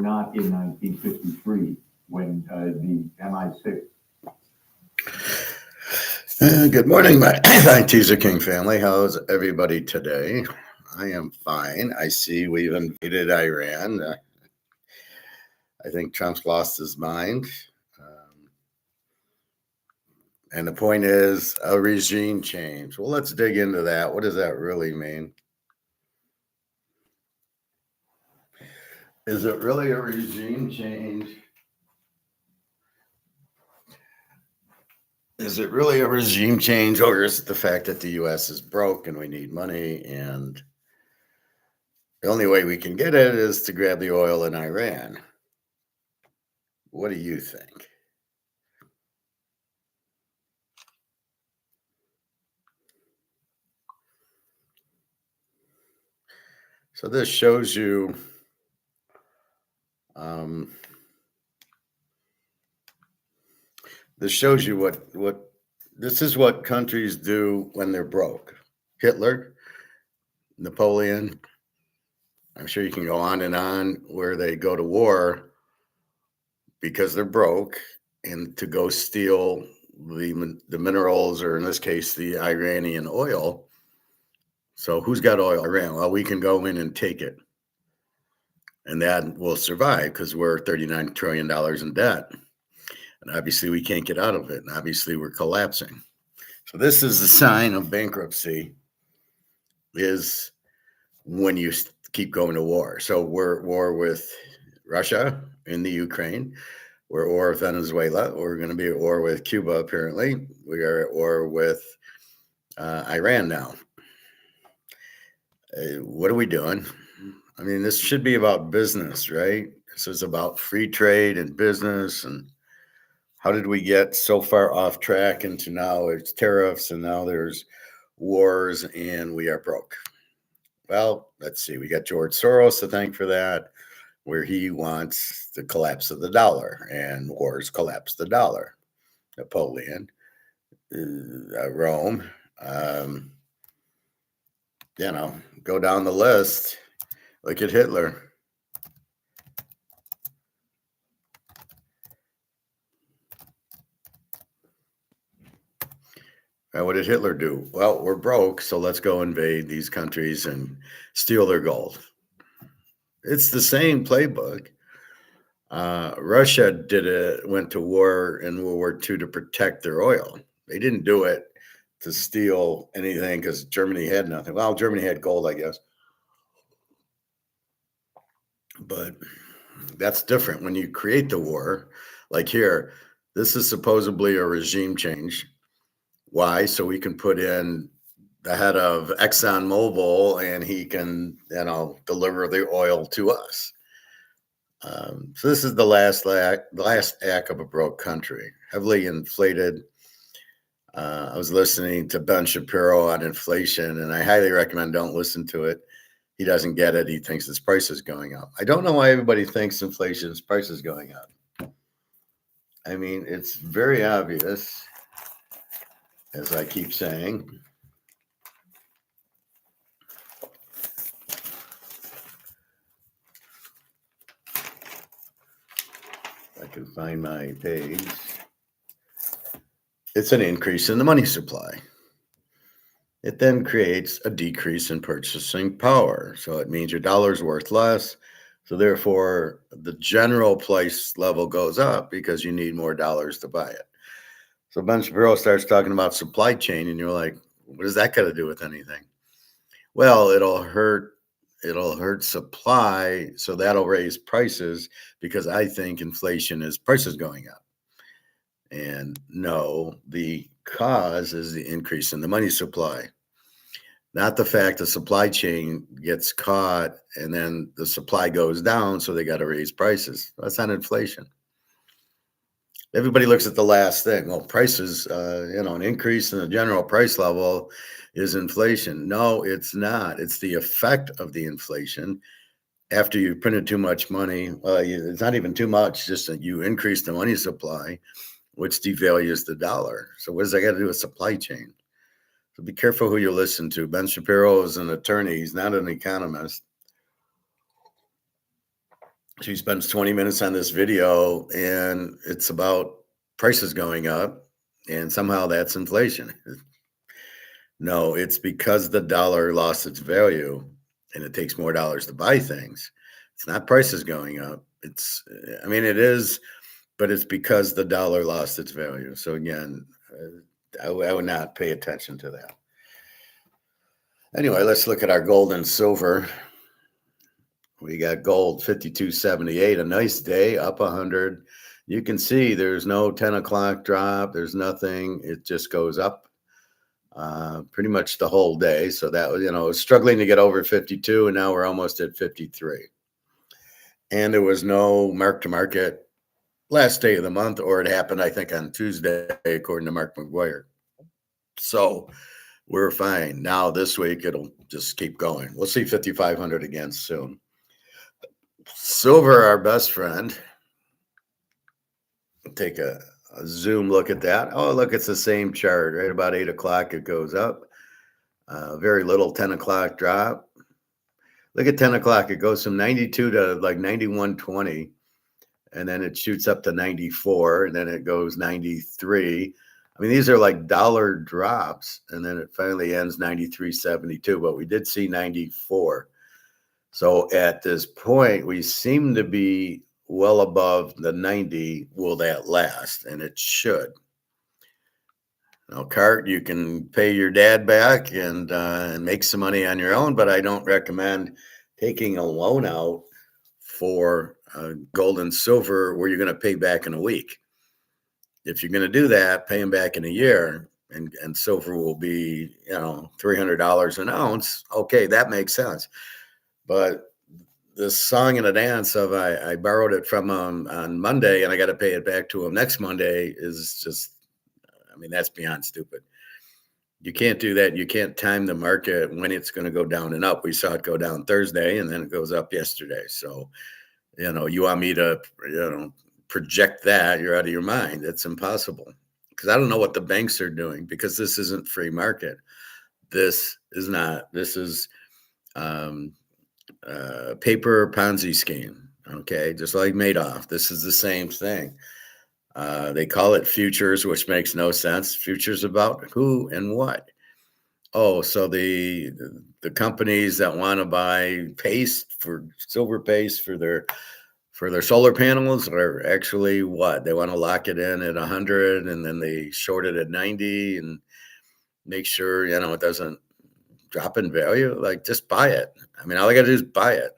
not in 1953 when the MI6. Good morning, my Teaser King family. How's everybody today? I am fine. I see we've invaded Iran. I think Trump's lost his mind. And the point is a regime change. Well, let's dig into that. What does that really mean? Is it really a regime change? Is it really a regime change, or is it the fact that the U.S. is broke and we need money, and the only way we can get it is to grab the oil in Iran? What do you think? So this shows you what this is what countries do when they're broke. Hitler, Napoleon, I'm sure you can go on and on, where they go to war because they're broke and to go steal the minerals, or in this case, the Iranian oil. So who's got oil? Iran. Well, we can go in and take it. And that will survive because we're $39 trillion in debt. And obviously we can't get out of it. And obviously we're collapsing. So this is a sign of bankruptcy, is when you keep going to war. So we're at war with Russia in the Ukraine. We're at war with Venezuela. We're going to be at war with Cuba, apparently. We are at war with Iran now. What are we doing? I mean, this should be about business, right? This is about free trade and business. And how did we get so far off track into now it's tariffs and now there's wars and we are broke? Well, let's see. We got George Soros to thank for that, where he wants the collapse of the dollar, and wars collapse the dollar. Napoleon, Rome, go down the list. Look at Hitler. And what did Hitler do? Well, we're broke, so let's go invade these countries and steal their gold. It's the same playbook. Russia went to war in World War II to protect their oil. They didn't do it to steal anything because Germany had nothing. Well, Germany had gold, I guess. But that's different when you create the war. Like here, this is supposedly a regime change. Why? So we can put in the head of ExxonMobil and he can, deliver the oil to us. So this is the last act of a broke country, heavily inflated. I was listening to Ben Shapiro on inflation, and I highly recommend don't listen to it. He doesn't get it. He thinks his price is going up. I don't know why everybody thinks inflation's price is going up. I mean, it's very obvious, as I keep saying. I can find my page. It's an increase in the money supply. It then creates a decrease in purchasing power. So it means your dollar's worth less. So therefore, the general price level goes up because you need more dollars to buy it. So Ben Shapiro starts talking about supply chain, and you're like, what does that got to do with anything? Well, it'll hurt supply, so that'll raise prices because I think inflation is prices going up. And no, the cause is the increase in the money supply, not the fact the supply chain gets caught and then the supply goes down, so they got to raise prices. That's not inflation. Everybody looks at the last thing. Well, prices, an increase in the general price level is inflation. No, it's not. It's the effect of the inflation. After you printed too much money, it's not even too much, just that you increase the money supply, which devalues the dollar. So what does that got to do with supply chain? So be careful who you listen to. Ben Shapiro is an attorney. He's not an economist. She spends 20 minutes on this video and it's about prices going up and somehow that's inflation. No, it's because the dollar lost its value and it takes more dollars to buy things. It's not prices going up. I mean, it is, but it's because the dollar lost its value. So again, I would not pay attention to that. Anyway, let's look at our gold and silver. We got gold 52.78, a nice day, up 100. You can see there's no 10 o'clock drop. There's nothing. It just goes up pretty much the whole day. So that was, struggling to get over 52, and now we're almost at 53. And there was no mark to market last day of the month, or it happened, I think, on Tuesday, according to Mark McGuire. So we're fine. Now this week, it'll just keep going. We'll see 5,500 again soon. Silver, our best friend. Take a zoom look at that. Oh, look, it's the same chart. Right about 8 o'clock, it goes up. Very little 10 o'clock drop. Look at 10 o'clock. It goes from 92 to like 91.20. And then it shoots up to 94. And then it goes 93. I mean, these are like dollar drops. And then it finally ends 93.72. But we did see 94. So at this point, we seem to be well above the 90. Will that last? And it should. Now, Cart, you can pay your dad back and make some money on your own, but I don't recommend taking a loan out for gold and silver where you're going to pay back in a week. If you're going to do that, pay them back in a year, and silver will be, $300 an ounce. Okay, that makes sense. But this song and a dance of I borrowed it from him on Monday and I got to pay it back to him next Monday is just, that's beyond stupid. You can't do that. You can't time the market when it's going to go down and up. We saw it go down Thursday and then it goes up yesterday. So, you want me to, project that, you're out of your mind. It's impossible because I don't know what the banks are doing because this isn't free market. This is not. This is paper Ponzi scheme. Okay, just like Madoff. This is the same thing. They call it futures, which makes no sense. Futures about who and what? Oh, so the companies that want to buy silver paste for their solar panels are actually what? They want to lock it in at 100 and then they short it at 90 and make sure, it doesn't drop in value. Like, just buy it. All I got to do is buy it.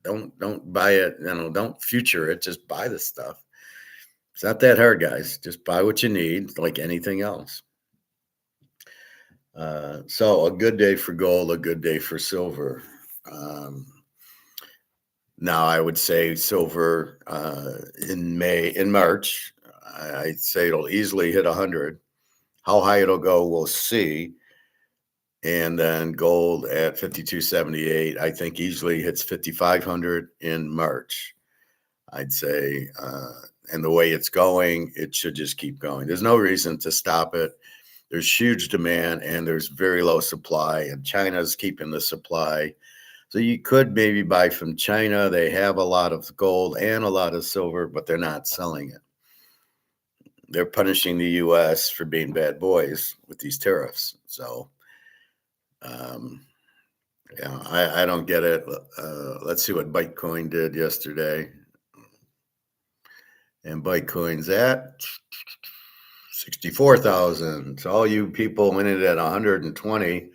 Don't buy it, don't future it. Just buy the stuff. It's not that hard, guys. Just buy what you need, like anything else. So a good day for gold, a good day for silver. Now I would say silver in March, I'd say it'll easily hit 100. How high it'll go, we'll see. And then gold at 52.78, I think easily hits 5,500 in March. I'd say, and the way it's going, it should just keep going. There's no reason to stop it. There's huge demand and there's very low supply, and China's keeping the supply. So you could maybe buy from China. They have a lot of gold and a lot of silver, but they're not selling it. They're punishing the U.S. for being bad boys with these tariffs. So, I don't get it. Let's see what Bitcoin did yesterday. And Bitcoin's at 64,000. So all you people in it at 120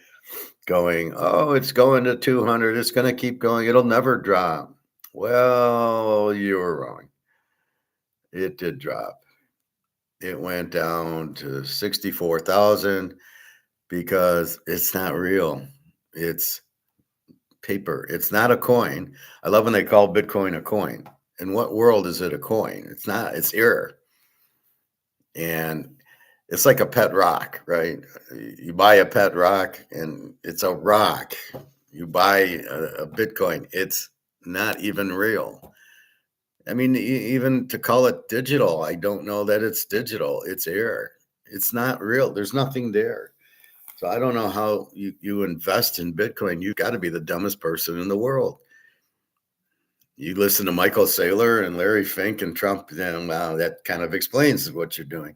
going, oh, it's going to 200. It's going to keep going. It'll never drop. Well, you were wrong. It did drop. It went down to 64,000 because it's not real. It's paper. It's not a coin. I love when they call Bitcoin a coin. In what world is it a coin? It's not. It's air. And it's like a pet rock, right? You buy a pet rock and it's a rock. You buy a Bitcoin, it's not even real. Even to call it digital, I don't know that it's digital. It's air. It's not real. There's nothing there. So I don't know how you invest in Bitcoin. You've got to be the dumbest person in the world. You listen to Michael Saylor and Larry Fink and Trump, then wow, that kind of explains what you're doing.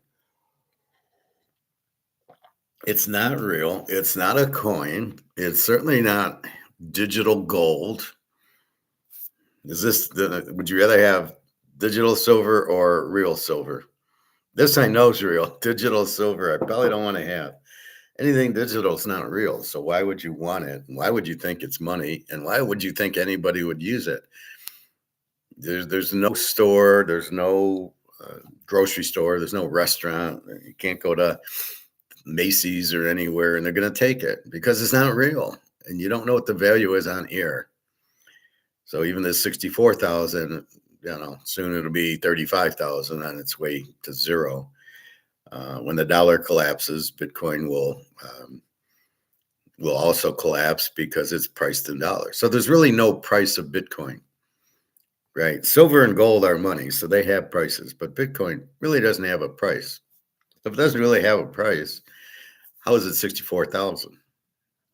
It's not real. It's not a coin. It's certainly not digital gold. Would you rather have digital silver or real silver? This I know is real. Digital silver, I probably don't want to have. Anything digital is not real. So why would you want it? Why would you think it's money? And why would you think anybody would use it? There's no store, there's no grocery store, there's no restaurant. You can't go to Macy's or anywhere and they're going to take it because it's not real. And you don't know what the value is on air. So even this 64,000, soon it'll be 35,000 on its way to zero. When the dollar collapses, Bitcoin will also collapse because it's priced in dollars. So there's really no price of Bitcoin, right? Silver and gold are money, so they have prices, but Bitcoin really doesn't have a price. If it doesn't really have a price, how is it 64,000?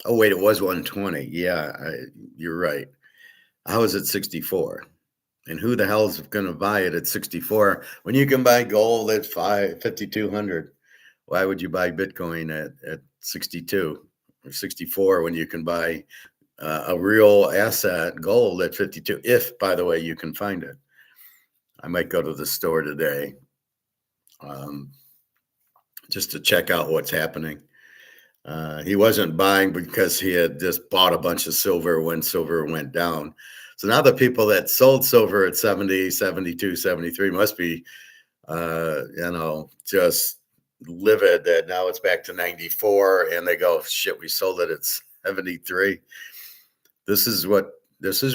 Oh, wait, it was 120. Yeah, you're right. How is it 64? And who the hell is going to buy it at 64 when you can buy gold at 5,200? Why would you buy Bitcoin at 62 or 64 when you can buy a real asset, gold, at 52? If, by the way, you can find it. I might go to the store today just to check out what's happening. He wasn't buying because he had just bought a bunch of silver when silver went down. So now the people that sold silver at 70, 72, 73 must be, just livid that now it's back to 94 and they go, shit, we sold it at 73. This is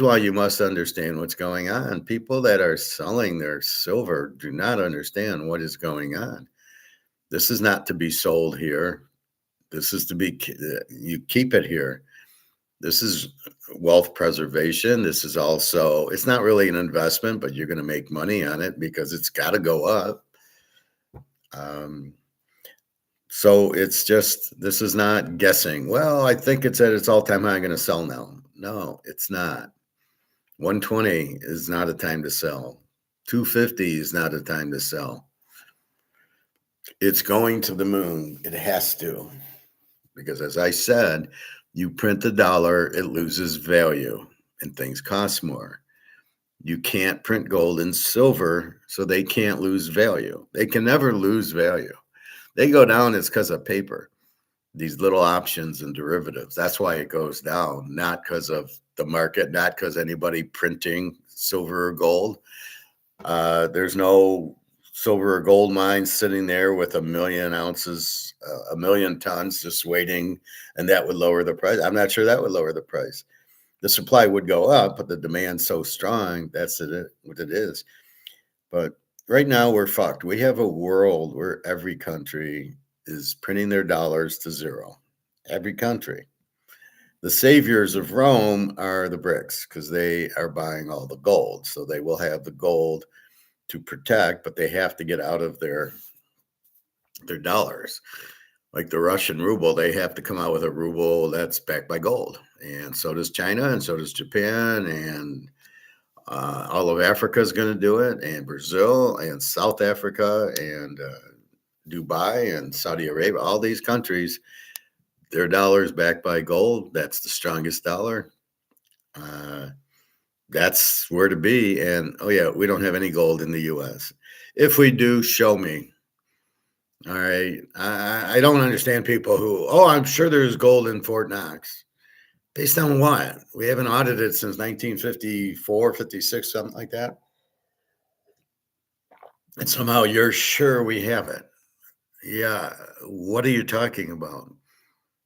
why you must understand what's going on. People that are selling their silver do not understand what is going on. This is not to be sold here. This is to be, you keep it here. This is wealth preservation. This is also, it's not really an investment, but you're going to make money on it because it's got to go up. So it's just, this is not guessing. Well, I think it's at its all-time high. I'm going to sell now. No, it's not. 120 is not a time to sell. 250 is not a time to sell. It's going to the moon. It has to. Because as I said, you print the dollar, it loses value and things cost more. You can't print gold and silver, so they can't lose value. They can never lose value. They go down, it's because of paper, these little options and derivatives. That's why it goes down, not because of the market, not because anybody printing silver or gold. There's no silver or gold mine sitting there with 1 million ounces, 1 million tons just waiting, and that would lower the price. I'm not sure that would lower the price. The supply would go up, but the demand's so strong, that's what it is. But right now we're fucked. We have a world where every country is printing their dollars to zero. Every country. The saviors of Rome are the BRICS because they are buying all the gold. So they will have the gold to protect, but they have to get out of their dollars. Like the Russian ruble, they have to come out with a ruble that's backed by gold. And so does China, and so does Japan, and all of Africa is going to do it, and Brazil, and South Africa, and Dubai, and Saudi Arabia. All these countries, their dollar is backed by gold. That's the strongest dollar. That's where to be. And oh yeah, we don't have any gold in the U.S. If we do, show me. All right. I don't understand people who, I'm sure there's gold in Fort Knox. Based on what? We haven't audited since 1954, 56, something like that. And somehow you're sure we have it. Yeah. What are you talking about?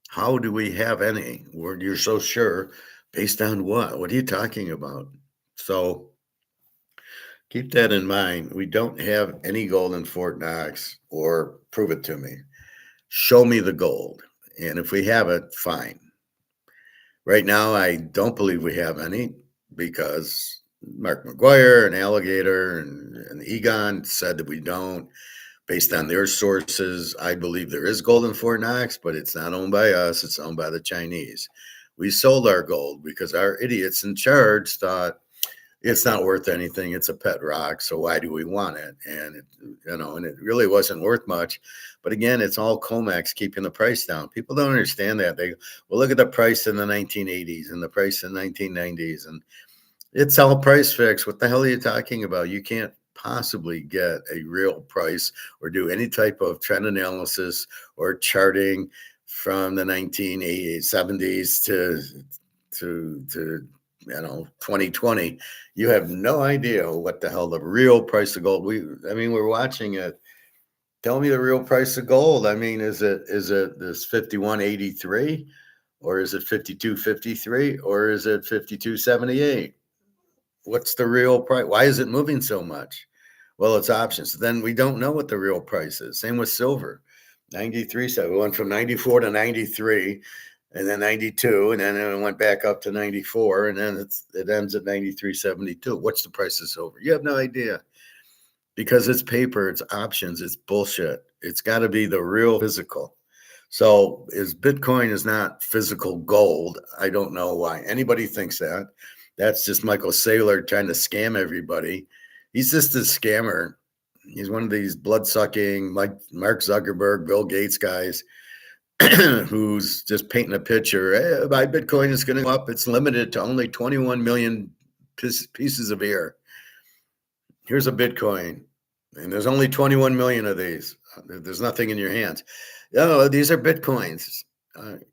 How do we have any? You're so sure. Based on what? What are you talking about? So keep that in mind. We don't have any gold in Fort Knox, or prove it to me. Show me the gold. And if we have it, fine. Right now, I don't believe we have any because Mark McGuire and Alligator and Egon said that we don't. Based on their sources, I believe there is gold in Fort Knox, but it's not owned by us. It's owned by the Chinese. We sold our gold because our idiots in charge thought it's not worth anything. It's a pet rock. So why do we want it? And and it really wasn't worth much. But again, it's all COMEX keeping the price down. People don't understand that. They well, look at the price in the 1980s and the price in the 1990s, and it's all price fixed. What the hell are you talking about? You can't possibly get a real price or do any type of trend analysis or charting from the 1980s, 70s to 2020. You have no idea what the hell the real price of gold. We're watching it. Tell me the real price of gold. I mean, is it this 51.83 or is it 52.53 or is it 52.78? What's the real price? Why is it moving so much? Well, it's options. Then we don't know what the real price is. Same with silver. 93, so we went from 94 to 93 and then 92 and then it went back up to 94 and then it ends at 93.72. What's the price of silver? You have no idea because it's paper, it's options, it's bullshit. It's got to be the real physical. So Bitcoin is not physical gold. I don't know why anybody thinks that. That's just Michael Saylor trying to scam everybody. He's just a scammer. He's one of these blood-sucking Mark Zuckerberg, Bill Gates guys who's just painting a picture. Hey, my Bitcoin is going to go up. It's limited to only 21 million pieces of air. Here's a Bitcoin, and there's only 21 million of these. There's nothing in your hands. Oh, these are Bitcoins.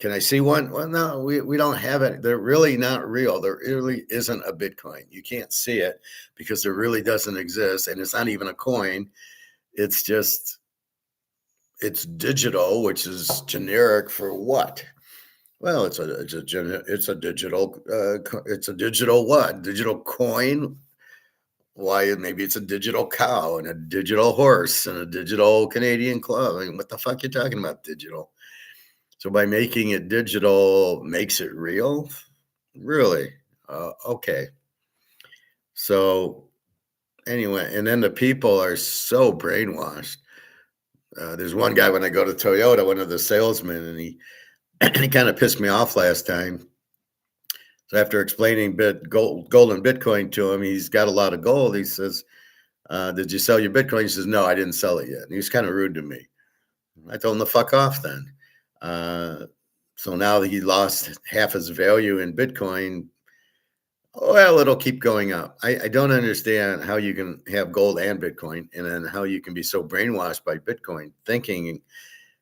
Can I see one? Well, no, we don't have it. They're really not real. There really isn't a Bitcoin. You can't see it because there really doesn't exist. And it's not even a coin. It's digital, which is generic for what? Well, it's a digital what? Digital coin. Why? Maybe it's a digital cow and a digital horse and a digital Canadian club. I mean, what the fuck are you talking about? Digital. So by making it digital makes it real? Really? Okay. So anyway, and then the people are so brainwashed. There's one guy when I go to Toyota, one of the salesmen, and he he kind of pissed me off last time. So after explaining gold and Bitcoin to him, he's got a lot of gold. He says, "Did you sell your Bitcoin?" He says, "No, I didn't sell it yet." And he was kind of rude to me. I told him to fuck off then. So now that he lost half his value in Bitcoin, well, it'll keep going up. I don't understand how you can have gold and Bitcoin and then how you can be so brainwashed by Bitcoin thinking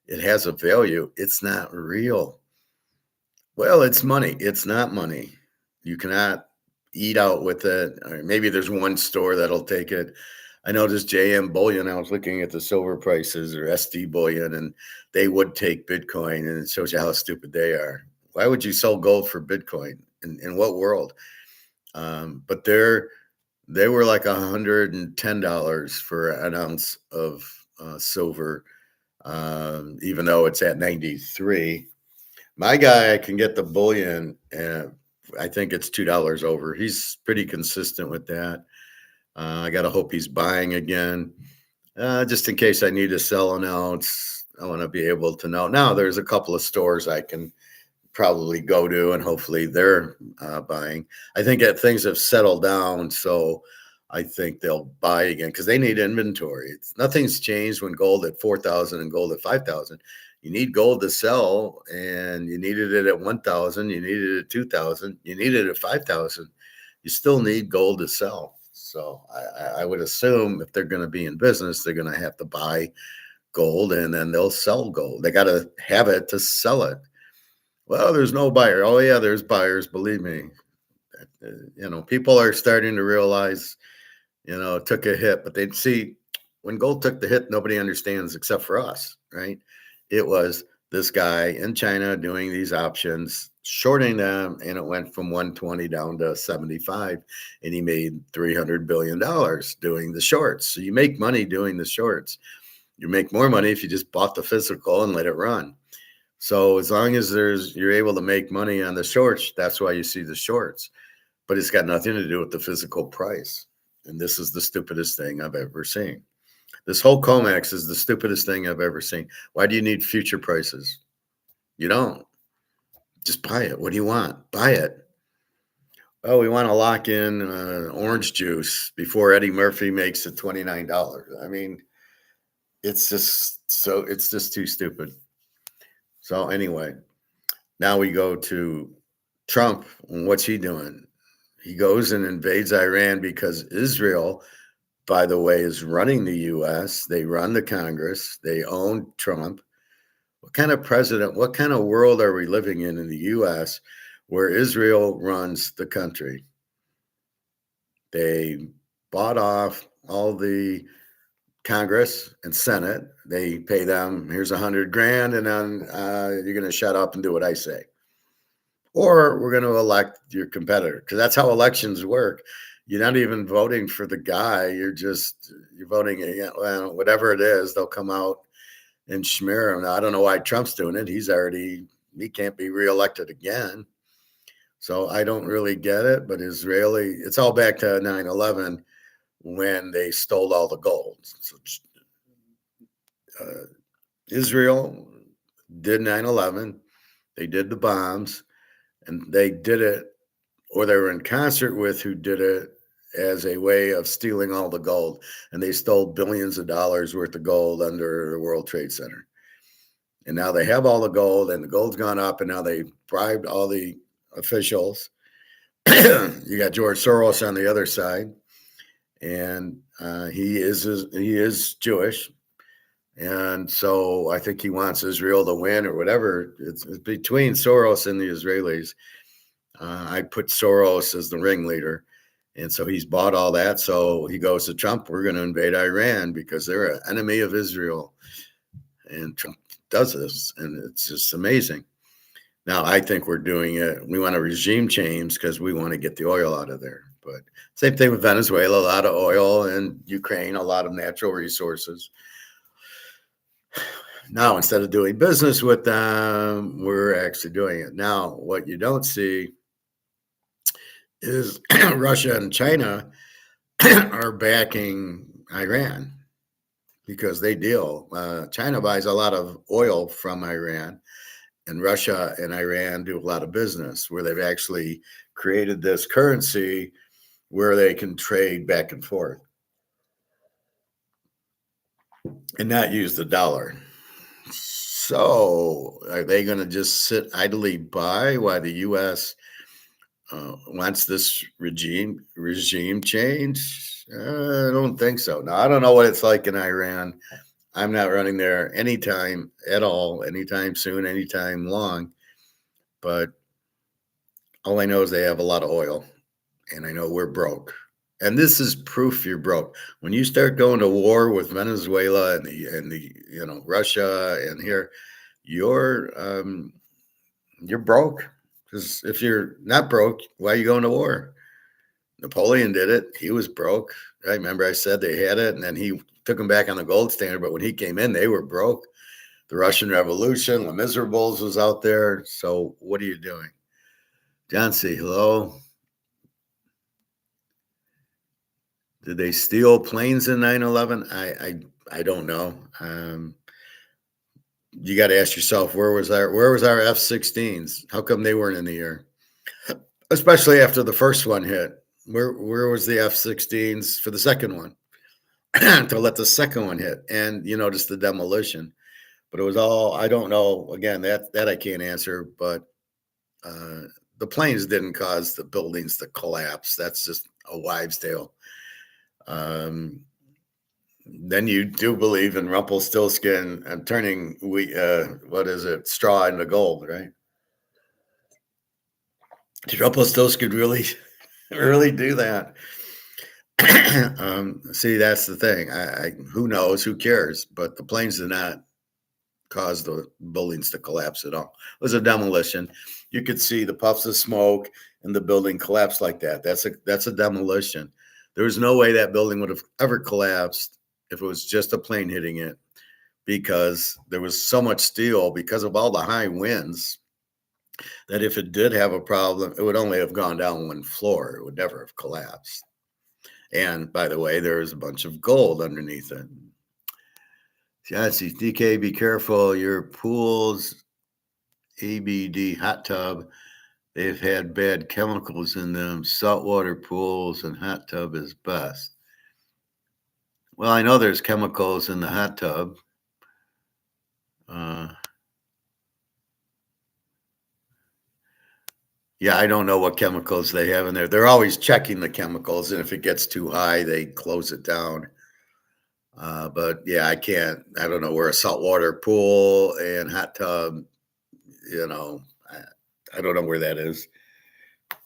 it has a value. It's not real. Well, it's money. It's not money. You cannot eat out with it. Or maybe there's one store that'll take it. I noticed JM Bullion. I was looking at the silver prices or SD Bullion, and they would take Bitcoin, and it shows you how stupid they are. Why would you sell gold for Bitcoin? In what world? But they were like $110 for an ounce of silver, even though it's at 93. My guy, I can get the bullion, and I think it's $2 over. He's pretty consistent with that. I got to hope he's buying again, just in case I need to sell an ounce. I want to be able to know. Now, there's a couple of stores I can probably go to, and hopefully they're buying. I think that things have settled down, so I think they'll buy again because they need inventory. Nothing's changed when gold at 4,000 and gold at 5,000. You need gold to sell, and you needed it at 1,000. You needed it at 2,000. You needed it at 5,000. You still need gold to sell. So I would assume if they're going to be in business, they're going to have to buy gold, and then they'll sell gold. They got to have it to sell it. Well, there's no buyer. Oh, yeah, there's buyers. Believe me. People are starting to realize, it took a hit, but they'd see when gold took the hit, nobody understands except for us, right? It was this guy in China doing these options, shorting them, and it went from 120 down to 75, and he made $300 billion doing the shorts. So you make money doing the shorts. You make more money if you just bought the physical and let it run. So as long as you're able to make money on the shorts, that's why you see the shorts. But it's got nothing to do with the physical price. And this is the stupidest thing I've ever seen. This whole COMEX is the stupidest thing I've ever seen. Why do you need future prices? You don't. Just buy it. What do you want? Buy it. oh, we want to lock in orange juice before Eddie Murphy makes it $29. I mean, it's just too stupid. So anyway, now we go to Trump. And what's he doing? He goes and invades Iran because Israel, by the way, is running the US. They run the Congress. They own Trump. What kind of president, what kind of world are we living in the US where Israel runs the country? They bought off all the Congress and Senate. They pay them, here's $100,000, and then you're going to shut up and do what I say. Or we're going to elect your competitor, because that's how elections work. You're not even voting for the guy. You're voting, well, whatever it is, they'll come out and smear him. Now, I don't know why Trump's doing it. He can't be reelected again. So I don't really get it, but it's all back to 9/11 when they stole all the gold. So Israel did 9/11. They did the bombs, and they did it, or they were in concert with who did it, as a way of stealing all the gold. And they stole billions of dollars worth of gold under the World Trade Center. And now they have all the gold, and the gold's gone up, and now they bribed all the officials. You got George Soros on the other side, and he is Jewish, and so I think he wants Israel to win or whatever. It's between Soros and the Israelis. I put Soros as the ringleader, and so he's bought all that. So he goes to Trump, we're going to invade Iran because they're an enemy of Israel, and Trump does this, and it's just amazing. Now, I think we're doing it. We want a regime change because we want to get the oil out of there. But same thing with Venezuela, a lot of oil, and Ukraine, a lot of natural resources. Now, instead of doing business with them, we're actually doing it. Now, what you don't see is Russia and China are backing Iran because they deal. China buys a lot of oil from Iran, and Russia and Iran do a lot of business where they've actually created this currency where they can trade back and forth and not use the dollar. So are they going to just sit idly by while the U.S. Wants this regime change? I don't think so. Now, I don't know what it's like in Iran. I'm not running there anytime at all, anytime soon, anytime long. But all I know is they have a lot of oil, and I know we're broke. And this is proof you're broke. When you start going to war with Venezuela and the Russia and here, you're broke. Because if you're not broke, why are you going to war? Napoleon did it. He was broke. I remember I said they had it, and then he took them back on the gold standard. But when he came in, they were broke. The Russian Revolution, Les Miserables was out there. So what are you doing? John C., hello. Did they steal planes in 9/11? I don't know. You got to ask yourself, where was our F-16s? How come they weren't in the air? Especially after the first one hit. Where was the F-16s for the second one? To let the second one hit, and you notice the demolition. But it was all, I don't know. Again, that I can't answer. But the planes didn't cause the buildings to collapse. That's just a wives' tale. Then you do believe in Rumpelstiltskin and turning straw into gold, right? Did Rumpelstiltskin really do that? See, that's the thing. Who knows? Who cares? But the planes did not cause the buildings to collapse at all. It was a demolition. You could see the puffs of smoke and the building collapsed like that. That's a demolition. There was no way that building would have ever collapsed if it was just a plane hitting it, because there was so much steel because of all the high winds that if it did have a problem, it would only have gone down one floor. It would never have collapsed. And by the way, there is a bunch of gold underneath it. Jancy, DK, be careful. Your pool's ABD hot tub they've had bad chemicals in them. Saltwater pools and hot tub is best. Well, I know there's chemicals in the hot tub. Uh, yeah, I don't know what chemicals they have in there. They're always checking the chemicals, and if it gets too high, they close it down. But yeah, I don't know where a saltwater pool and hot tub, you know, I don't know where that is.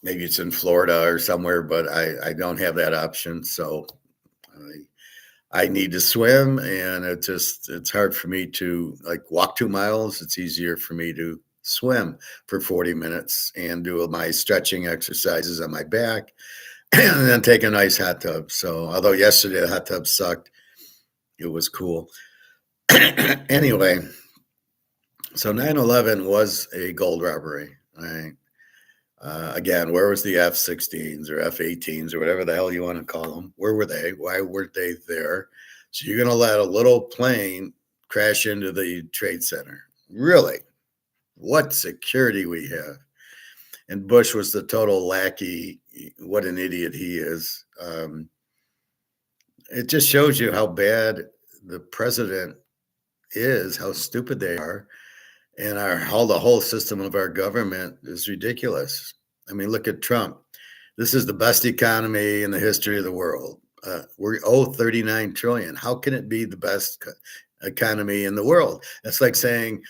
Maybe it's in Florida or somewhere, but I don't have that option. So I need to swim, and it's hard for me to like walk 2 miles. It's easier for me to swim for 40 minutes and do my stretching exercises on my back and then take a nice hot tub. So although yesterday the hot tub sucked, it was cool. Anyway, so 9/11 was a gold robbery. Right? Again, where was the F-16s or F-18s or whatever the hell you want to call them? Where were they? Why weren't they there? So you're going to let a little plane crash into the Trade Center? Really? What security we have? And Bush was the total lackey. What an idiot he is. It just shows you how bad the president is, how stupid they are, and how the whole system of our government is ridiculous. I mean, look at Trump. This is the best economy in the history of the world. We owe 39 trillion. How can it be the best economy in the world? That's like saying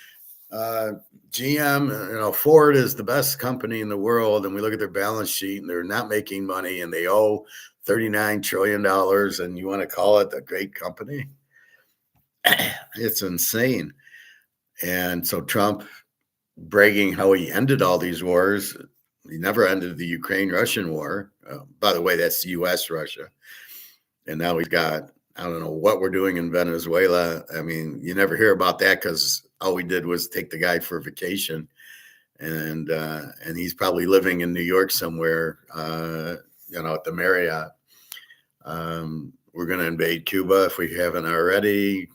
GM, Ford is the best company in the world, and we look at their balance sheet and they're not making money and they owe $39 trillion, and you want to call it a great company? It's insane. And so Trump bragging how he ended all these wars. He never ended the Ukraine-Russian war. By the way, that's U.S.-Russia. And now he's got, I don't know what we're doing in Venezuela. I mean, you never hear about that because all we did was take the guy for a vacation. And he's probably living in New York somewhere, at the Marriott. We're going to invade Cuba if we haven't already.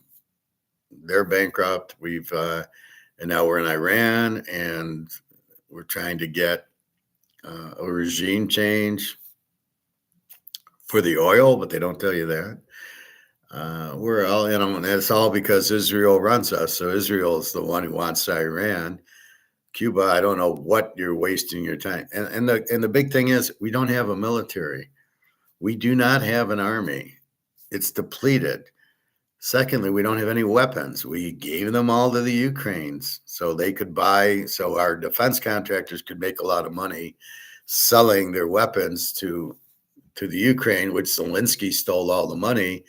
They're bankrupt. And now we're in Iran, and we're trying to get a regime change for the oil, but they don't tell you that. We're all, and it's all because Israel runs us. So Israel is the one who wants Iran. Cuba, I don't know what you're wasting your time. And the big thing is we don't have a military. We do not have an army. It's depleted. Secondly, we don't have any weapons. We gave them all to the Ukrainians so they could buy, so our defense contractors could make a lot of money selling their weapons to the Ukraine, which Zelensky stole all the money.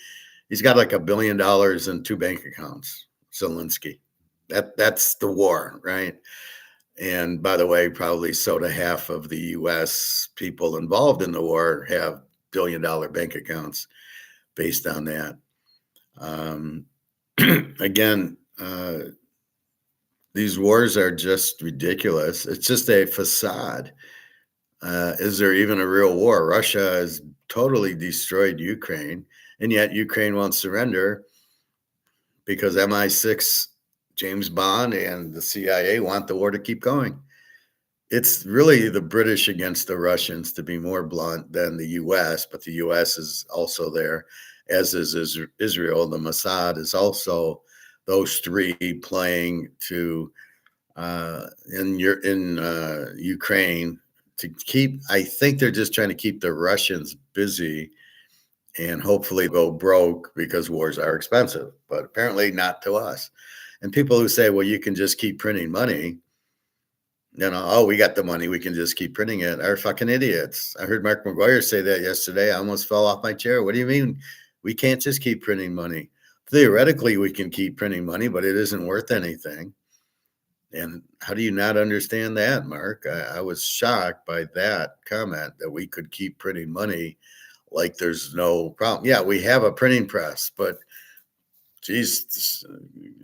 He's got like $1 billion in 2 bank accounts, Zelensky. That's the war, right? And by the way, probably so do half of the U.S. people involved in the war have billion-dollar bank accounts based on that. Again, these wars are just ridiculous. It's just a facade. Is there even a real war? Russia has totally destroyed Ukraine, and yet Ukraine won't surrender because MI6, James Bond, and the CIA want the war to keep going. It's really the British against the Russians, to be more blunt, than the U.S., but the U.S. is also there, as is Israel. The Mossad is also those three playing to in Ukraine to keep. I think they're just trying to keep the Russians busy and hopefully go broke because wars are expensive, but apparently not to us. And people who say, well, you can just keep printing money, oh, we got the money, we can just keep printing it, are fucking idiots. I heard Mark McGuire say that yesterday. I almost fell off my chair. What do you mean we can't just keep printing money? Theoretically, we can keep printing money, but it isn't worth anything. And how do you not understand that, Mark? I was shocked by that comment that we could keep printing money like there's no problem. Yeah, we have a printing press, but geez,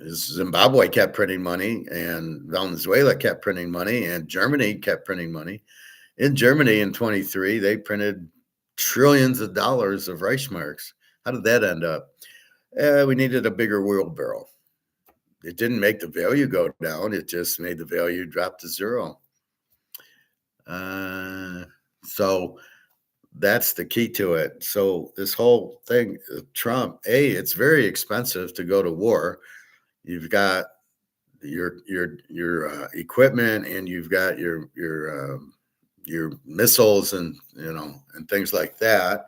Zimbabwe kept printing money, and Venezuela kept printing money, and Germany kept printing money. In Germany in 23, they printed trillions of dollars of Reichsmarks. How did that end up? We needed a bigger wheelbarrow. It didn't make the value go down. It just made the value drop to zero. So that's the key to it. So this whole thing, Trump, it's very expensive to go to war. You've got your equipment, and you've got your missiles, and and things like that.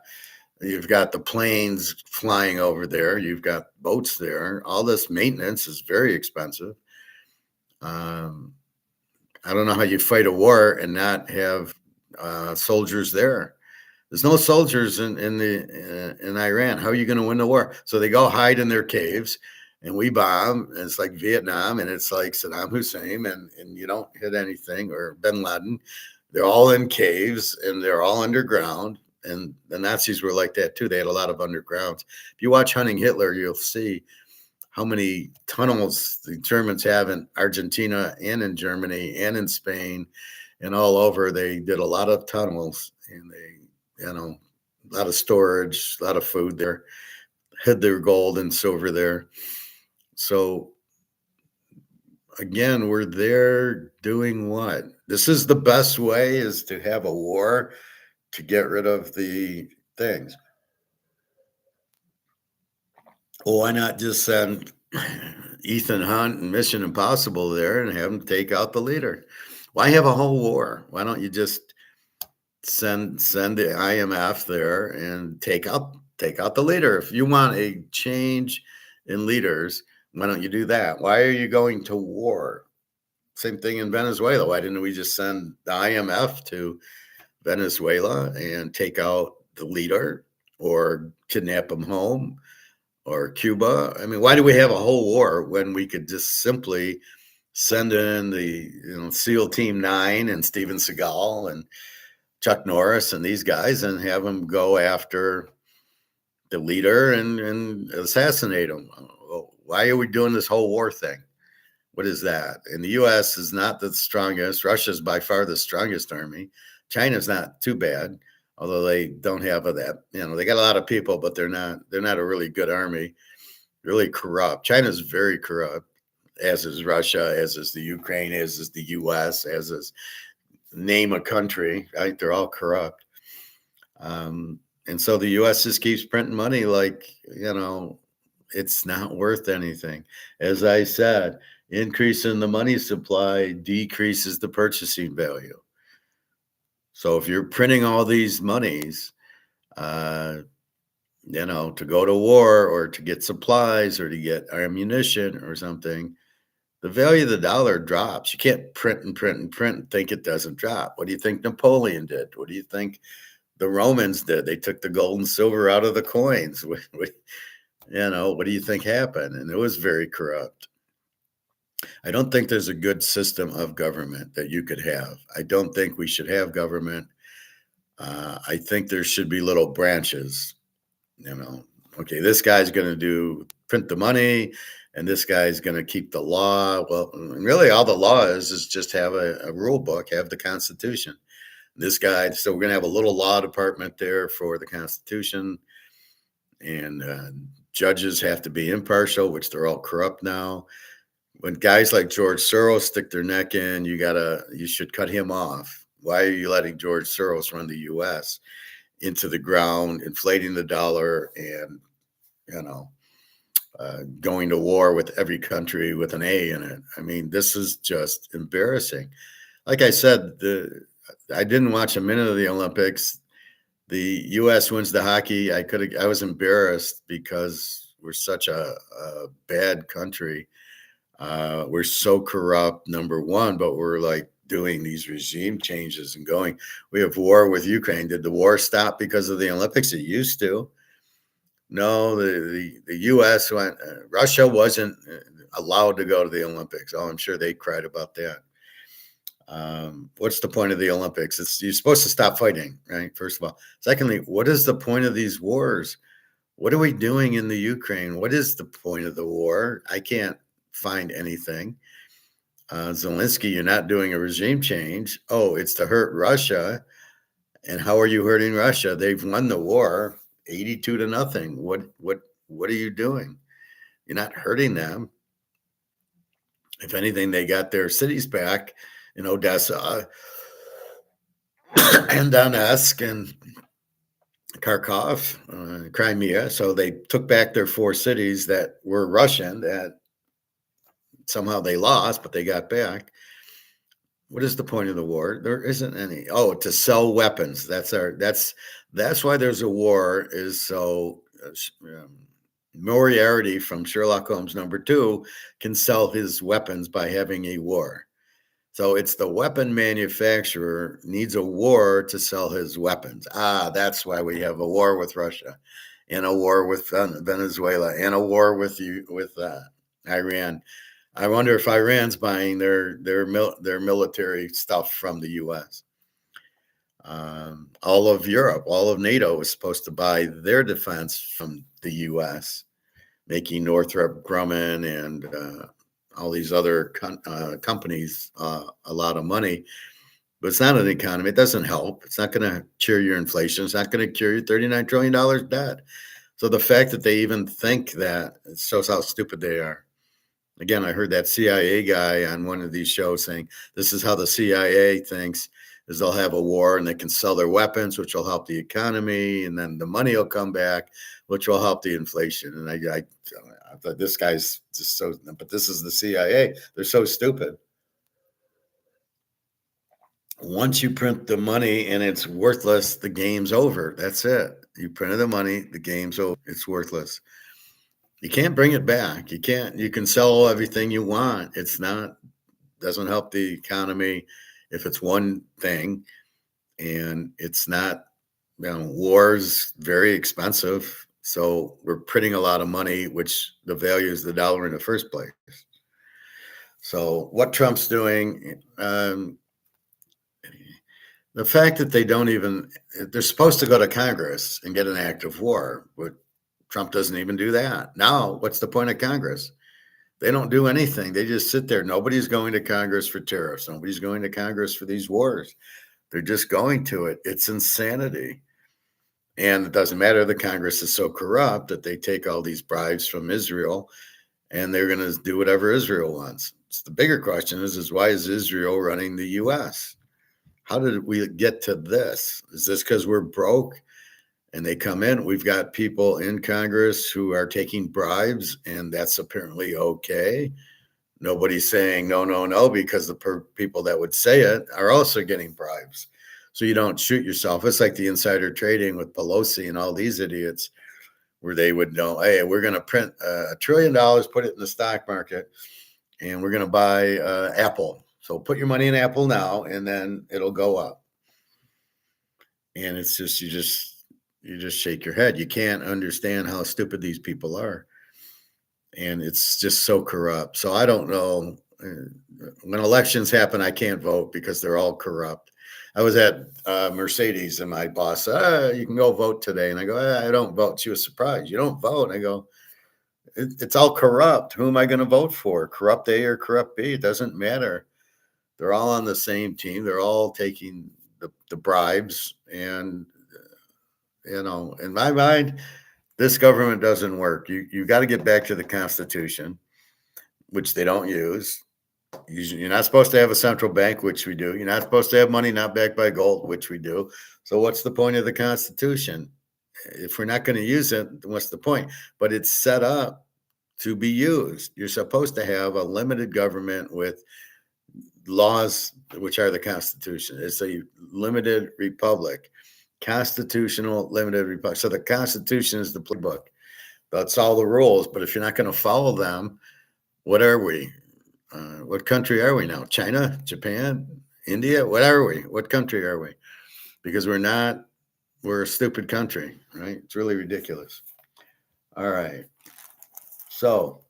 You've got the planes flying over there. You've got boats there. All this maintenance is very expensive. Um, I don't know how you fight a war and not have soldiers there. There's no soldiers in Iran. How are you going to win the war? So they go hide in their caves, and we bomb. And it's like Vietnam, and it's like Saddam Hussein, and you don't hit anything, or Bin Laden. They're all in caves, and they're all underground. And the Nazis were like that too. They had a lot of undergrounds. If you watch Hunting Hitler, you'll see how many tunnels the Germans have in Argentina and in Germany and in Spain and all over. They did a lot of tunnels, and they, a lot of storage, a lot of food there, hid their gold and silver there. So again, we're there doing what? This is the best way, is to have a war to get rid of the things. Well, why not just send Ethan Hunt and Mission Impossible there and have them take out the leader? Why have a whole war? Why don't you just send the IMF there and take out the leader? If you want a change in leaders, why don't you do that? Why are you going to war? Same thing in Venezuela. Why didn't we just send the IMF to Venezuela and take out the leader, or kidnap him home, or Cuba? I mean, why do we have a whole war when we could just simply send in the SEAL Team 9 and Steven Seagal and Chuck Norris and these guys, and have them go after the leader and assassinate him? Why are we doing this whole war thing? What is that? And the U.S. is not the strongest. Russia's by far the strongest army. China's not too bad, although they don't have that. They got a lot of people, but they're not a really good army. Really corrupt. China's very corrupt, as is Russia, as is the Ukraine, as is the U.S., as is name a country. Right? They're all corrupt. And so the U.S. just keeps printing money like, it's not worth anything. As I said, increase in the money supply decreases the purchasing value. So if you're printing all these monies, to go to war, or to get supplies, or to get ammunition or something, the value of the dollar drops. You can't print and print and print and think it doesn't drop. What do you think Napoleon did? What do you think the Romans did? They took the gold and silver out of the coins. What do you think happened? And it was very corrupt. I don't think there's a good system of government that you could have. I don't think we should have government. I think there should be little branches. Okay, this guy's going to print the money, and this guy's going to keep the law. Well, really, all the law is just have a rule book, have the Constitution. This guy, so we're going to have a little law department there for the Constitution, and judges have to be impartial, which they're all corrupt now. When guys like George Soros stick their neck in, you should cut him off. Why are you letting George Soros run the U.S. into the ground, inflating the dollar, and going to war with every country with an A in it? I mean, this is just embarrassing. Like I said, I didn't watch a minute of the Olympics. The U.S. wins the hockey. I was embarrassed because we're such a bad country. We're so corrupt, number one, but we're like doing these regime changes and going. We have war with Ukraine. Did the war stop because of the Olympics? It used to. No, the U.S. went. Russia wasn't allowed to go to the Olympics. Oh, I'm sure they cried about that. What's the point of the Olympics? You're supposed to stop fighting, right? First of all. Secondly, what is the point of these wars? What are we doing in the Ukraine? What is the point of the war? I can't find anything. Zelensky, you're not doing a regime change. Oh, it's to hurt Russia. And how are you hurting Russia? They've won the war 82-0. What are you doing? You're not hurting them. If anything, they got their cities back in Odessa. and Donetsk and Kharkov, Crimea. So they took back their 4 cities that were Russian that somehow they lost, but they got back. What is the point of the war? There isn't any. Oh, to sell weapons. That's why there's a war. Is so Moriarty from Sherlock Holmes #2 can sell his weapons by having a war. So it's the weapon manufacturer needs a war to sell his weapons. That's why we have a war with Russia, and a war with Venezuela, and a war with Iran. I wonder if Iran's buying their military stuff from the U.S. All of Europe, all of NATO is supposed to buy their defense from the U.S., making Northrop Grumman and all these other companies a lot of money. But it's not an economy. It doesn't help. It's not going to cure your inflation. It's not going to cure your $39 trillion debt. So the fact that they even think that, it shows how stupid they are. Again, I heard that CIA guy on one of these shows saying this is how the CIA thinks is they'll have a war and they can sell their weapons, which will help the economy, and then the money will come back, which will help the inflation. And I thought this guy's just so, but this is the CIA. They're so stupid. Once you print the money and it's worthless, the game's over. That's it. You printed the money, the game's over. It's worthless. You can't bring it back. You can sell everything you want. Doesn't help the economy if it's one thing, and it's not, war's very expensive. So we're printing a lot of money, which the value is the dollar in the first place. So what Trump's doing, the fact that they're supposed to go to Congress and get an act of war, but Trump doesn't even do that. Now, what's the point of Congress? They don't do anything. They just sit there. Nobody's going to Congress for tariffs. Nobody's going to Congress for these wars. They're just going to it. It's insanity. And it doesn't matter. The Congress is so corrupt that they take all these bribes from Israel and they're going to do whatever Israel wants. So the bigger question is why is Israel running the U.S.? How did we get to this? Is this because we're broke? And they come in, we've got people in Congress who are taking bribes, and that's apparently okay. Nobody's saying no, because the people that would say it are also getting bribes. So you don't shoot yourself. It's like the insider trading with Pelosi and all these idiots, where they would know, hey, we're going to print $1 trillion, put it in the stock market, and we're going to buy Apple. So put your money in Apple now, and then it'll go up. And it's just, you just shake your head. You can't understand how stupid these people are. And it's just so corrupt. So I don't know. When elections happen, I can't vote because they're all corrupt. I was at Mercedes and my boss said, you can go vote today. And I go, I don't vote. She was surprised. You don't vote? And I go, it's all corrupt. Who am I going to vote for? Corrupt A or corrupt B? It doesn't matter. They're all on the same team. They're all taking the bribes. And in my mind, this government doesn't work. You got to get back to the Constitution, which they don't use. You're not supposed to have a central bank, which we do. You're not supposed to have money not backed by gold, which we do. So what's the point of the Constitution? If we're not going to use it, what's the point? But it's set up to be used. You're supposed to have a limited government with laws, which are the Constitution. It's a limited republic. Constitutional limited republic. So the Constitution is the playbook. That's all the rules. But if you're not going to follow them, what are we? What country are we now? China, Japan, India? What are we? What country are we? Because we're a stupid country, right? It's really ridiculous. All right. So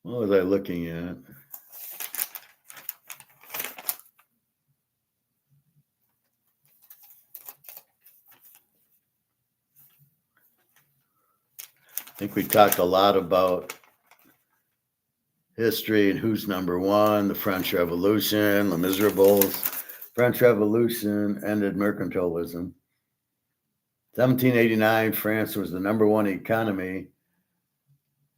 what was I looking at? I think we talked a lot about history and who's number one, the French Revolution, Les Miserables. French Revolution ended mercantilism. 1789, France was the number one economy,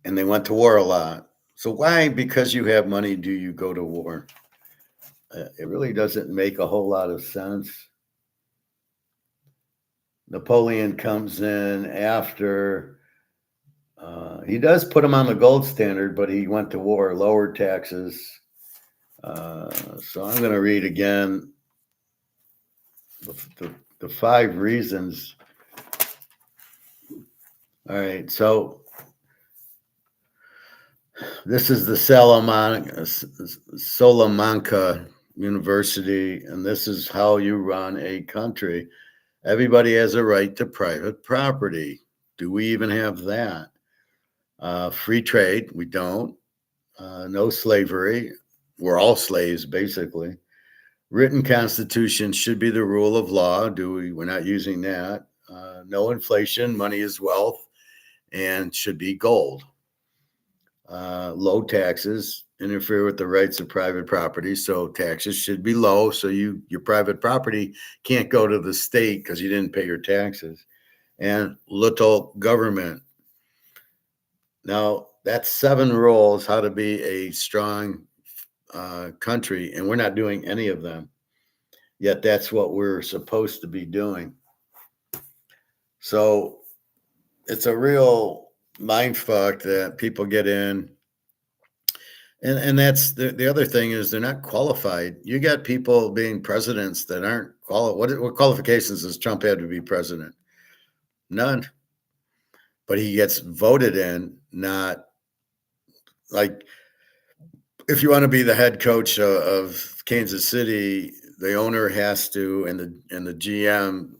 and they went to war a lot. So why, because you have money, do you go to war? It really doesn't make a whole lot of sense. Napoleon comes in after. He does put him on the gold standard, but he went to war, lowered taxes. So I'm going to read again the 5 reasons. All right, so this is the Salamanca University, and this is how you run a country. Everybody has a right to private property. Do we even have that? Free trade, we don't. No slavery. We're all slaves, basically. Written constitution should be the rule of law. We're not using that. No inflation, money is wealth, and should be gold. Low taxes interfere with the rights of private property, so taxes should be low. So your private property can't go to the state because you didn't pay your taxes. And little government. Now that's 7 rules how to be a strong country, and we're not doing any of them. Yet that's what we're supposed to be doing. So it's a real mind fuck that people get in. And that's the other thing is they're not qualified. You got people being presidents that aren't qualified. What qualifications does Trump have to be president? None. But he gets voted in, not like if you want to be the head coach of Kansas City, the owner has to and the GM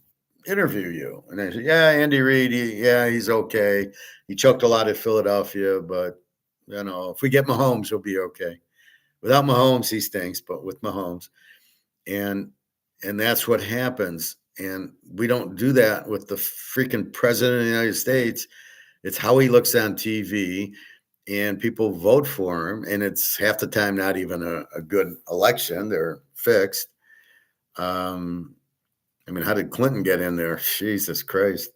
interview you. And they say, yeah, Andy Reid, he's okay. He choked a lot at Philadelphia, but if we get Mahomes, he'll be okay. Without Mahomes, he stinks, but with Mahomes, and that's what happens. And we don't do that with the freaking president of the United States. It's how he looks on TV, and people vote for him. And it's half the time not even a good election; they're fixed. I mean, how did Clinton get in there? Jesus Christ.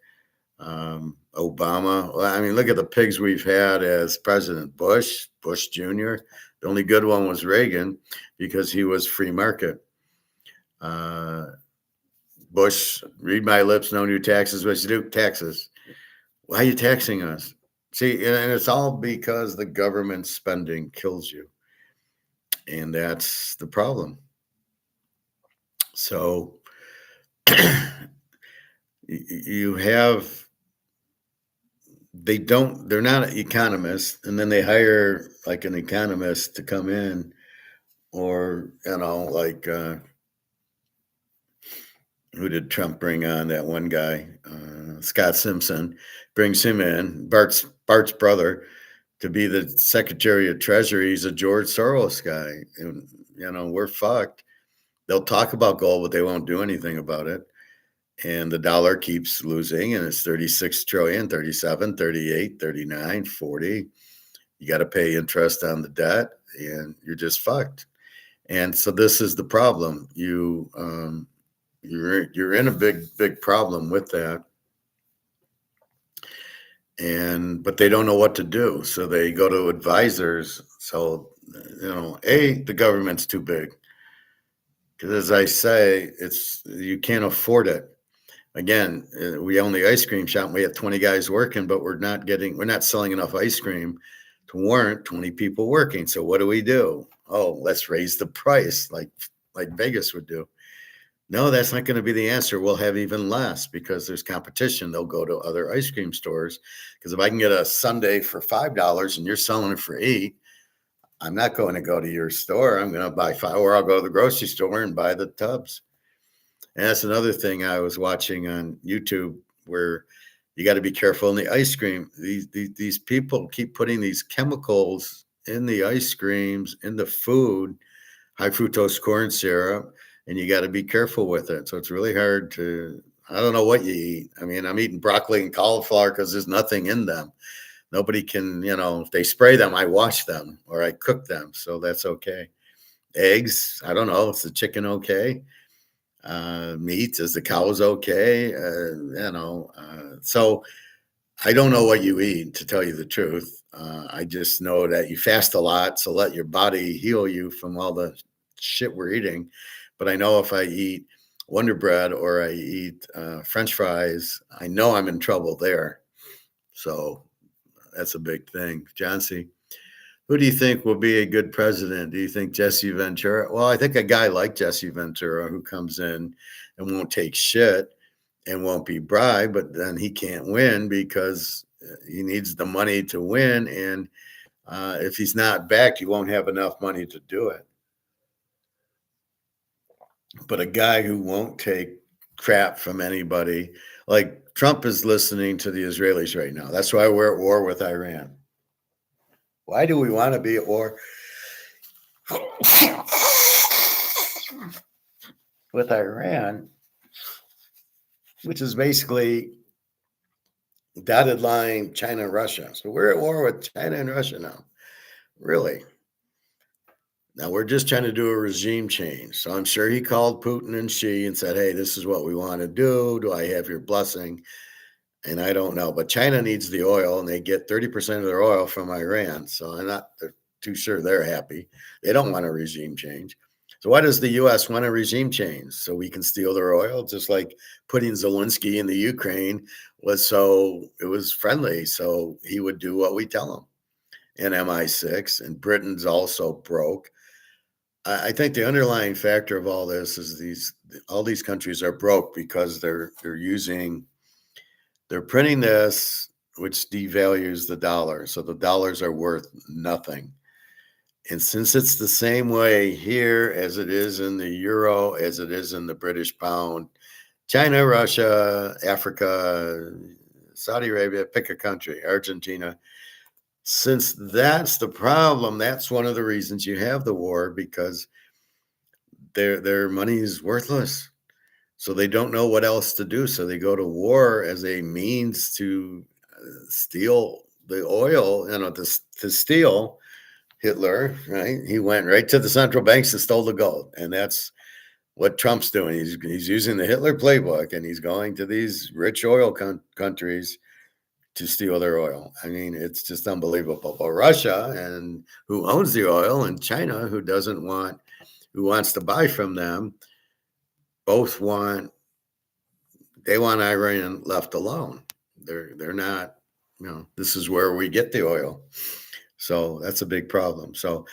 Obama. Well, I mean, look at the pigs we've had as President Bush Jr. The only good one was Reagan because he was free market. Bush, read my lips, no new taxes. What you do? Taxes. Why are you taxing us? See, and it's all because the government spending kills you. And that's the problem. So you have, they're not economists, and then they hire like an economist to come in, or, like, who did Trump bring on? That one guy, Scott Simpson, brings him in, Bart's brother, to be the Secretary of Treasury. He's a George Soros guy. And, we're fucked. They'll talk about gold, but they won't do anything about it. And the dollar keeps losing, and it's 36 trillion, 37, 38, 39, 40. You got to pay interest on the debt, and you're just fucked. And so this is the problem. You're in a big problem with that. But they don't know what to do. So they go to advisors. So, the government's too big. Because as I say, you can't afford it. Again, we own the ice cream shop. And we have 20 guys working, but we're not selling enough ice cream to warrant 20 people working. So what do? Oh, let's raise the price like Vegas would do. No, that's not going to be the answer. We'll have even less because there's competition. They'll go to other ice cream stores. Because if I can get a sundae for $5 and you're selling it for $8, I'm not going to go to your store. I'm going to buy 5, or I'll go to the grocery store and buy the tubs. And that's another thing I was watching on YouTube, where you got to be careful in the ice cream. These people keep putting these chemicals in the ice creams, in the food, high fructose corn syrup, and you got to be careful with it. So it's really hard I don't know what you eat. I mean, I'm eating broccoli and cauliflower because there's nothing in them. Nobody can, if they spray them, I wash them or I cook them. So that's okay. Eggs, I don't know. Is the chicken okay? Meat, is the cows okay? So I don't know what you eat, to tell you the truth. I just know that you fast a lot. So let your body heal you from all the shit we're eating. But I know if I eat Wonder Bread or I eat French fries, I know I'm in trouble there. So that's a big thing. John C., who do you think will be a good president? Do you think Jesse Ventura? Well, I think a guy like Jesse Ventura who comes in and won't take shit and won't be bribed, but then he can't win because he needs the money to win. And if he's not backed, he won't have enough money to do it. But a guy who won't take crap from anybody, like Trump is listening to the Israelis right now. That's why we're at war with Iran. Why do we want to be at war with Iran, which is basically dotted line China and Russia? So we're at war with China and Russia now. Really? Now we're just trying to do a regime change. So I'm sure he called Putin and Xi and said, hey, this is what we want to do. Do I have your blessing? And I don't know. But China needs the oil, and they get 30% of their oil from Iran. So I'm not too sure they're happy. They don't want a regime change. So why does the U.S. want a regime change? So we can steal their oil, just like putting Zelensky in the Ukraine it was friendly. So he would do what we tell him. And MI6, and Britain's also broke. I think the underlying factor of all this is all these countries are broke because they're printing this, which devalues the dollar. So the dollars are worth nothing. And since it's the same way here as it is in the euro, as it is in the British pound, China, Russia, Africa, Saudi Arabia, pick a country, Argentina. Since that's the problem, that's one of the reasons you have the war, because their money is worthless. So they don't know what else to do. So they go to war as a means to steal the oil, to steal Hitler, right? He went right to the central banks and stole the gold. And that's what Trump's doing. He's using the Hitler playbook, and he's going to these rich oil countries to steal their oil. I mean, it's just unbelievable. But Russia, and who owns the oil, and China, who wants to buy from them, both want Iran left alone. They're not, this is where we get the oil. So that's a big problem. So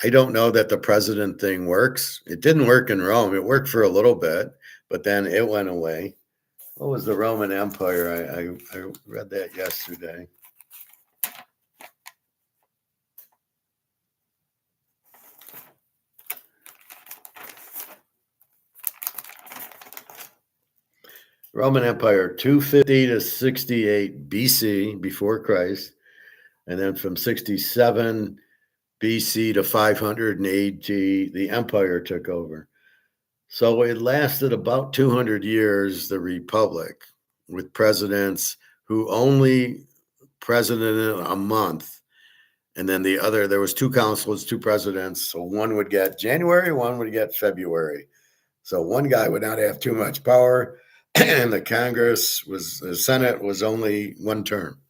I don't know that the president thing works. It didn't work in Rome. It worked for a little bit, but then it went away. What was the Roman Empire? I read that yesterday. Roman Empire, 250 to 68 BC, before Christ, and then from 67 BC to 500 AD, the empire took over. So it lasted about 200 years, the Republic, with presidents who only presidented a month. And then there was two councils, two presidents. So one would get January, one would get February. So one guy would not have too much power. And the Senate was only one term.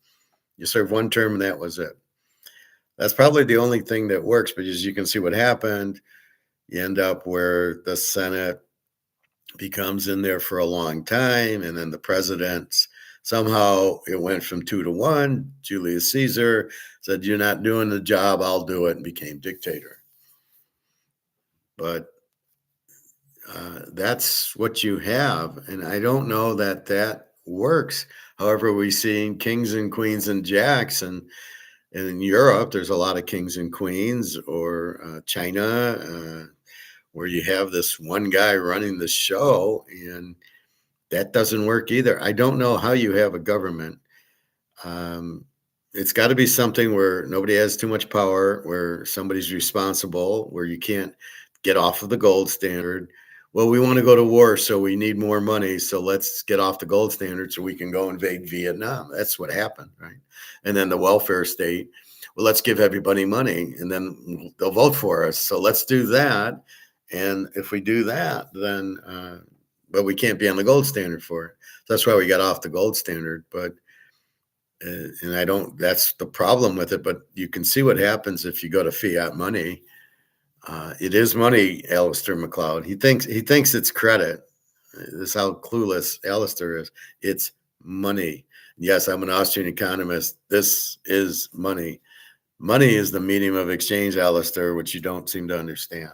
You serve one term and that was it. That's probably the only thing that works, but as you can see what happened, you end up where the Senate becomes in there for a long time. And then the presidents, somehow it went from 2-1. Julius Caesar said, you're not doing the job, I'll do it, and became dictator. But that's what you have. And I don't know that works. However, we've seen kings and queens and jacks, and in Europe, there's a lot of kings and queens, or China, where you have this one guy running the show, and that doesn't work either. I don't know how you have a government. It's got to be something where nobody has too much power, where somebody's responsible, where you can't get off of the gold standard. Well, we want to go to war, so we need more money. So let's get off the gold standard so we can go invade Vietnam. That's what happened, right? And then the welfare state. Well, let's give everybody money, and then they'll vote for us. So let's do that. And if we do that, then, but we can't be on the gold standard for it. So that's why we got off the gold standard. But, that's the problem with it. But you can see what happens if you go to fiat money. It is money, Alistair McLeod. He thinks it's credit. This is how clueless Alistair is. It's money. Yes, I'm an Austrian economist. This is money. Money is the medium of exchange, Alistair, which you don't seem to understand.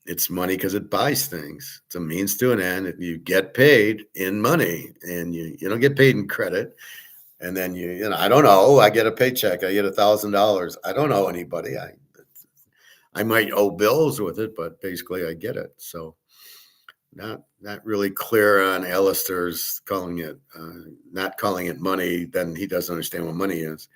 It's money because it buys things. It's a means to an end. You get paid in money, and you don't get paid in credit. And then I don't know. I get a paycheck. I get $1,000. I don't owe anybody. I might owe bills with it, but basically I get it. So not really clear on Alistair's not calling it money. Then he doesn't understand what money is.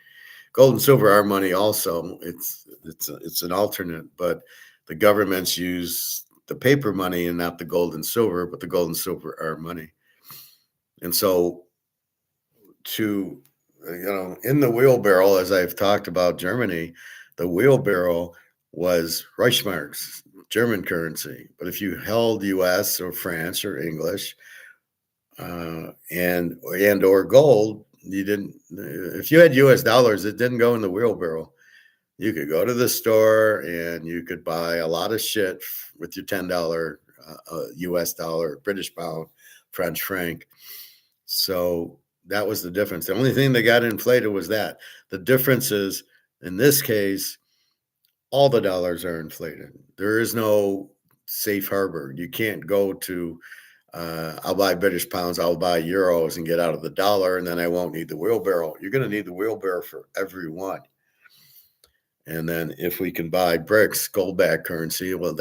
Gold and silver are money also. It's an alternate, but the governments use the paper money and not the gold and silver, but the gold and silver are money. And so in the wheelbarrow, as I've talked about Germany, the wheelbarrow was Reichsmarks, German currency. But if you held US or France or English and or gold, you didn't. If you had US dollars, it didn't go in the wheelbarrow. You could go to the store and you could buy a lot of shit with your $10 US dollar, British pound, French franc. So that was the difference. The only thing that got inflated was that. The difference is, in this case, all the dollars are inflated. There is no safe harbor. You can't go to, I'll buy British pounds, I'll buy euros and get out of the dollar, and then I won't need the wheelbarrow. You're going to need the wheelbarrow for everyone. And then if we can buy bricks, gold-backed currency, well,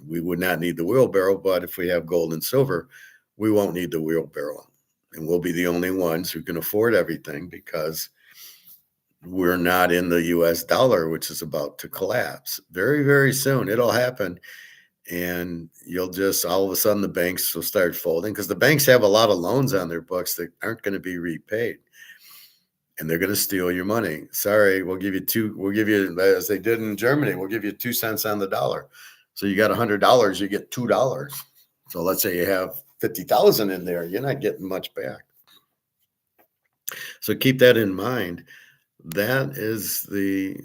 we would not need the wheelbarrow. But if we have gold and silver, we won't need the wheelbarrow. And we'll be the only ones who can afford everything because we're not in the US dollar, which is about to collapse very, very soon. It'll happen. And you'll just, all of a sudden, the banks will start folding because the banks have a lot of loans on their books that aren't going to be repaid. And they're going to steal your money. Sorry, we'll give you, as they did in Germany, we'll give you 2 cents on the dollar. So you got $100, you get $2. So let's say you have 50,000 in there, you're not getting much back. So keep that in mind. That is the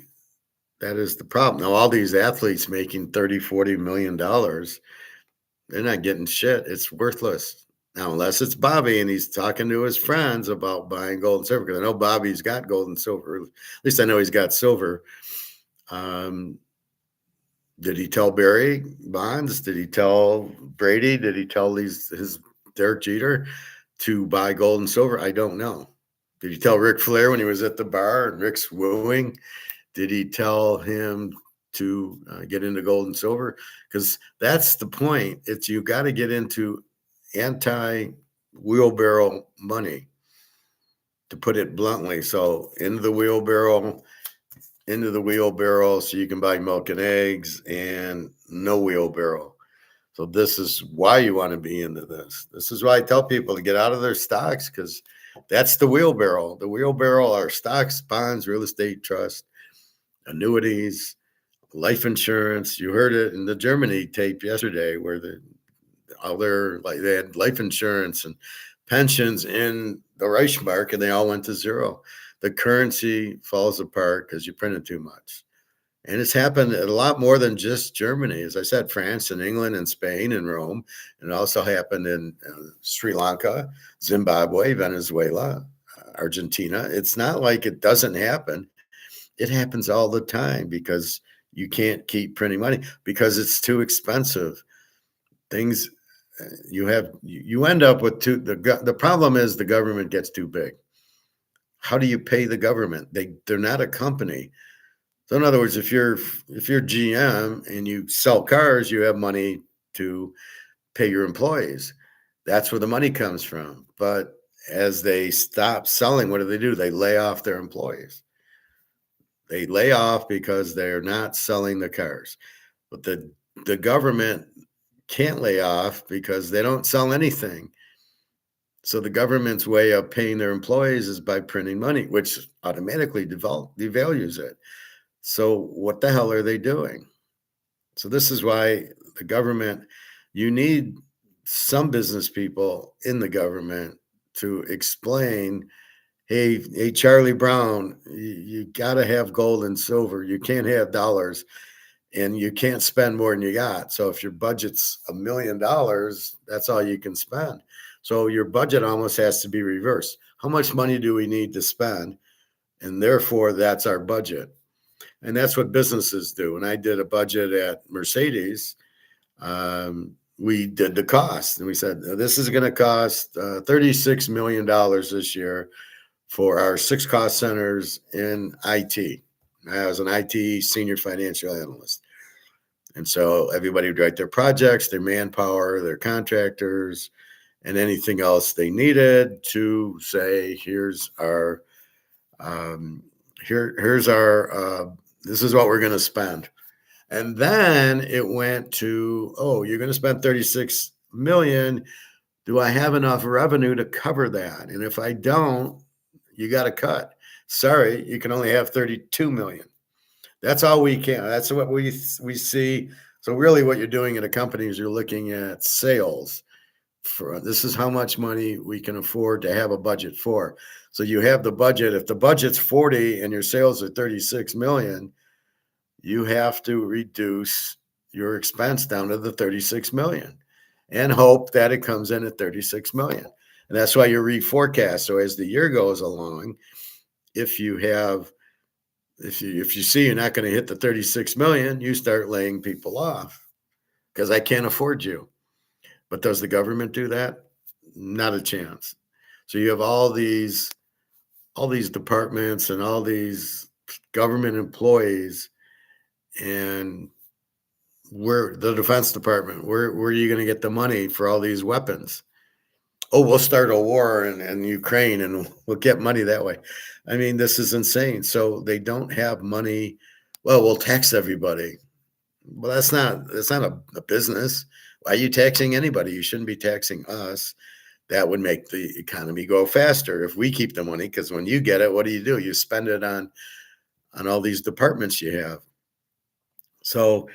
problem. Now, all these athletes making $30-40 million, they're not getting shit. It's worthless. Now, unless it's Bobby and he's talking to his friends about buying gold and silver, because I know Bobby's got gold and silver. At least I know he's got silver. Did he tell Barry Bonds? Did he tell Brady? Did he tell his Derek Jeter to buy gold and silver? I don't know. Did he tell Ric Flair when he was at the bar and Rick's wooing? Did he tell him to get into gold and silver? Because that's the point. It's you got to get into anti-wheelbarrow money, to put it bluntly. So into the wheelbarrow so you can buy milk and eggs, and no wheelbarrow. So this is why you want to be into this. This is why I tell people to get out of their stocks, because that's the wheelbarrow. The wheelbarrow are stocks, bonds, real estate trust, annuities, life insurance. You heard it in the Germany tape yesterday where they had life insurance and pensions in the Reichsmark, and they all went to zero. The currency falls apart because you printed too much. And it's happened a lot more than just Germany. As I said, France and England and Spain and Rome. And it also happened in Sri Lanka, Zimbabwe, Venezuela, Argentina. It's not like it doesn't happen. It happens all the time because you can't keep printing money because it's too expensive. Things you end up with the problem is the government gets too big. How do you pay the government? They're not a company. So in other words, if you're GM and you sell cars, you have money to pay your employees. That's where the money comes from. But as they stop selling, what do? They lay off their employees. They lay off because they're not selling the cars. But the government can't lay off because they don't sell anything. So the government's way of paying their employees is by printing money, which automatically devalues it. So what the hell are they doing? So this is why the government, you need some business people in the government to explain, hey, Charlie Brown, you got to have gold and silver. You can't have dollars. and you can't spend more than you got. So if your budget's $1 million, that's all you can spend. So your budget almost has to be reversed. How much money do we need to spend? And therefore, that's our budget. And that's what businesses do. When I did a budget at Mercedes, we did the cost, and we said, this is going to cost $36 million this year for our 6 cost centers in IT. I was an IT senior financial analyst. And so everybody would write their projects, their manpower, their contractors, and anything else they needed to say, here's our, here's our, this is what we're going to spend. And then it went to, oh, you're going to spend 36 million. Do I have enough revenue to cover that? And if I don't, you got to cut. Sorry, you can only have 32 million. That's all we can. That's what we see. So really what you're doing in a company is you're looking at sales. For this is how much money we can afford to have a budget for. So you have the budget. If the budget's 40 and your sales are 36 million, you have to reduce your expense down to the 36 million and hope that it comes in at 36 million. And that's why you reforecast. So as the year goes along, if you see you're not going to hit the 36 million, you start laying people off because I can't afford you. But does the government do that? Not a chance. So you have all these departments and all these government employees, and where the Defense Department, where are you going to get the money for all these weapons? Oh, we'll start a war in Ukraine and we'll get money that way. I mean, this is insane. So they don't have money. Well, we'll tax everybody. Well, that's not a business. Why are you taxing anybody? You shouldn't be taxing us. That would make the economy go faster if we keep the money. Because when you get it, what do? You spend it on all these departments you have. So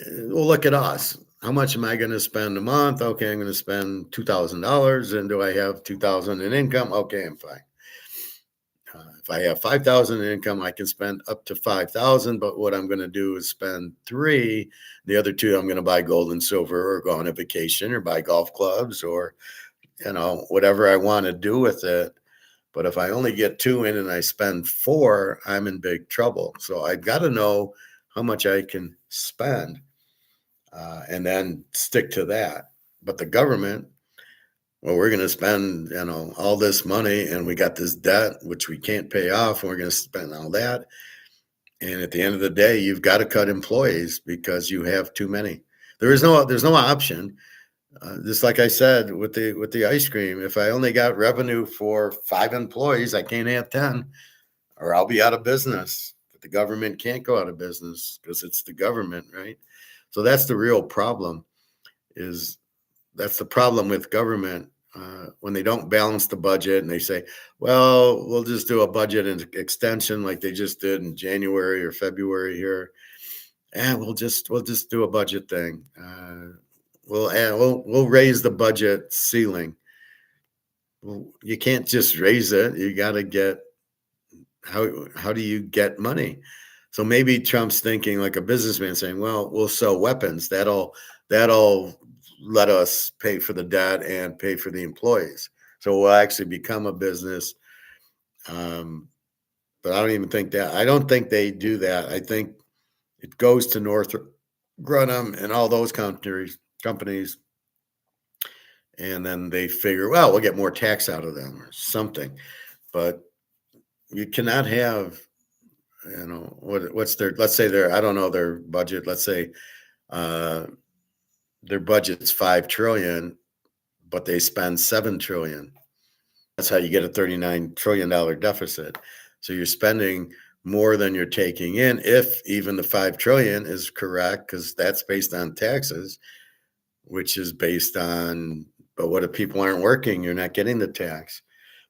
well, look at us. How much am I going to spend a month? Okay, I'm going to spend $2,000. And do I have 2,000 in income? Okay, I'm fine. If I have 5,000 in income, I can spend up to 5,000. But what I'm going to do is spend 3. The other 2, I'm going to buy gold and silver, or go on a vacation, or buy golf clubs, or whatever I want to do with it. But if I only get 2 in and I spend 4, I'm in big trouble. So I've got to know how much I can spend, and then stick to that. But the government, well, we're going to spend, all this money, and we got this debt, which we can't pay off, and we're going to spend all that. And at the end of the day, you've got to cut employees because you have too many. There's no option. Just like I said with the ice cream, if I only got revenue for 5 employees, I can't have 10, or I'll be out of business. But the government can't go out of business because it's the government, right? So that's the real problem. That's the problem with government, when they don't balance the budget and they say, well, we'll just do a budget extension like they just did in January or February here. And we'll just do a budget thing. We'll raise the budget ceiling. Well, you can't just raise it. You got to get, how do you get money? So maybe Trump's thinking like a businessman, saying, well, we'll sell weapons. That'll let us pay for the debt and pay for the employees. So we'll actually become a business. But I don't think they do that. I think it goes to Northrop Grumman and all those companies, and then they figure, well, we'll get more tax out of them or something. But you cannot have, what's their, let's say I don't know their budget. Let's say their budget's $5 trillion, but they spend $7 trillion. That's how you get a $39 trillion deficit. So you're spending more than you're taking in, if even the $5 trillion is correct, because that's based on taxes, which is based on, but what if people aren't working? You're not getting the tax.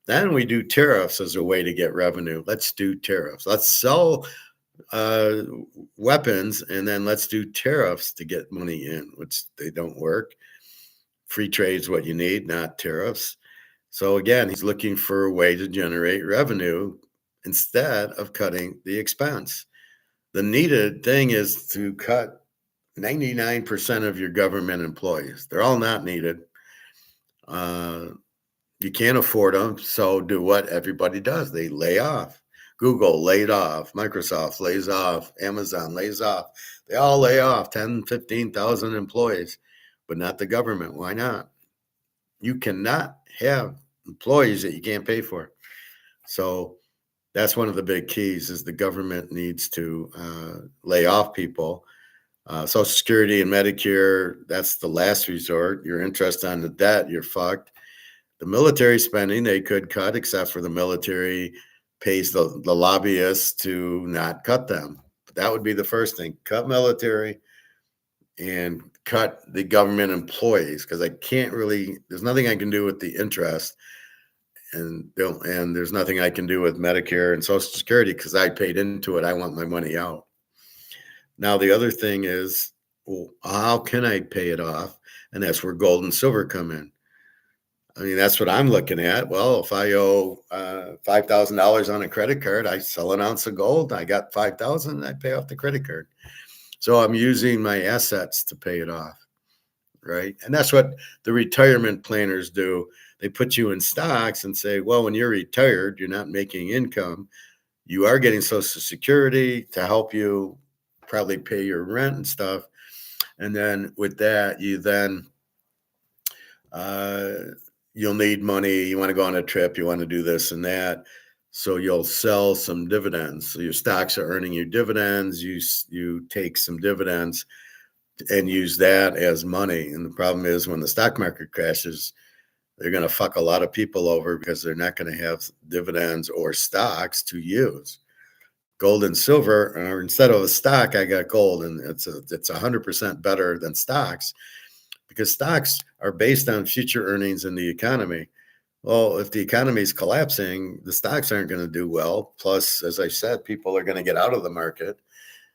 Then we do tariffs as a way to get revenue. Let's do tariffs. Let's sell weapons, and then let's do tariffs to get money in, which they don't work. Free trade is what you need, not tariffs. So again, he's looking for a way to generate revenue instead of cutting the expense. The needed thing is to cut 99% of your government employees. They're all not needed. Uh, you can't afford them. So do what everybody does. They lay off. Google laid off. Microsoft lays off. Amazon lays off. They all lay off 10, 15,000 employees, but not the government. Why not? You cannot have employees that you can't pay for. So that's one of the big keys is the government needs to lay off people. Social Security and Medicare, that's the last resort. Your interest on the debt, you're fucked. The military spending, they could cut, except for the military pays the lobbyists to not cut them. But that would be the first thing. Cut military and cut the government employees because I can't really, there's nothing I can do with the interest. And there's nothing I can do with Medicare and Social Security because I paid into it. I want my money out. Now, the other thing is, well, how can I pay it off? And that's where gold and silver come in. I mean, that's what I'm looking at. Well, if I owe $5,000 on a credit card, I sell an ounce of gold. I got 5,000. I pay off the credit card. So I'm using my assets to pay it off, right? And that's what the retirement planners do. They put you in stocks and say, well, when you're retired, you're not making income. You are getting Social Security to help you probably pay your rent and stuff. And then with that, you then you'll need money. You want to go on a trip. You want to do this and that. So you'll sell some dividends. So your stocks are earning you dividends. You take some dividends and use that as money. And the problem is when the stock market crashes, they're going to fuck a lot of people over because they're not going to have dividends or stocks to use. Gold and silver, or instead of a stock, I got gold, and it's 100% better than stocks because stocks are based on future earnings in the economy. Well, if the economy is collapsing, the stocks aren't going to do well. Plus, as I said, people are going to get out of the market,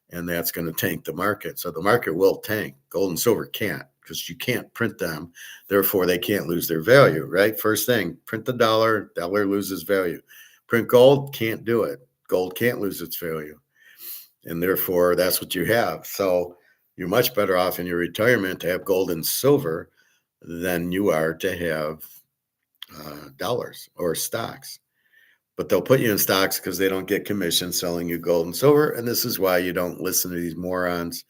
and that's going to tank the market. So the market will tank. Gold and silver can't because you can't print them. Therefore, they can't lose their value, right? First thing, print the dollar loses value. Print gold, can't do it. Gold can't lose its value. And therefore, that's what you have. So you're much better off in your retirement to have gold and silver than you are to have dollars or stocks. But they'll put you in stocks because they don't get commission selling you gold and silver. And this is why you don't listen to these morons,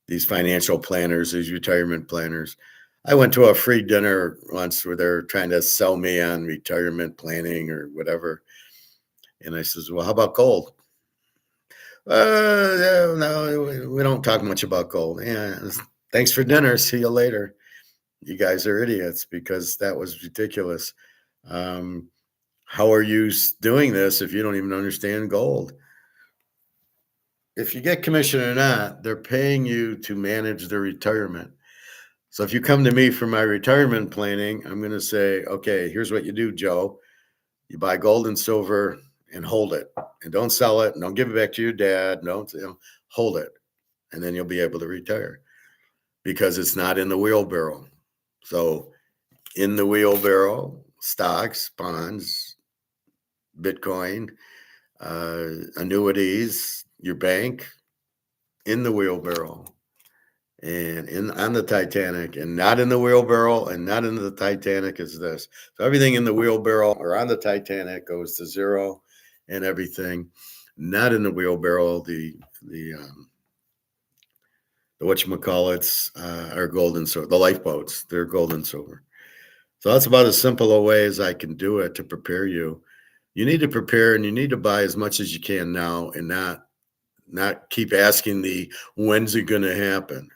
these financial planners, these retirement planners. I went to a free dinner once where they're trying to sell me on retirement planning or whatever. And I says, well, how about gold? No, we don't talk much about gold. Yeah, thanks for dinner. See you later. You guys are idiots because that was ridiculous. How are you doing this if you don't even understand gold? If you get commission or not, they're paying you to manage their retirement. So if you come to me for my retirement planning, I'm going to say, okay, here's what you do, Joe. You buy gold and silver and hold it and don't sell it and don't give it back to your dad. Don't hold it. And then you'll be able to retire because it's not in the wheelbarrow. So in the wheelbarrow, stocks, bonds, Bitcoin, annuities, your bank, in the wheelbarrow and on the Titanic, and not in the wheelbarrow and not in the Titanic is this. So everything in the wheelbarrow or on the Titanic goes to zero, and everything not in the wheelbarrow, the whatchamacallits are gold and silver. The lifeboats, they're gold and silver. So that's about as simple a way as I can do it to prepare you. You need to prepare and you need to buy as much as you can now and not keep asking when's it going to happen,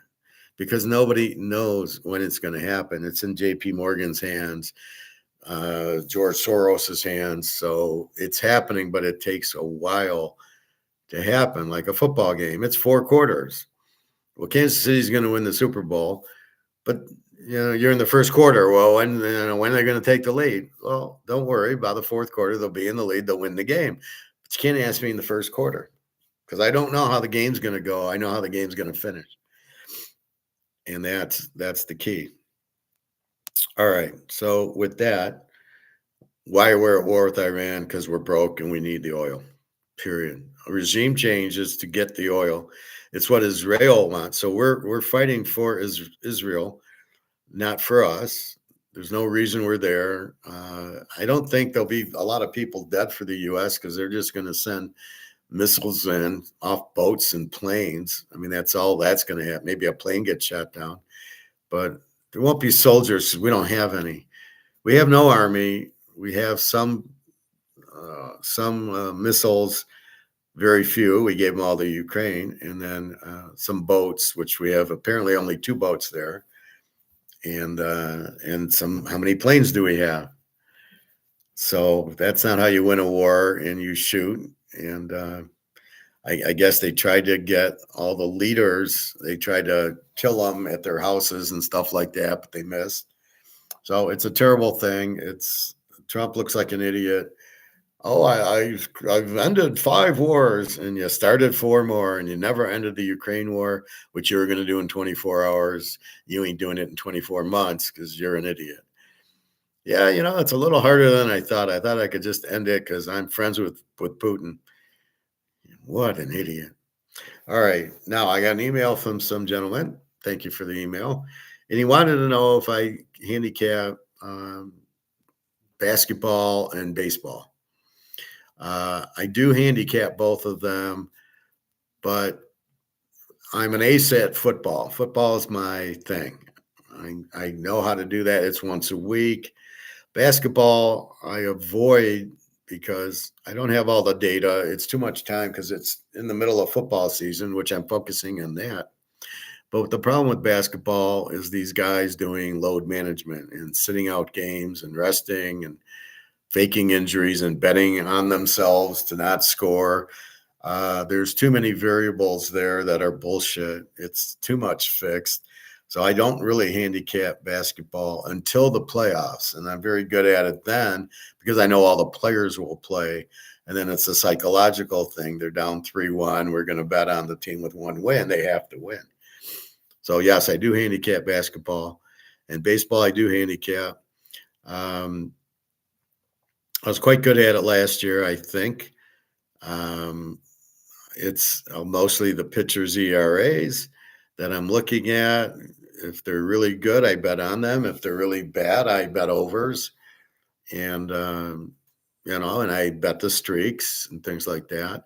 because nobody knows when it's going to happen. It's in JP Morgan's hands, George Soros's hands. So it's happening, but it takes a while to happen, like a football game. It's 4 quarters. Well, Kansas City's going to win the Super Bowl, but you're in the first quarter. Well, when are they going to take the lead? Well, don't worry. By the fourth quarter, they'll be in the lead. They'll win the game. But you can't ask me in the first quarter because I don't know how the game's going to go. I know how the game's going to finish. And that's the key. All right. So with that, why we're at war with Iran? Because we're broke and we need the oil. period. A regime changes to get the oil. It's what Israel wants. So we're fighting for Israel, not for us. There's no reason we're there. I don't think there'll be a lot of people dead for the U.S. because they're just going to send missiles in off boats and planes. I mean, that's all that's going to happen. Maybe a plane gets shot down, but there won't be soldiers. We don't have any. We have no army. We have some missiles, very few. We gave them all to Ukraine, and then some boats, which we have apparently only 2 boats there, and some. How many planes do we have? So that's not how you win a war, and you shoot. And I guess they tried to get all the leaders. They tried to kill them at their houses and stuff like that, but they missed. So it's a terrible thing. Trump looks like an idiot. Oh, I've ended 5 wars, and you started 4 more, and you never ended the Ukraine war, which you were going to do in 24 hours. You ain't doing it in 24 months because you're an idiot. Yeah, it's a little harder than I thought. I thought I could just end it because I'm friends with Putin. What an idiot. All right. Now I got an email from some gentleman. Thank you for the email. And he wanted to know if I handicap basketball and baseball. I do handicap both of them, but I'm an ace at football. Football is my thing. I know how to do that. It's once a week. Basketball, I avoid because I don't have all the data. It's too much time because it's in the middle of football season, which I'm focusing on that. But the problem with basketball is these guys doing load management and sitting out games and resting and faking injuries and betting on themselves to not score. There's too many variables there that are bullshit. It's too much fixed. So I don't really handicap basketball until the playoffs. And I'm very good at it then because I know all the players will play. And then it's a psychological thing. They're down 3-1. We're going to bet on the team with 1 win. They have to win. So, yes, I do handicap basketball. And baseball, I do handicap. I was quite good at it last year, I think. It's mostly the pitchers' ERAs that I'm looking at. If they're really good, I bet on them. If they're really bad, I bet overs. And, and I bet the streaks and things like that.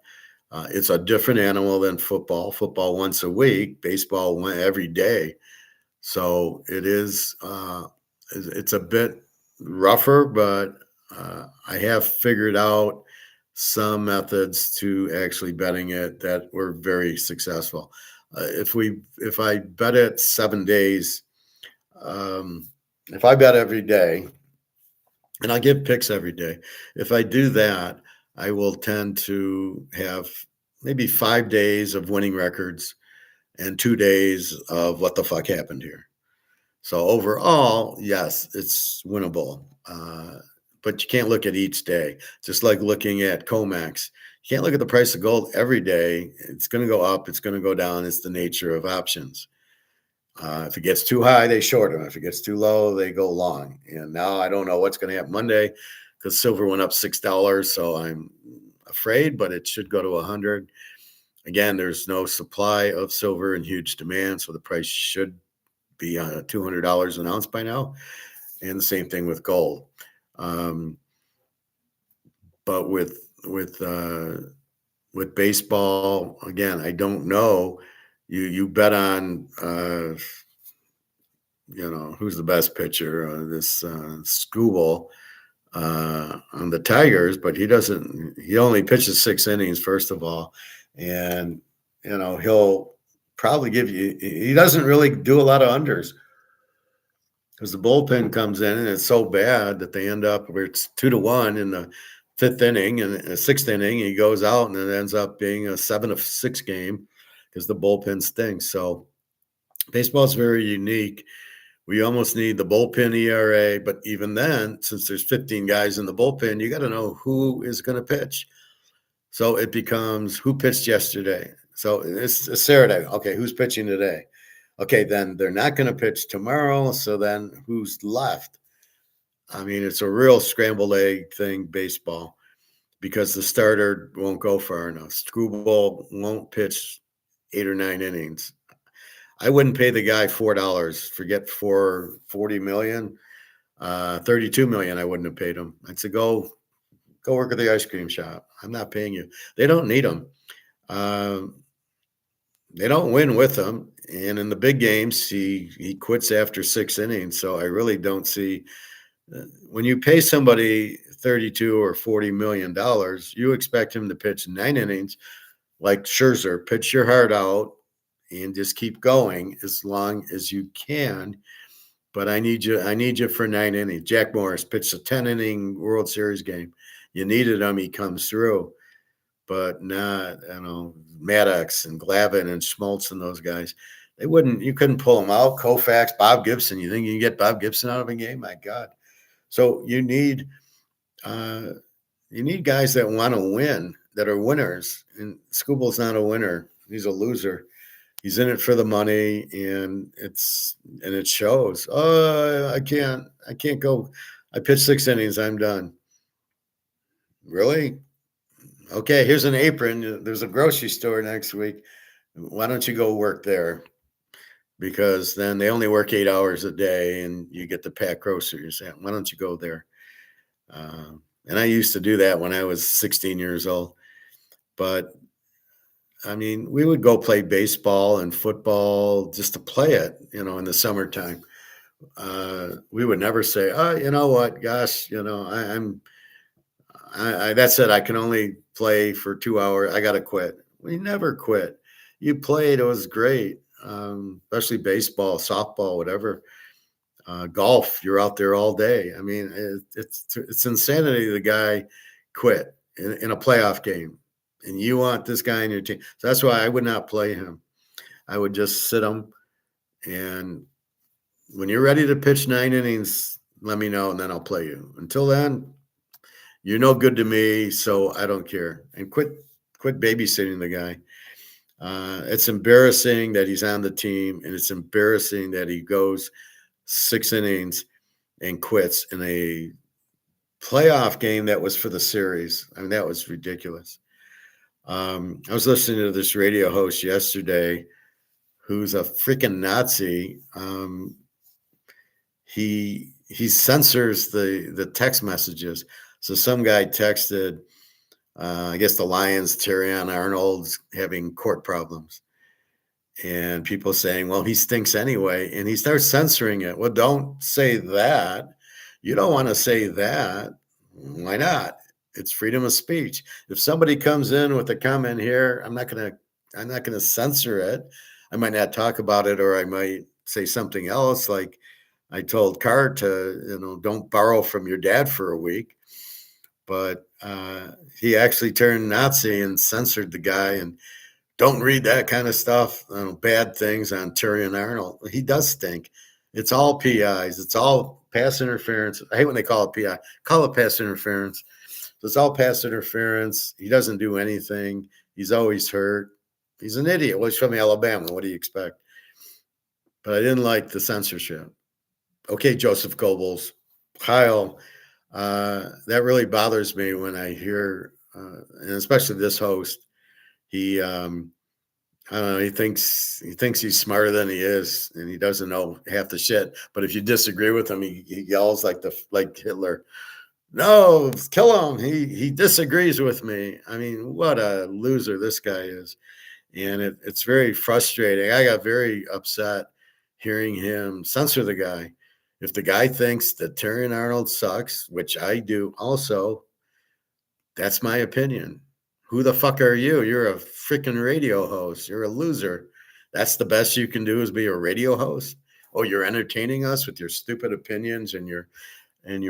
It's a different animal than football. Football once a week, baseball every day. So it is, it's a bit rougher, but I have figured out some methods to actually betting it that were very successful. If I bet it 7 days, if I bet every day, and I give picks every day, if I do that, I will tend to have maybe 5 days of winning records and 2 days of what the fuck happened here. So overall, yes, it's winnable. But you can't look at each day. Just like looking at COMEX. You can't look at the price of gold every day. It's going to go up. It's going to go down. It's the nature of options. If it gets too high, they short them. If it gets too low, they go long. And now I don't know what's going to happen Monday because silver went up $6. So I'm afraid, but it should go to 100. Again, there's no supply of silver and huge demand. So the price should be $200 an ounce by now. And the same thing with gold. But with baseball, again, I don't know. You bet on who's the best pitcher, this Skubal on the Tigers, but he only pitches 6 innings, first of all. And he'll probably he doesn't really do a lot of unders. Because the bullpen comes in and it's so bad that they end up where it's 2-1 in the 5th inning and the 6th inning. He goes out and it ends up being a 7-6 game because the bullpen stinks. So baseball is very unique. We almost need the bullpen ERA, but even then, since there's 15 guys in the bullpen, you got to know who is going to pitch. So it becomes who pitched yesterday. So it's a Saturday. Okay, who's pitching today? Okay, then they're not going to pitch tomorrow. So then who's left? I mean, it's a real scrambled egg thing, baseball. because the starter won't go far enough. Screwball won't pitch 8 or 9 innings. I wouldn't pay the guy $4. Forget 40 million, 32 million. I wouldn't have paid him. I'd say go work at the ice cream shop. I'm not paying you. They don't need him. They don't win with him. And in the big games, he quits after 6 innings. So I really don't see when you pay somebody 32 or 40 million dollars, you expect him to pitch 9 innings like Scherzer, pitch your heart out and just keep going as long as you can. But I need you for 9 innings. Jack Morris pitched a 10-inning World Series game. You needed him, he comes through. But not, Maddox and Glavine and Schmaltz and those guys. You couldn't pull them out. Koufax, Bob Gibson. You think you can get Bob Gibson out of a game? My God. So you need guys that want to win, that are winners. And Scooble's not a winner. He's a loser. He's in it for the money, and it shows. Oh, I can't go. I pitched 6 innings. I'm done. Really? Okay, here's an apron. There's a grocery store next week. Why don't you go work there? Because then they only work 8 hours a day, and you get to pack groceries. Why don't you go there? And I used to do that when I was 16 years old. But I mean, we would go play baseball and football just to play it, in the summertime. We would never say, oh, you know what, gosh, that's it. I can only play for 2 hours. I got to quit. We never quit. You played. It was great. Especially baseball, softball, whatever. Golf, you're out there all day. I mean, it's insanity. The guy quit in a playoff game, and you want this guy in your team. So that's why I would not play him. I would just sit him, and when you're ready to pitch 9 innings, let me know, and then I'll play you. Until then, you're no good to me, so I don't care. And quit babysitting the guy. It's embarrassing that he's on the team, and it's embarrassing that he goes 6 innings and quits in a playoff game that was for the series. I mean, that was ridiculous. I was listening to this radio host yesterday who's a freaking Nazi. He censors the text messages. So some guy texted, I guess the Lions, Terrion Arnold's having court problems. And people saying, well, he stinks anyway. And he starts censoring it. Well, don't say that. You don't want to say that. Why not? It's freedom of speech. If somebody comes in with a comment here, I'm not gonna censor it. I might not talk about it, or I might say something else. Like I told Carr to, don't borrow from your dad for a week. But he actually turned Nazi and censored the guy, and don't read that kind of stuff, bad things on Terrion Arnold. He does stink. It's all PIs. It's all pass interference. I hate when they call it PI. Call it pass interference. So it's all pass interference. He doesn't do anything. He's always hurt. He's an idiot. Well, he's from Alabama. What do you expect? But I didn't like the censorship. Okay, Joseph Goebbels, Kyle, that really bothers me when I hear, and especially this host, he, I don't know, he thinks he's smarter than he is, and he doesn't know half the shit. But if you disagree with him, he yells like Hitler. No, kill him. He disagrees with me. I mean, what a loser this guy is. And it's very frustrating. I got very upset hearing him censor the guy. If the guy thinks that Terrion Arnold sucks, which I do also, that's my opinion. Who the fuck are you? You're a freaking radio host. You're a loser. That's the best you can do is be a radio host. Oh, you're entertaining us with your stupid opinions and your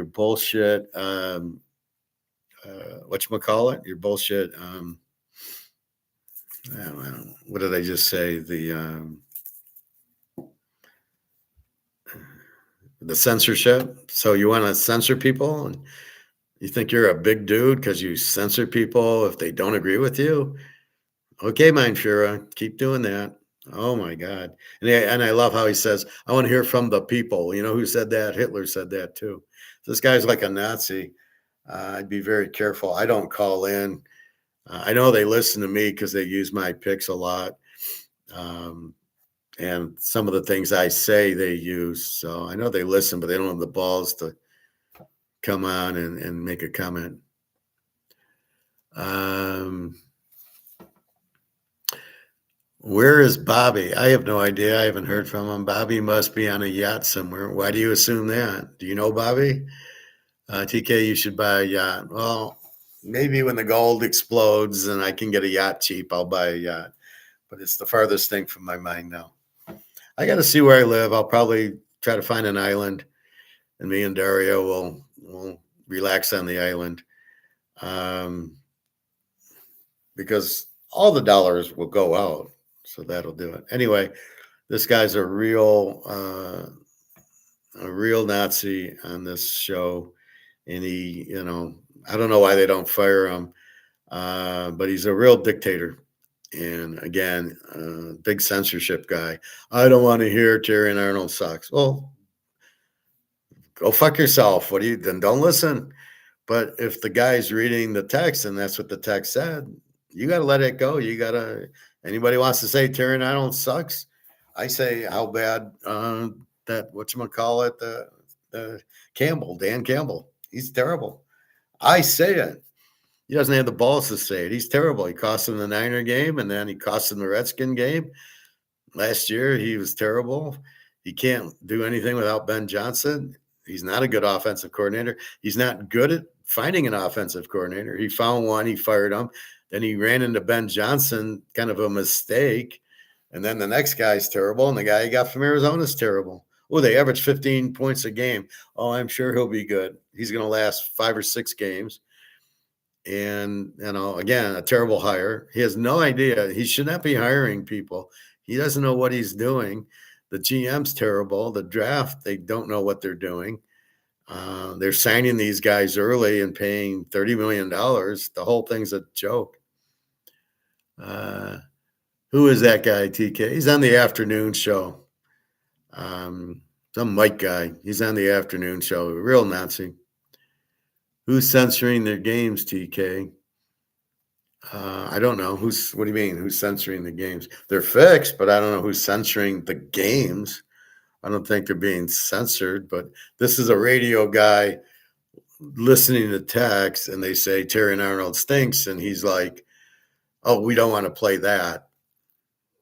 bullshit. Whatchamacallit? Your bullshit. I don't know. What did I just say? The censorship. So you want to censor people, and you think you're a big dude because you censor people if they don't agree with you. Okay, Mein Führer, keep doing that. Oh my God. And I love how he says, I want to hear from the people. You know who said that? Hitler said that too. This guy's like a Nazi. I'd be very careful. I don't call in. I know they listen to me because they use my picks a lot. And some of the things I say they use. So I know they listen, but they don't have the balls to come on and make a comment. Where is Bobby? I have no idea. I haven't heard from him. Bobby must be on a yacht somewhere. Why do you assume that? Do you know Bobby? TK, you should buy a yacht. Well, maybe when the gold explodes and I can get a yacht cheap, I'll buy a yacht. But it's the farthest thing from my mind now. I got to see where I live. I'll probably try to find an island, and me and Dario will relax on the island, because all the dollars will go out. So that'll do it. Anyway, this guy's a real Nazi on this show, and he, I don't know why they don't fire him, but he's a real dictator. And again, big censorship guy. I don't want to hear Terry and Arnold sucks. Well, go fuck yourself. Then don't listen. But if the guy's reading the text and that's what the text said, you got to let it go. Anybody wants to say Terry and Arnold sucks? I say how bad that whatchamacallit, the Campbell, Dan Campbell. He's terrible. I say it. He doesn't have the balls to say it. He's terrible. He cost him the Niner game, and then he cost him the Redskin game. Last year, he was terrible. He can't do anything without Ben Johnson. He's not a good offensive coordinator. He's not good at finding an offensive coordinator. He found one. He fired him. Then he ran into Ben Johnson, kind of a mistake. And then the next guy's terrible, and the guy he got from Arizona is terrible. Oh, they average 15 points a game. Oh, I'm sure he'll be good. He's going to last 5 or 6 games. And, again, a terrible hire. He has no idea. He should not be hiring people. He doesn't know what he's doing. The GM's terrible. The draft, they don't know what they're doing. They're signing these guys early and paying $30 million. The whole thing's a joke. Who is that guy, TK? He's on the afternoon show. Some Mike guy. He's on the afternoon show. Real Nazi. Who's censoring their games, TK? I don't know. What do you mean? Who's censoring the games? They're fixed, but I don't know who's censoring the games. I don't think they're being censored, but this is a radio guy listening to text, and they say Terry and Arnold stinks, and he's like, oh, we don't want to play that.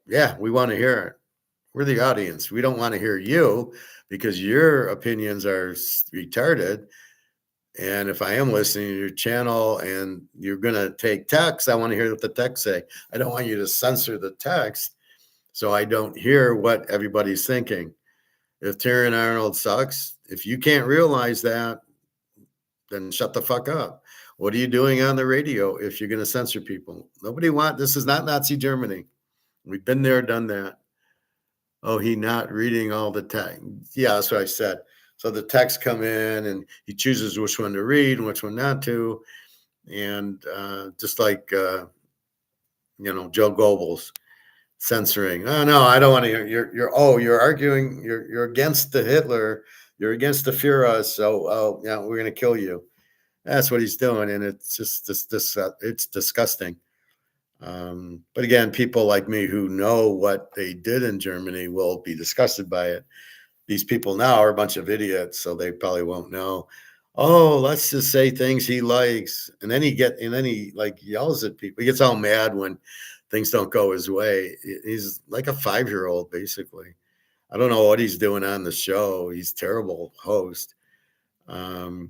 Yeah, we want to hear it. We're the audience. We don't want to hear you because your opinions are retarded. And if I am listening to your channel and you're going to take text, I want to hear what the text say. I don't want you to censor the text so I don't hear what everybody's thinking. If Terry and Arnold sucks, if you can't realize that, then shut the fuck up. What are you doing on the radio if you're going to censor people? This is not Nazi Germany. We've been there, done that. Oh, he not reading all the text. Yeah, that's what I said. So the texts come in and he chooses which one to read and which one not to. And just like, Joe Goebbels censoring. Oh, no, I don't want to hear. You're arguing. You're against the Hitler. You're against the Führer. So, yeah, we're going to kill you. That's what he's doing. And it's just it's disgusting. But again, people like me who know what they did in Germany will be disgusted by it. These people now are a bunch of idiots, so they probably won't know. Oh, let's just say things he likes. And then he like yells at people. He gets all mad when things don't go his way. He's like a 5-year-old, basically. I don't know what he's doing on the show. He's a terrible host. Oh,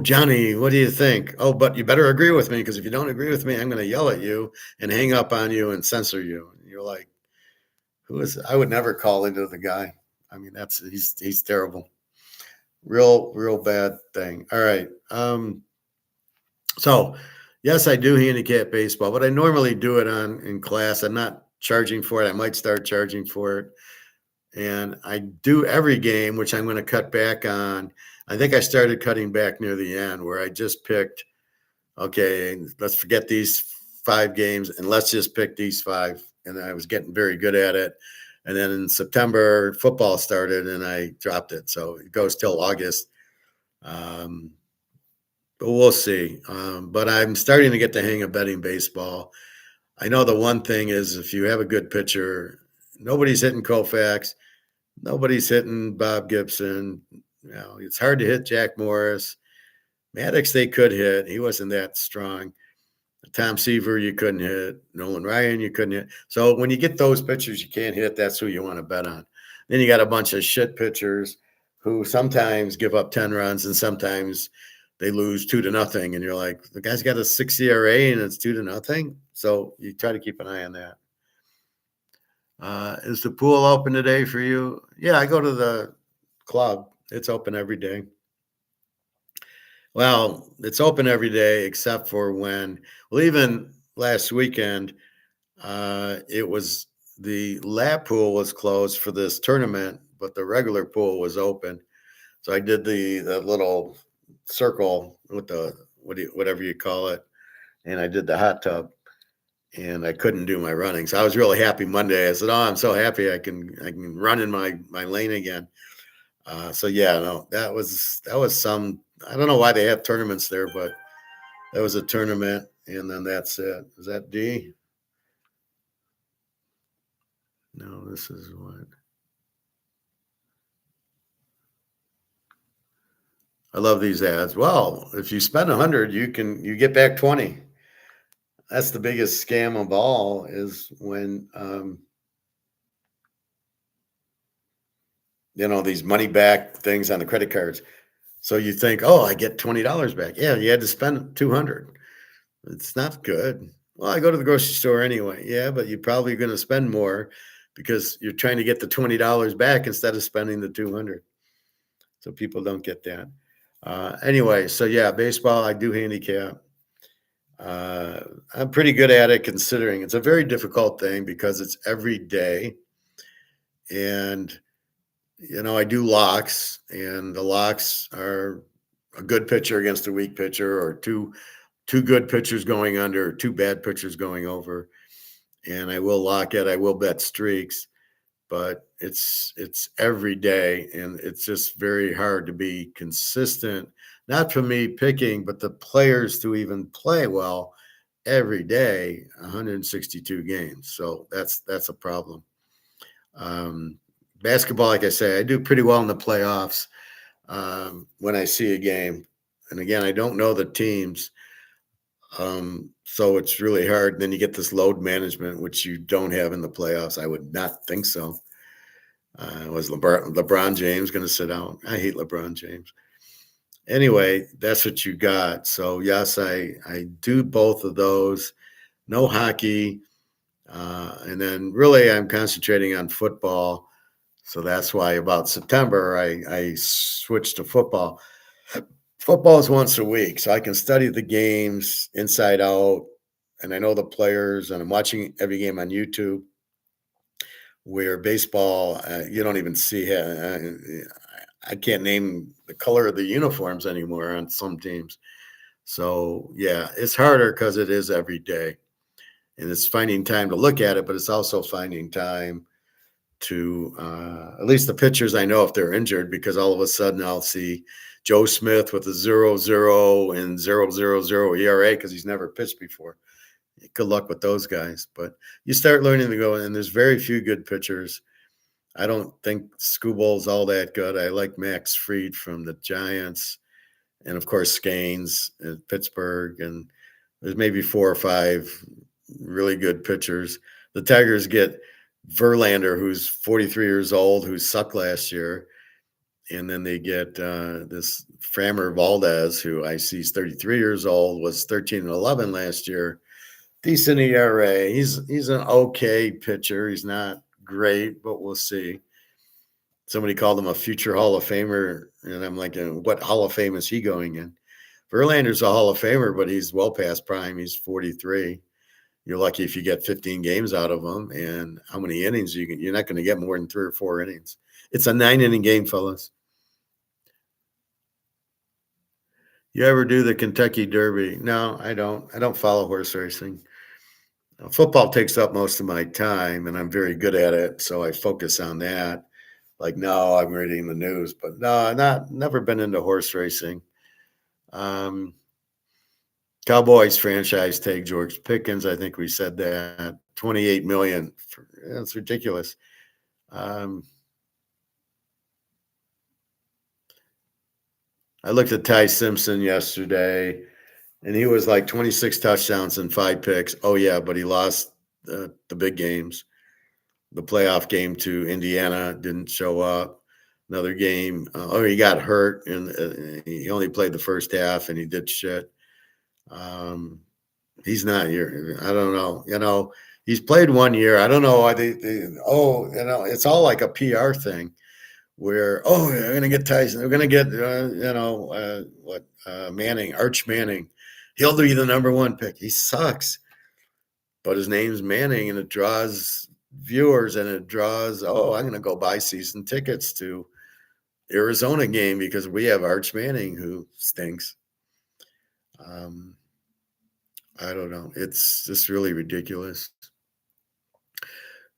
Johnny, what do you think? Oh, but you better agree with me, because if you don't agree with me, I'm going to yell at you and hang up on you and censor you. And you're like, I would never call into the guy. I mean, he's terrible. Real bad thing. All right. So yes, I do handicap baseball, but I normally do it in class. I'm not charging for it. I might start charging for it. And I do every game, which I'm going to cut back on. I think I started cutting back near the end, where I just picked, okay, let's forget these 5 games and let's just pick these 5. And I was getting very good at it. And then in September, football started and I dropped it. So it goes till August. we'll see. But I'm starting to get the hang of betting baseball. I know the one thing is if you have a good pitcher, nobody's hitting Koufax, nobody's hitting Bob Gibson. It's hard to hit Jack Morris. Maddox, they could hit. He wasn't that strong. Tom Seaver, you couldn't hit. Nolan Ryan, you couldn't hit. So when you get those pitchers you can't hit, that's who you want to bet on. Then you got a bunch of shit pitchers who sometimes give up 10 runs and sometimes they lose 2-0. And you're like, the guy's got a 6 ERA and it's 2-0. So you try to keep an eye on that. Is the pool open today for you? Yeah, I go to the club. It's open every day. Well, it's open every day except for even last weekend, it was the lap pool was closed for this tournament, but the regular pool was open. So I did the little circle with the whatever you call it, and I did the hot tub, and I couldn't do my running. So I was really happy Monday. I said, "Oh, I'm so happy I can run in my lane again." So yeah, no, that was some. I don't know why they have tournaments there, but that was a tournament, and then that's it. Is that D? No, this is what. I love these ads. Well, if you spend 100, you get back 20. That's the biggest scam of all is when these money back things on the credit cards. So you think, oh, I get $20 back. Yeah, you had to spend 200. It's not good. Well, I go to the grocery store anyway. Yeah, but you're probably going to spend more because you're trying to get the $20 back instead of spending the 200. So people don't get that. Anyway, so yeah, baseball, I do handicap. I'm pretty good at it considering it's a very difficult thing because it's every day. And, I do locks, and the locks are a good pitcher against a weak pitcher or two good pitchers going under, two bad pitchers going over. And I will lock it. I will bet streaks, but it's every day, and it's just very hard to be consistent. Not for me picking, but the players to even play well every day, 162 games. So that's a problem. Basketball, like I say, I do pretty well in the playoffs when I see a game. And again, I don't know the teams. So it's really hard. And then you get this load management, which you don't have in the playoffs. I would not think so. Was LeBron James going to sit out? I hate LeBron James. Anyway, that's what you got. So yes, I do both of those. No hockey. And then really I'm concentrating on football. So that's why about September, I switched to football. Football is once a week, so I can study the games inside out, and I know the players, and I'm watching every game on YouTube. Where baseball, you don't even see. I can't name the color of the uniforms anymore on some teams. So yeah, it's harder because it is every day, and it's finding time to look at it, but it's also finding time to at least the pitchers I know if they're injured, because all of a sudden I'll see Joe Smith with a 0.0 and 0.00 ERA because he's never pitched before. Good luck with those guys. But you start learning to go, and there's very few good pitchers. I don't think Scooble's all that good. I like Max Fried from the Giants, and of course Scanes at Pittsburgh, and there's maybe 4 or 5 really good pitchers. The Tigers get Verlander, who's 43 years old, who sucked last year. And then they get this Framber Valdez, who I see is 33 years old, was 13-11 last year. Decent ERA. He's an okay pitcher. He's not great, but we'll see. Somebody called him a future Hall of Famer, and I'm like, what Hall of Fame is he going in? Verlander's a Hall of Famer, but he's well past prime. He's 43. You're lucky if you get 15 games out of him, and how many innings you're not going to get more than 3 or 4 innings. It's a 9-inning game, fellas. You ever do the Kentucky Derby? No, I don't. I don't follow horse racing. Football takes up most of my time, and I'm very good at it, so I focus on that. Like, no, I'm reading the news, but no, never been into horse racing. Cowboys franchise tag George Pickens. I think we said that 28 million. That's ridiculous. Um, I looked at Ty Simpson yesterday, and he was like 26 touchdowns and 5 picks. Oh yeah, but he lost the big games. The playoff game to Indiana didn't show up. Another game, he got hurt and he only played the first half and he did shit. Um, he's not here. I don't know. He's played 1 year. I don't know why it's all like a PR thing where, we're going to get Tyson. We're going to get, Manning, Arch Manning. He'll be the number one pick. He sucks. But his name's Manning and it draws viewers and it draws, I'm going to go buy season tickets to Arizona game because we have Arch Manning who stinks. I don't know. It's just really ridiculous.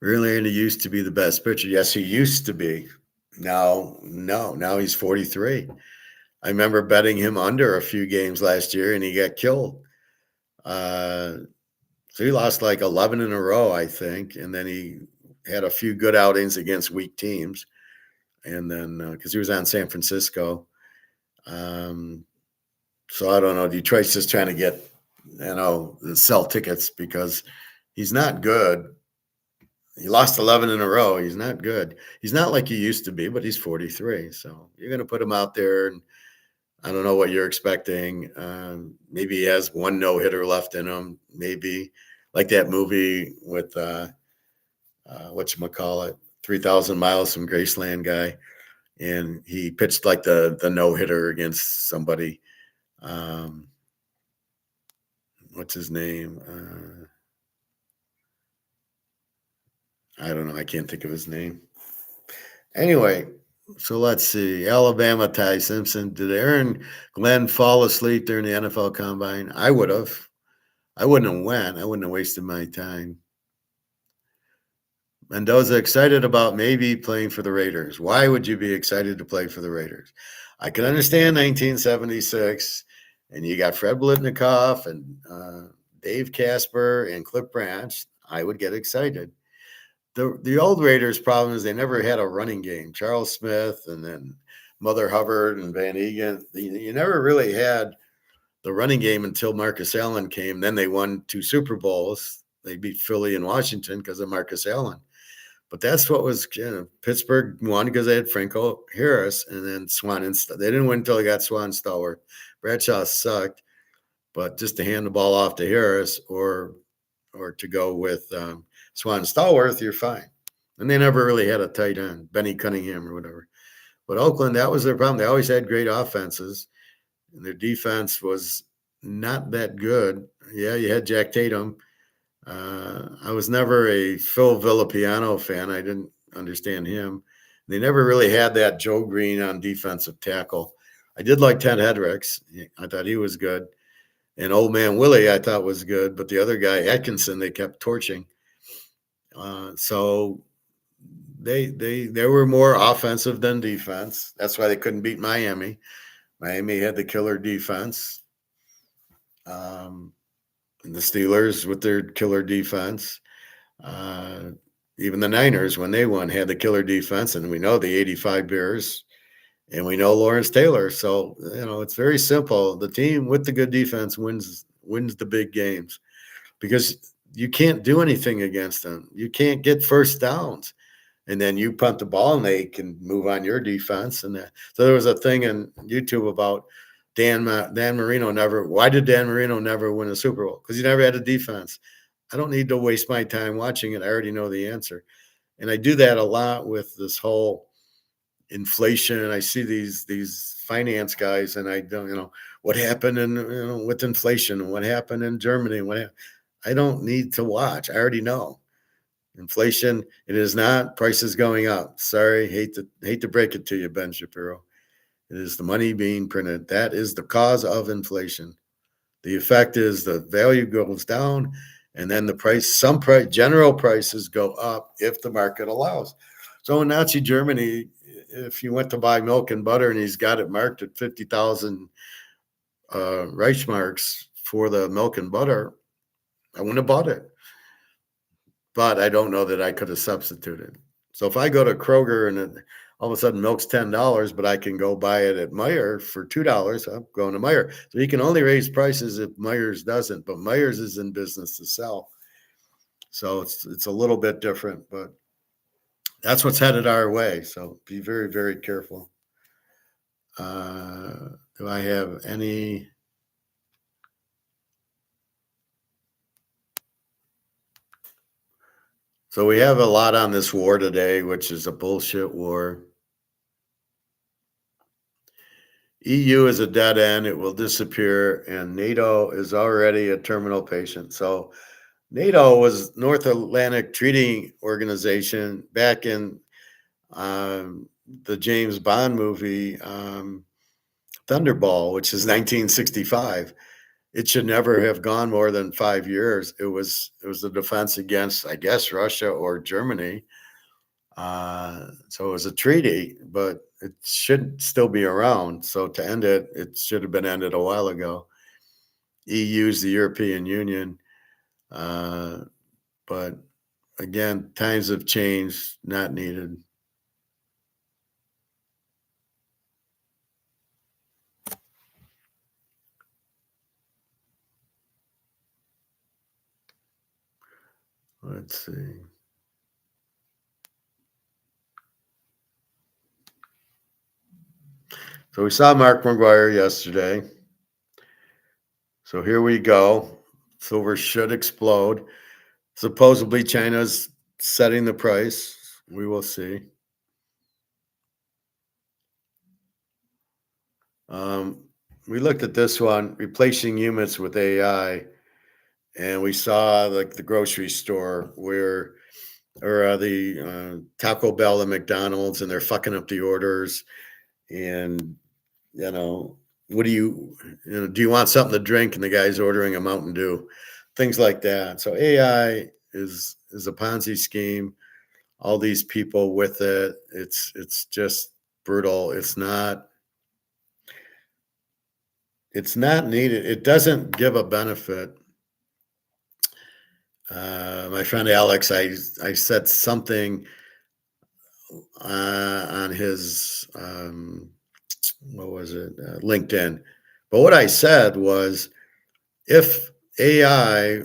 Really, used to be the best pitcher. Yes, he used to be. Now he's 43. I remember betting him under a few games last year and he got killed. So he lost like 11 in a row, I think. And then he had a few good outings against weak teams. And then because he was on San Francisco. So I don't know. Detroit's just trying to get, sell tickets because he's not good. He lost 11 in a row. He's not good. He's not like he used to be, but he's 43. So you're going to put him out there. And I don't know what you're expecting. Maybe he has one no-hitter left in him. Maybe like that movie with, whatchamacallit, 3,000 Miles from Graceland guy. And he pitched like the no-hitter against somebody. What's his name? I don't know. I can't think of his name. Anyway, so let's see. Alabama, Ty Simpson. Did Aaron Glenn fall asleep during the NFL Combine? I would have. I wouldn't have went. I wouldn't have wasted my time. Mendoza excited about maybe playing for the Raiders. Why would you be excited to play for the Raiders? I can understand 1976, and you got Fred Blitnikoff and Dave Casper and Cliff Branch. I would get excited. The old Raiders' problem is they never had a running game. Charles Smith and then Mother Hubbard and Van Egan. You never really had the running game until Marcus Allen came. Then they won 2 Super Bowls. They beat Philly and Washington because of Marcus Allen. But that's what was, Pittsburgh won because they had Franco Harris and then Swan. They didn't win until they got Swan Stallworth. Bradshaw sucked, but just to hand the ball off to Harris or to go with Swan Stallworth, you're fine. And they never really had a tight end, Benny Cunningham or whatever. But Oakland, that was their problem. They always had great offenses, and their defense was not that good. Yeah, you had Jack Tatum. I was never a Phil Villapiano fan. I didn't understand him. They never really had that Joe Green on defensive tackle. I did like Ted Hendricks. I thought he was good. And Old Man Willie, I thought was good. But the other guy, Atkinson, they kept torching. So they were more offensive than defense. That's why they couldn't beat Miami. Miami had the killer defense. And the Steelers with their killer defense. Even the Niners, when they won, had the killer defense. And we know the 85 Bears. And we know Lawrence Taylor. So, it's very simple. The team with the good defense wins the big games because you can't do anything against them. You can't get first downs. And then you punt the ball and they can move on your defense. And so there was a thing on YouTube about Dan Marino why did Dan Marino never win a Super Bowl? Because he never had a defense. I don't need to waste my time watching it. I already know the answer. And I do that a lot with this whole inflation. And I see these finance guys and I don't, what happened with inflation and what happened in Germany. I don't need to watch. I already know. Inflation, it is not prices going up. Sorry, hate to break it to you, Ben Shapiro. It is the money being printed. That is the cause of inflation. The effect is the value goes down, and then general prices go up if the market allows. So in Nazi Germany, if you went to buy milk and butter and he's got it marked at 50,000 Reichsmarks for the milk and butter, I wouldn't have bought it. But I don't know that I could have substituted. So if I go to Kroger and all of a sudden milk's $10, but I can go buy it at Meijer for $2, I'm going to Meijer. So you can only raise prices if Meijer's doesn't, but Meijer's is in business to sell. So it's a little bit different, but that's what's headed our way. So be very, very careful. Do I have any? So we have a lot on this war today, which is a bullshit war. EU is a dead end. It will disappear. And NATO is already a terminal patient. So NATO was North Atlantic Treaty Organization back in the James Bond movie Thunderball, which is 1965. It should never have gone more than 5 years. It was a defense against, I guess, Russia or Germany. So it was a treaty, but it should still be around. So to end it, it should have been ended a while ago. EU's the European Union. But again, times have changed, not needed. Let's see. So we saw Mark McGuire yesterday. So here we go. Silver should explode. Supposedly China's setting the price. We will see. We looked at this one, replacing humans with AI, and we saw like the grocery store where, or the Taco Bell and McDonald's, and they're fucking up the orders. And you know, what do do you want something to drink? And the guy's ordering a Mountain Dew, things like that. So AI is a Ponzi scheme. All these people with it. It's just brutal. It's not needed. It doesn't give a benefit. My friend Alex, I said something on his what was it, LinkedIn. But what I said was, if AI,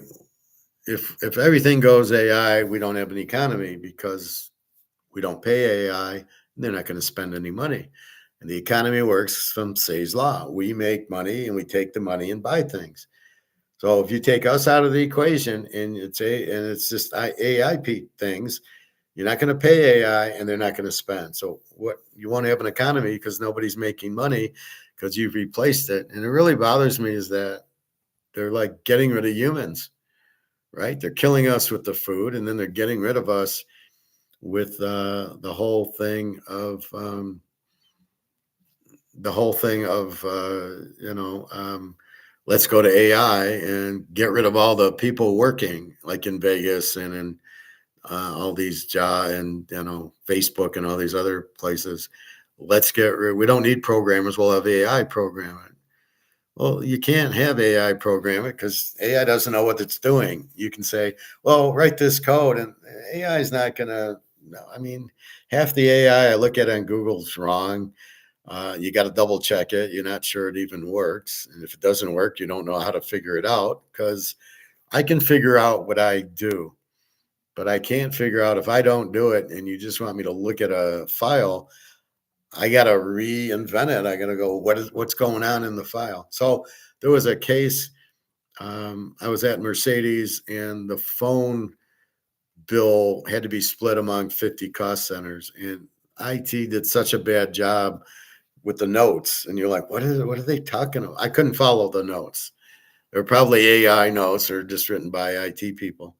if everything goes AI, we don't have an economy because we don't pay AI, and they're not going to spend any money. And the economy works from Say's law. We make money and we take the money and buy things. So if you take us out of the equation and it's just AI things, you're not going to pay AI and they're not going to spend. So what you won't have an economy because nobody's making money because you've replaced it. And it really bothers me is that they're like getting rid of humans, right? They're killing us with the food, and then they're getting rid of us with the whole thing of let's go to AI and get rid of all the people working, like in Vegas and in all these and Facebook and all these other places. Let's get rid. We don't need programmers. We'll have AI program it. Well, you can't have AI program it because AI doesn't know what it's doing. You can say, well, write this code, and AI is not going to. No, I mean, half the AI I look at on Google's wrong. You got to double check it. You're not sure it even works. And if it doesn't work, you don't know how to figure it out, because I can figure out what I do, but I can't figure out if I don't do it and you just want me to look at a file, I got to reinvent it. I got to go, what's going on in the file? So there was a case. I was at Mercedes and the phone bill had to be split among 50 cost centers, and IT did such a bad job with the notes. And you're like, what are they talking about? I couldn't follow the notes. They're probably AI notes or just written by IT people.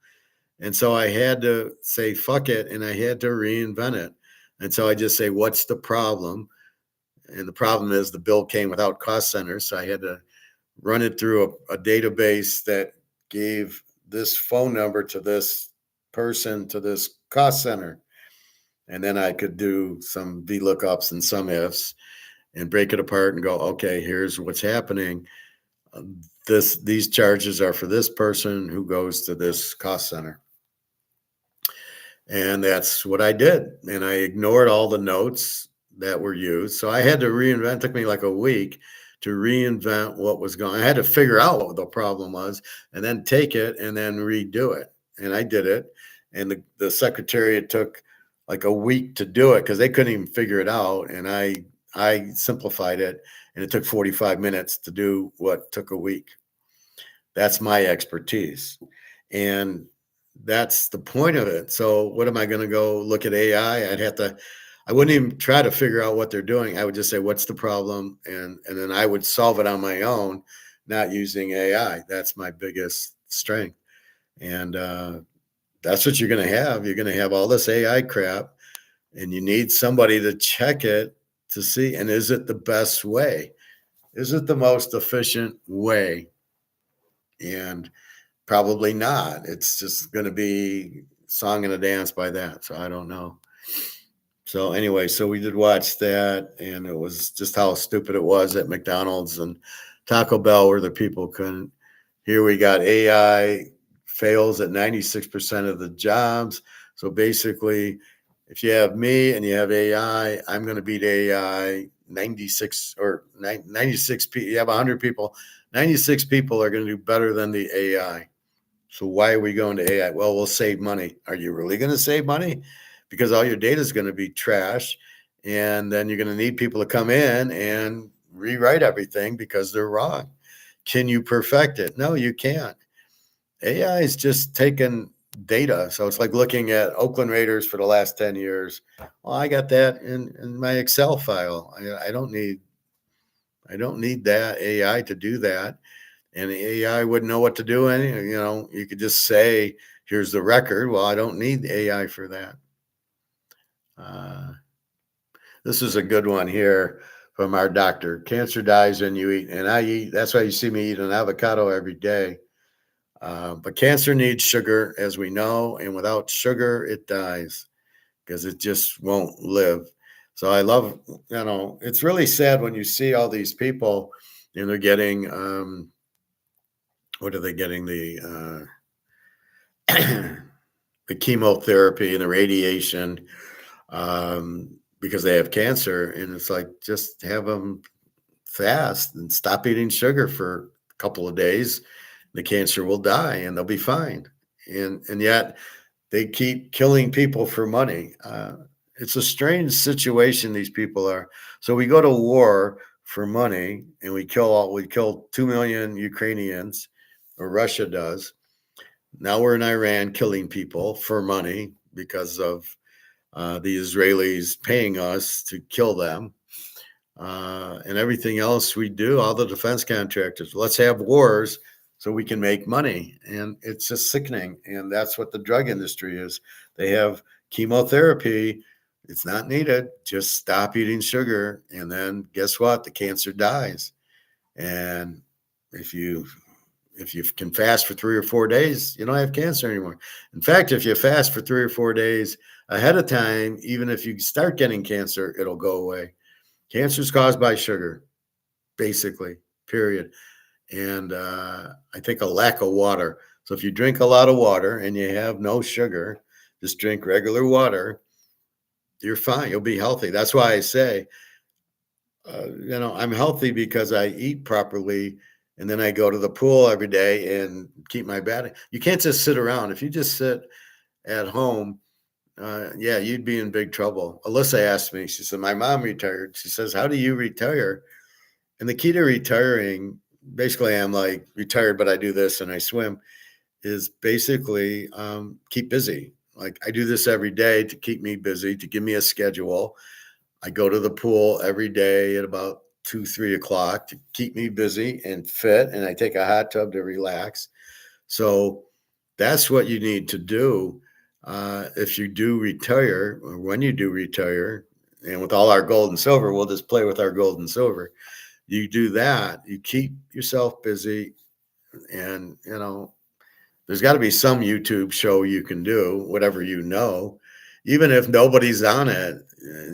And so I had to say, fuck it. And I had to reinvent it. And so I just say, what's the problem? And the problem is the bill came without cost centers. So I had to run it through a database that gave this phone number to this person to this cost center. And then I could do some VLOOKUPs and some ifs and break it apart and go, okay, here's what's happening. these charges are for this person who goes to this cost center. And that's what I did. And I ignored all the notes that were used. So I had to reinvent. It took me like a week to reinvent what was going. I had to figure out what the problem was and then take it and then redo it. And I did it. And the secretariat took like a week to do it because they couldn't even figure it out. And I simplified it, and it took 45 minutes to do what took a week. That's my expertise. And that's the point of it. So what am I going to go look at AI? I wouldn't even try to figure out what they're doing. I would just say, what's the problem? And then I would solve it on my own, not using AI. That's my biggest strength. And that's what you're going to have. You're going to have all this AI crap, and you need somebody to check it to see, and is it the best way? Is it the most efficient way? And probably not. It's just going to be song and a dance by that. So I don't know. So anyway, so we did watch that, and it was just how stupid it was at McDonald's and Taco Bell, where the people couldn't. Here we got AI fails at 96% of the jobs. So basically, if you have me and you have AI, I'm going to beat AI 96 or 96 people. You have 100 people, 96 people are going to do better than the AI. So why are we going to AI? Well, we'll save money. Are you really going to save money? Because all your data is going to be trash, and then you're going to need people to come in and rewrite everything because they're wrong. Can you perfect it? No, you can't. AI is just taking data. So it's like looking at Oakland Raiders for the last 10 years. Well, I got that in my Excel file. I don't need that AI to do that. And the AI wouldn't know what to do. You could just say, here's the record. Well, I don't need AI for that. This is a good one here from our doctor. Cancer dies when you eat, and I eat. That's why you see me eat an avocado every day. But cancer needs sugar, as we know, and without sugar, it dies because it just won't live. So I love, it's really sad when you see all these people and they're getting, what are they getting? The chemotherapy and the radiation because they have cancer. And it's like, just have them fast and stop eating sugar for a couple of days. The cancer will die and they'll be fine. And yet they keep killing people for money. It's a strange situation these people are. So we go to war for money and we kill 2 million Ukrainians, or Russia does. Now we're in Iran killing people for money because of the Israelis paying us to kill them. And everything else we do, all the defense contractors, let's have wars so we can make money. And it's just sickening. And that's what the drug industry is. They have chemotherapy. It's not needed. Just stop eating sugar. And then guess what? The cancer dies. And if you can fast for 3 or 4 days, you don't have cancer anymore. In fact, if you fast for 3 or 4 days ahead of time, even if you start getting cancer, it'll go away. Cancer is caused by sugar, basically, period. And I think a lack of water. So if you drink a lot of water and you have no sugar, just drink regular water, you're fine. You'll be healthy. That's why I say, I'm healthy because I eat properly. And then I go to the pool every day and keep my body. You can't just sit around. If you just sit at home, you'd be in big trouble. Alyssa asked me, she said, my mom retired. She says, how do you retire? And the key to retiring, basically, I'm like retired, but I do this and I swim, is basically keep busy. Like I do this every day to keep me busy, to give me a schedule. I go to the pool every day at about 2, 3 o'clock to keep me busy and fit. And I take a hot tub to relax. So that's what you need to do if you do retire, or when you do retire. And with all our gold and silver, we'll just play with our gold and silver. You do that, you keep yourself busy, and there's got to be some YouTube show you can do, whatever even if nobody's on it,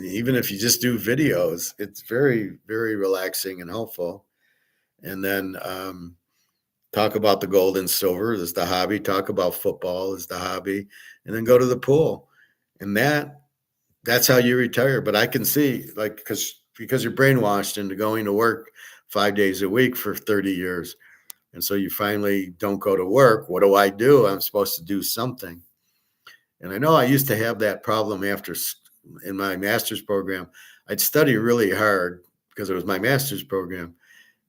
even if you just do videos. It's very, very relaxing and helpful. and then talk about the gold and silver is the hobby, talk about football is the hobby, and then go to the pool. And that's how you retire. But I can see, like, because you're brainwashed into going to work 5 days a week for 30 years. And so you finally don't go to work. What do? I'm supposed to do something. And I know I used to have that problem in my master's program. I'd study really hard because it was my master's program.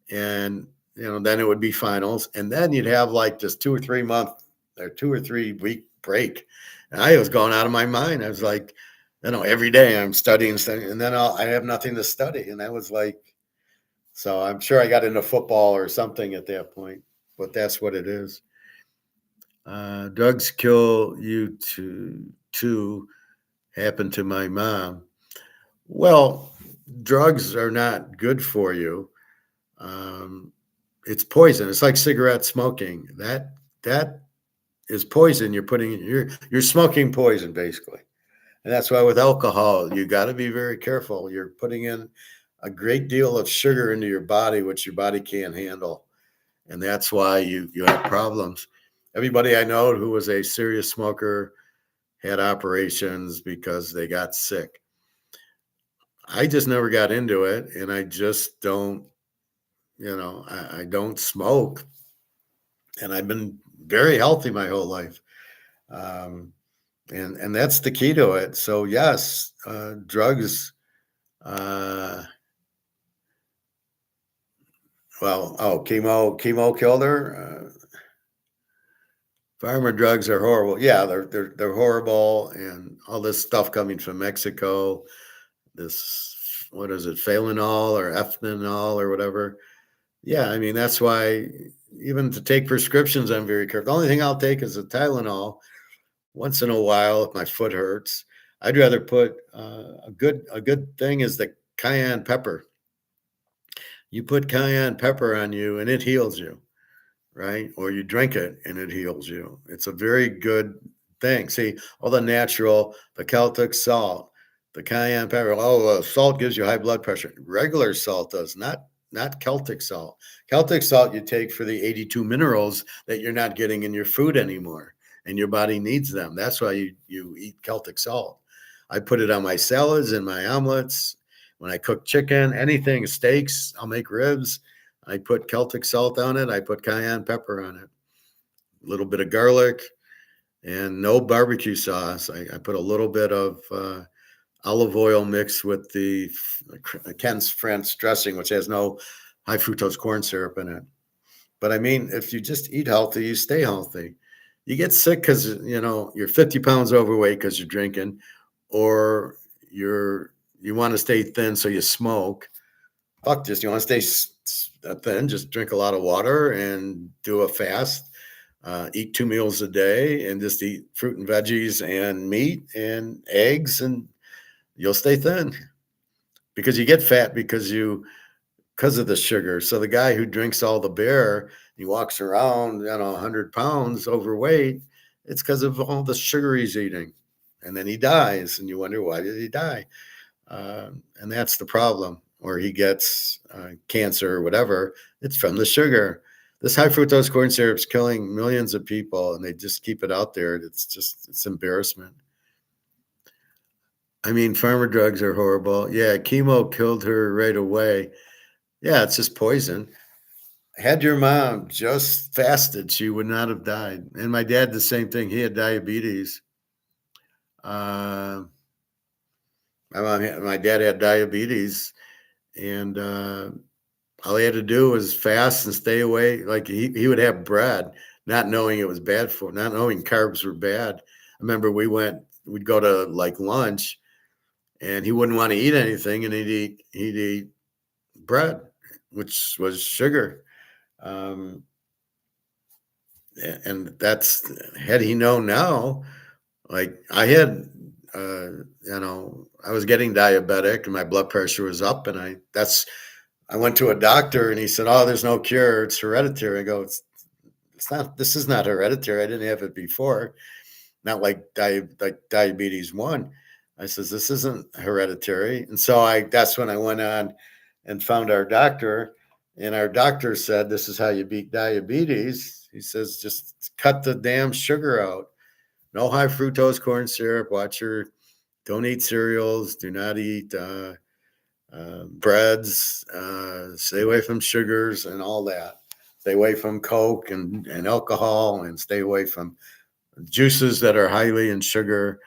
And, then it would be finals. And then you'd have like this 2 or 3 month or 2 or 3 week break. And I was going out of my mind. I was like, every day I'm studying, and then I have nothing to study. And I was like, so I'm sure I got into football or something at that point, but that's what it is. Drugs kill you too happened to my mom. Well, drugs are not good for you. Um, it's poison. It's like cigarette smoking. That is poison. You're smoking poison basically. And that's why with alcohol, you got to be very careful. You're putting in a great deal of sugar into your body, which your body can't handle. And that's why you have problems. Everybody I know who was a serious smoker had operations because they got sick. I just never got into it, and I just don't, I don't smoke, and I've been very healthy my whole life. Um, and that's the key to it. So yes, drugs. Uh, chemo killed her. Pharma drugs are horrible. Yeah, they're horrible, and all this stuff coming from Mexico. This, what is it, Phalanol or ethanol or whatever. Yeah, I mean that's why even to take prescriptions, I'm very careful. The only thing I'll take is a Tylenol once in a while if my foot hurts. I'd rather put a good thing is the cayenne pepper. You put cayenne pepper on you, and it heals you, right? Or you drink it and it heals you. It's a very good thing. See, all the Celtic salt, the cayenne pepper, all the salt gives you high blood pressure. Regular salt does, not Celtic salt. Celtic salt you take for the 82 minerals that you're not getting in your food anymore, and your body needs them. That's why you eat Celtic salt. I put it on my salads and my omelets. When I cook chicken, anything, steaks, I'll make ribs. I put Celtic salt on it. I put cayenne pepper on it, a little bit of garlic, and no barbecue sauce. I put a little bit of olive oil mixed with the Ken's French dressing, which has no high fructose corn syrup in it. But I mean, if you just eat healthy, you stay healthy. You get sick because you're 50 pounds overweight because you're drinking, or you want to stay thin, so you smoke. Fuck this. You want to stay thin, just drink a lot of water and do a fast. Eat 2 meals a day and just eat fruit and veggies and meat and eggs, and you'll stay thin because you get fat because of the sugar. So the guy who drinks all the beer, he walks around, 100 pounds overweight. It's because of all the sugar he's eating. And then he dies, and you wonder, why did he die? And that's the problem, or he gets cancer or whatever. It's from the sugar. This high fructose corn syrup is killing millions of people, and they just keep it out there. It's embarrassment. I mean, pharma drugs are horrible. Yeah, chemo killed her right away. Yeah, it's just poison. Had your mom just fasted, she would not have died. And my dad, the same thing. He had diabetes. Uh, my dad had diabetes, and all he had to do was fast and stay away. Like he would have bread, not knowing it was bad for, not knowing carbs were bad. I remember we'd go to like lunch, and he wouldn't want to eat anything, and he'd eat bread, which was sugar. Um, and that's, had he known now, like I had, I was getting diabetic and my blood pressure was up, and I went to a doctor and he said, "Oh, there's no cure. It's hereditary." I go, it's not, this is not hereditary. I didn't have it before. Not like diabetes one. I says, this isn't hereditary. And so that's when I went on and found our doctor, And our doctor said, this is how you beat diabetes. He says, just cut the damn sugar out. No high fructose corn syrup. Don't eat cereals. Do not eat breads. Stay away from sugars and all that. Stay away from Coke and alcohol, and stay away from juices that are highly in sugar.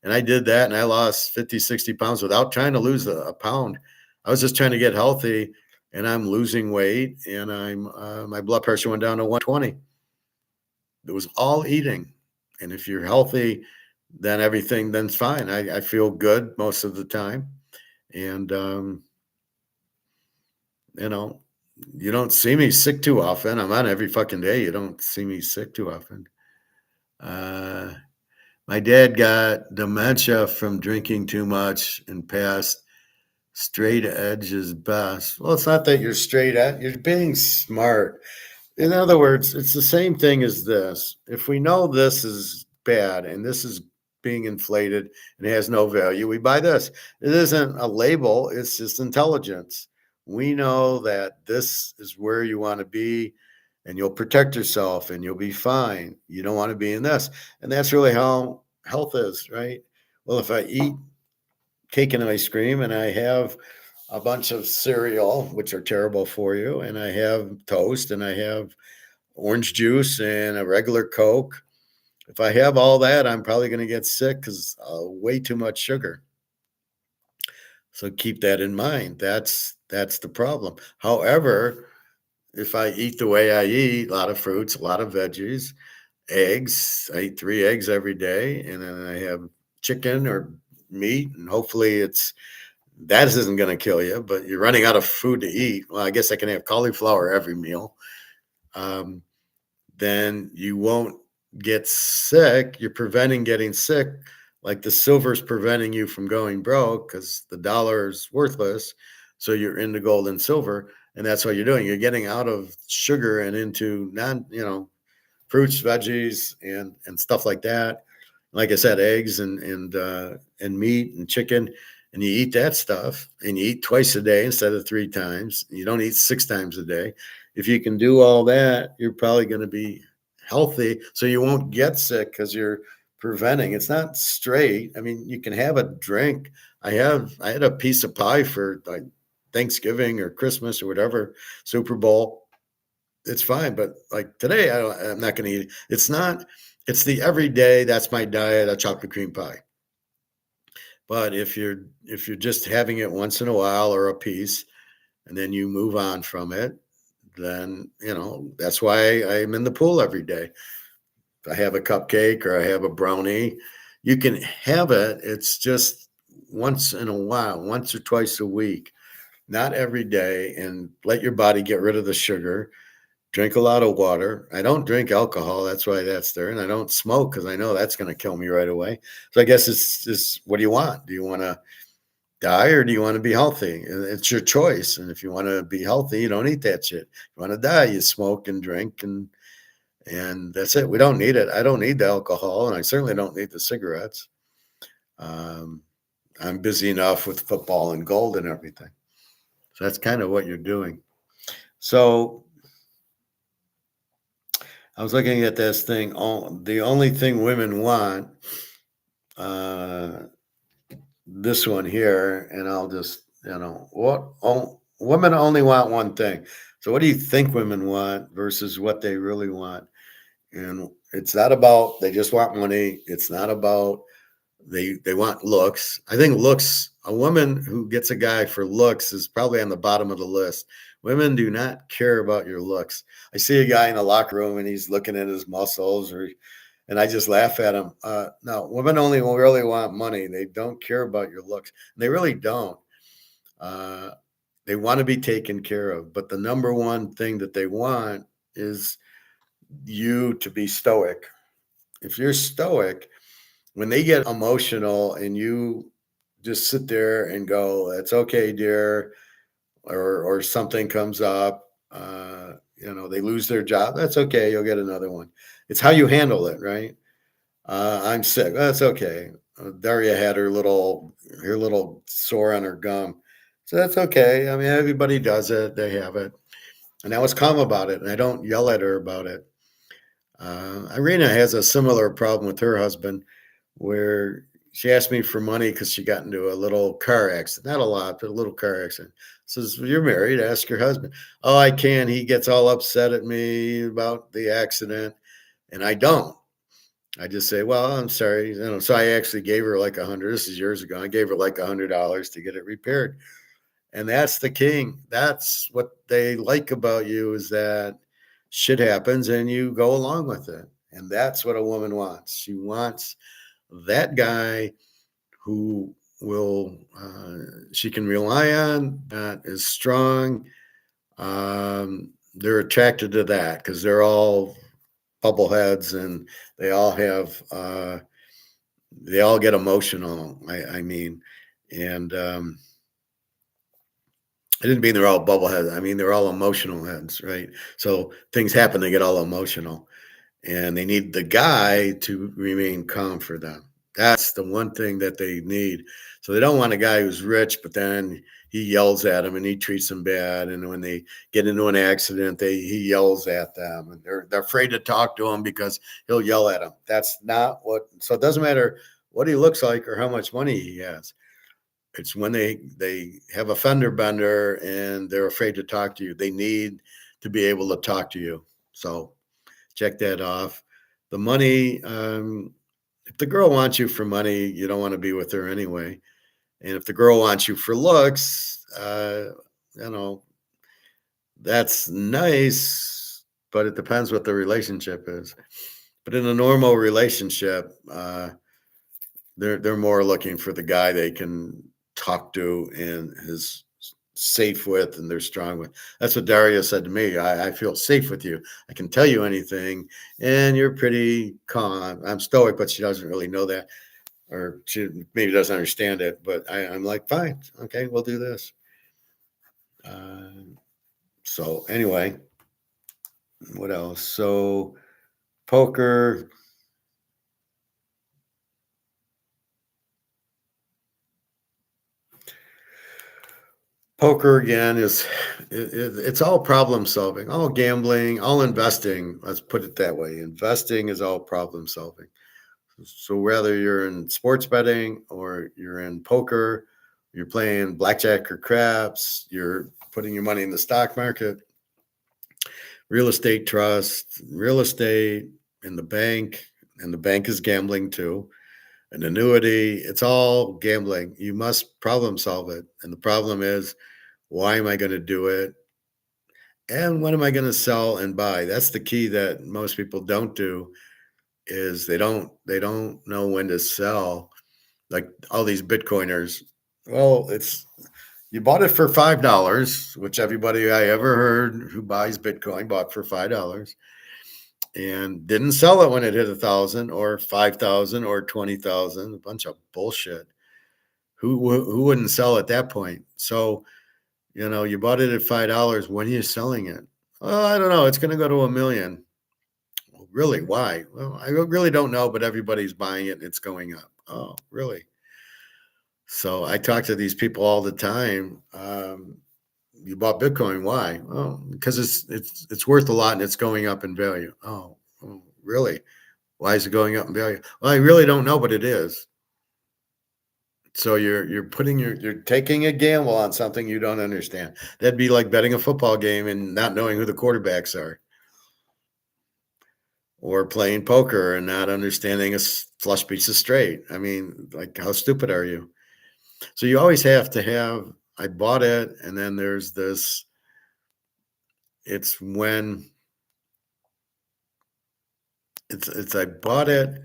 And I did that, and I lost 50, 60 pounds without trying to lose a pound. I was just trying to get healthy, and I'm losing weight, and my blood pressure went down to 120. It was all eating. And if you're healthy, then's fine. I feel good most of the time. And, you know, you don't see me sick too often. I'm on every fucking day. You don't see me sick too often. My dad got dementia from drinking too much and passed. Straight edge is best. Well, it's not that you're straight edge. You're being smart. In other words, it's the same thing as this. If we know this is bad and this is being inflated and has no value, we buy this. It isn't a label, it's just intelligence. We know that this is where you want to be, and you'll protect yourself and you'll be fine. You don't want to be in this. And that's really how health is, right? Well, if I eat cake and ice cream and I have a bunch of cereal, which are terrible for you, and I have toast and I have orange juice and a regular Coke. If I have all that, I'm probably going to get sick because way too much sugar. So keep that in mind. That's the problem. However, if I eat the way I eat, a lot of fruits, a lot of veggies, eggs, I eat 3 eggs every day, and then I have chicken or meat, and hopefully that isn't going to kill you, but you're running out of food to eat. Well, I guess I can have cauliflower every meal. Then you won't get sick. You're preventing getting sick, like the silver's preventing you from going broke because the dollar is worthless. So you're into gold and silver, and that's what you're doing. You're getting out of sugar and into fruits, veggies, and stuff like that. Like I said, eggs and meat and chicken, and you eat that stuff, and you eat twice a day instead of 3 times. You don't eat 6 times a day. If you can do all that, you're probably going to be healthy, so you won't get sick because you're preventing. It's not straight. I mean, you can have a drink. I had a piece of pie for like Thanksgiving or Christmas or whatever, Super Bowl. It's fine, but like today, I'm not going to eat it. It's the everyday. That's my diet, a chocolate cream pie. But if you're just having it once in a while or a piece, and then you move on from it, then that's why I'm in the pool every day. If I have a cupcake or I have a brownie, you can have it. It's just once in a while, once or twice a week, not every day, and let your body get rid of the sugar. Drink a lot of water. I don't drink alcohol. That's why that's there. And I don't smoke because I know that's going to kill me right away. So I guess it's just, what do you want? Do you want to die or do you want to be healthy? It's your choice. And if you want to be healthy, you don't eat that shit. If you want to die, you smoke and drink, and that's it. We don't need it. I don't need the alcohol, and I certainly don't need the cigarettes. I'm busy enough with football and gold and everything. So that's kind of what you're doing. So I was looking at this thing. The only thing women want, this one here, and I'll just, women only want one thing. So what do you think women want versus what they really want? And it's not about they just want money. It's not about they want looks. I think looks, a woman who gets a guy for looks is probably on the bottom of the list. Women do not care about your looks. I see a guy in the locker room and he's looking at his muscles, and I just laugh at him. No, women only really want money. They don't care about your looks. They really don't. They want to be taken care of. But the number one thing that they want is you to be stoic. If you're stoic, when they get emotional and you just sit there and go, "It's okay, dear," or something comes up, they lose their job. That's okay. You'll get another one. It's how you handle it, right? I'm sick. That's okay. Daria had her little sore on her gum, so that's okay. I mean, everybody does it. They have it. And I was calm about it, and I don't yell at her about it. Irina has a similar problem with her husband, where she asked me for money because she got into a little car accident. Not a lot, but a little car accident. Says, well, you're married, ask your husband. Oh, I can't. He gets all upset at me about the accident, and I don't. I just say, well, I'm sorry. So I actually gave her like 100. This is years ago. I gave her like $100 to get it repaired. And that's the king. That's what they like about you, is that shit happens and you go along with it. And that's what a woman wants. She wants that guy who will, she can rely on, that is strong. They're attracted to that because they're all bubbleheads, and they all have, they all get emotional. I mean, and I didn't mean they're all bubbleheads. I mean, they're all emotional heads, right? So things happen, they get all emotional, and they need the guy to remain calm for them. That's the one thing that they need. So they don't want a guy who's rich, but then he yells at them and he treats them bad. And when they get into an accident, he yells at them, and they're afraid to talk to him because he'll yell at them. That's not what. So it doesn't matter what he looks like or how much money he has. It's when they have a fender bender and they're afraid to talk to you. They need to be able to talk to you. So check that off. The money, if the girl wants you for money, you don't want to be with her anyway. And if the girl wants you for looks, you know, that's nice, but it depends what the relationship is. But in a normal relationship, they're more looking for the guy they can talk to and is safe with, and they're strong with. That's what Daria said to me. I feel safe with you. I can tell you anything, and you're pretty calm. I'm stoic, but she doesn't really know that, or she maybe doesn't understand it. But I'm like, fine, okay, we'll do this. So anyway, what else? So poker. Poker again is it's all problem solving, all gambling, all investing. Let's put it that way. Investing is all problem solving. So whether you're in sports betting or you're in poker, you're playing blackjack or craps, you're putting your money in the stock market, real estate trust, real estate, in the bank, and the bank is gambling too. An annuity, it's all gambling. You must problem solve it. And the problem is, why am I going to do it? And what am I going to sell and buy? That's the key that most people don't do, is they don't know when to sell. Like all these Bitcoiners. Well, it's you bought it for $5, which everybody I ever heard who buys Bitcoin bought for $5 and didn't sell it when it hit 1,000 or 5,000 or 20,000. A bunch of bullshit. Who wouldn't sell at that point? So you bought it at $5. When are you selling it? Oh, I don't know. It's going to go to 1 million. Well, really? Why? Well, I really don't know, but everybody's buying it and it's going up. Oh, really? So I talk to these people all the time. You bought Bitcoin. Why? Oh, because it's worth a lot and it's going up in value. Oh, really? Why is it going up in value? Well, I really don't know, but it is. So you're taking a gamble on something you don't understand. That'd be like betting a football game and not knowing who the quarterbacks are, or playing poker and not understanding a flush piece of straight. I mean, like, how stupid are you? So you always have to have, I bought it, and then there's this, it's when it's I bought it.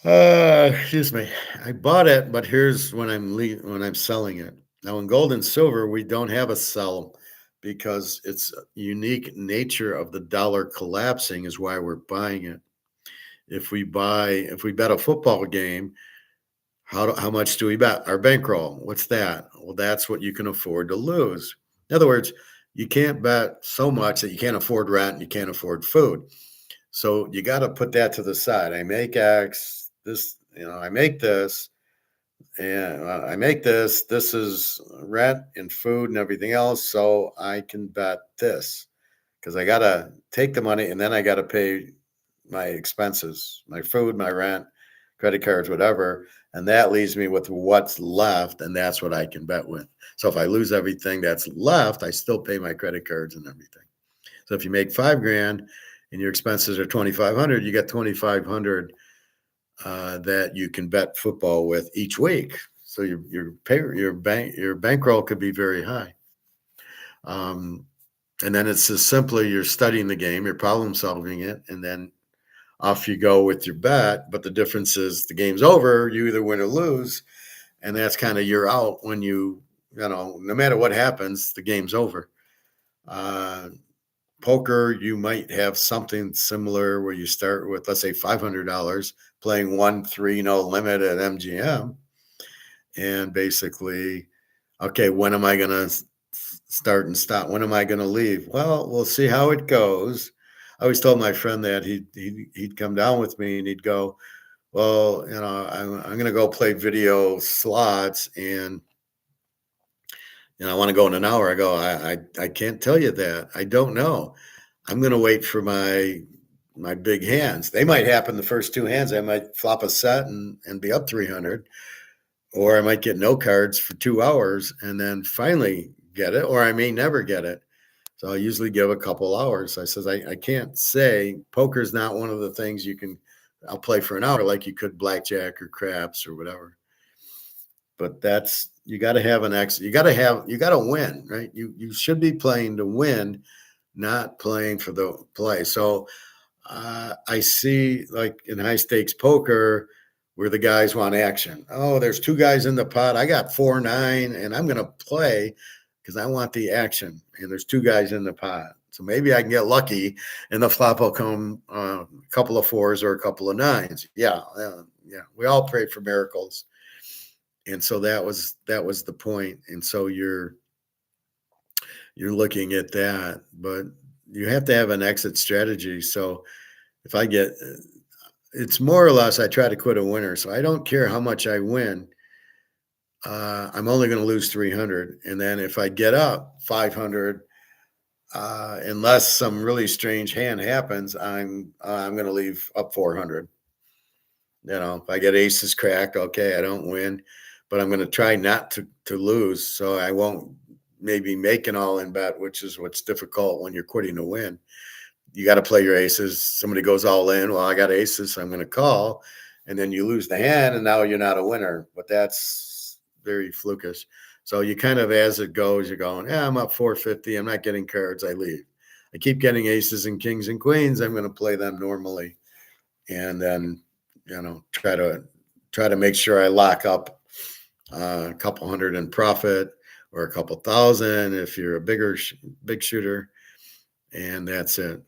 Excuse me. I bought it, but here's when when I'm selling it. Now in gold and silver, we don't have a sell because it's unique nature of the dollar collapsing is why we're buying it. If we bet a football game, how much do we bet? Our bankroll. What's that? Well, that's what you can afford to lose. In other words, you can't bet so much that you can't afford rent and you can't afford food. So you got to put that to the side. I make X, this, I make this. and I make this. This is rent and food and everything else, so I can bet this because I gotta take the money and then I gotta pay my expenses, my food, my rent, credit cards, whatever, and that leaves me with what's left, and that's what I can bet with. So if I lose everything that's left, I still pay my credit cards and everything. So if you make 5 grand and your expenses are 2,500, you got 2,500 that you can bet football with each week. So your bankroll could be very high. Um, and then it's just simply you're studying the game, you're problem solving it, and then off you go with your bet. But the difference is the game's over, you either win or lose, and that's kind of you're out when no matter what happens, the game's over. Uh, Poker, you might have something similar where you start with, let's say, $500 playing 1-3 no limit at MGM, and basically, okay, when am I going to start and stop? When am I going to leave? Well, we'll see how it goes. I always told my friend that he'd come down with me and he'd go, well, I'm going to go play video slots, and I want to go in an hour. I go, I can't tell you that. I don't know. I'm going to wait for my big hands. They might happen the first two hands. I might flop a set and be up 300, or I might get no cards for 2 hours and then finally get it, or I may never get it. So I usually give a couple hours. I says, I can't say poker's not one of the things I'll play for an hour like you could blackjack or craps or whatever. But you got to have an exit. You got to win, right? You should be playing to win, not playing for the play. So I see, like in high stakes poker, where the guys want action. Oh, there's two guys in the pot. I got 4-9, and I'm going to play because I want the action. And there's two guys in the pot. So maybe I can get lucky, and the flop will come a couple of 4s or a couple of 9s. Yeah. We all pray for miracles, and so that was the point. And so you're looking at that, but you have to have an exit strategy. So if I get, it's more or less, I try to quit a winner. So I don't care how much I win. I'm only going to lose 300. And then if I get up 500, unless some really strange hand happens, I'm going to leave up 400. If I get aces cracked, okay, I don't win, but I'm going to try not to lose. So I won't maybe make an all in bet, which is what's difficult when you're quitting to win. You got to play your aces. Somebody goes all in. Well, I got aces, so I'm going to call. And then you lose the hand, and now you're not a winner. But that's very flukish. So you kind of, as it goes, you're going, yeah, I'm up 450. I'm not getting cards. I leave. I keep getting aces and kings and queens. I'm going to play them normally. And then, try to make sure I lock up a couple hundred in profit, or a couple thousand if you're a big shooter. And that's it.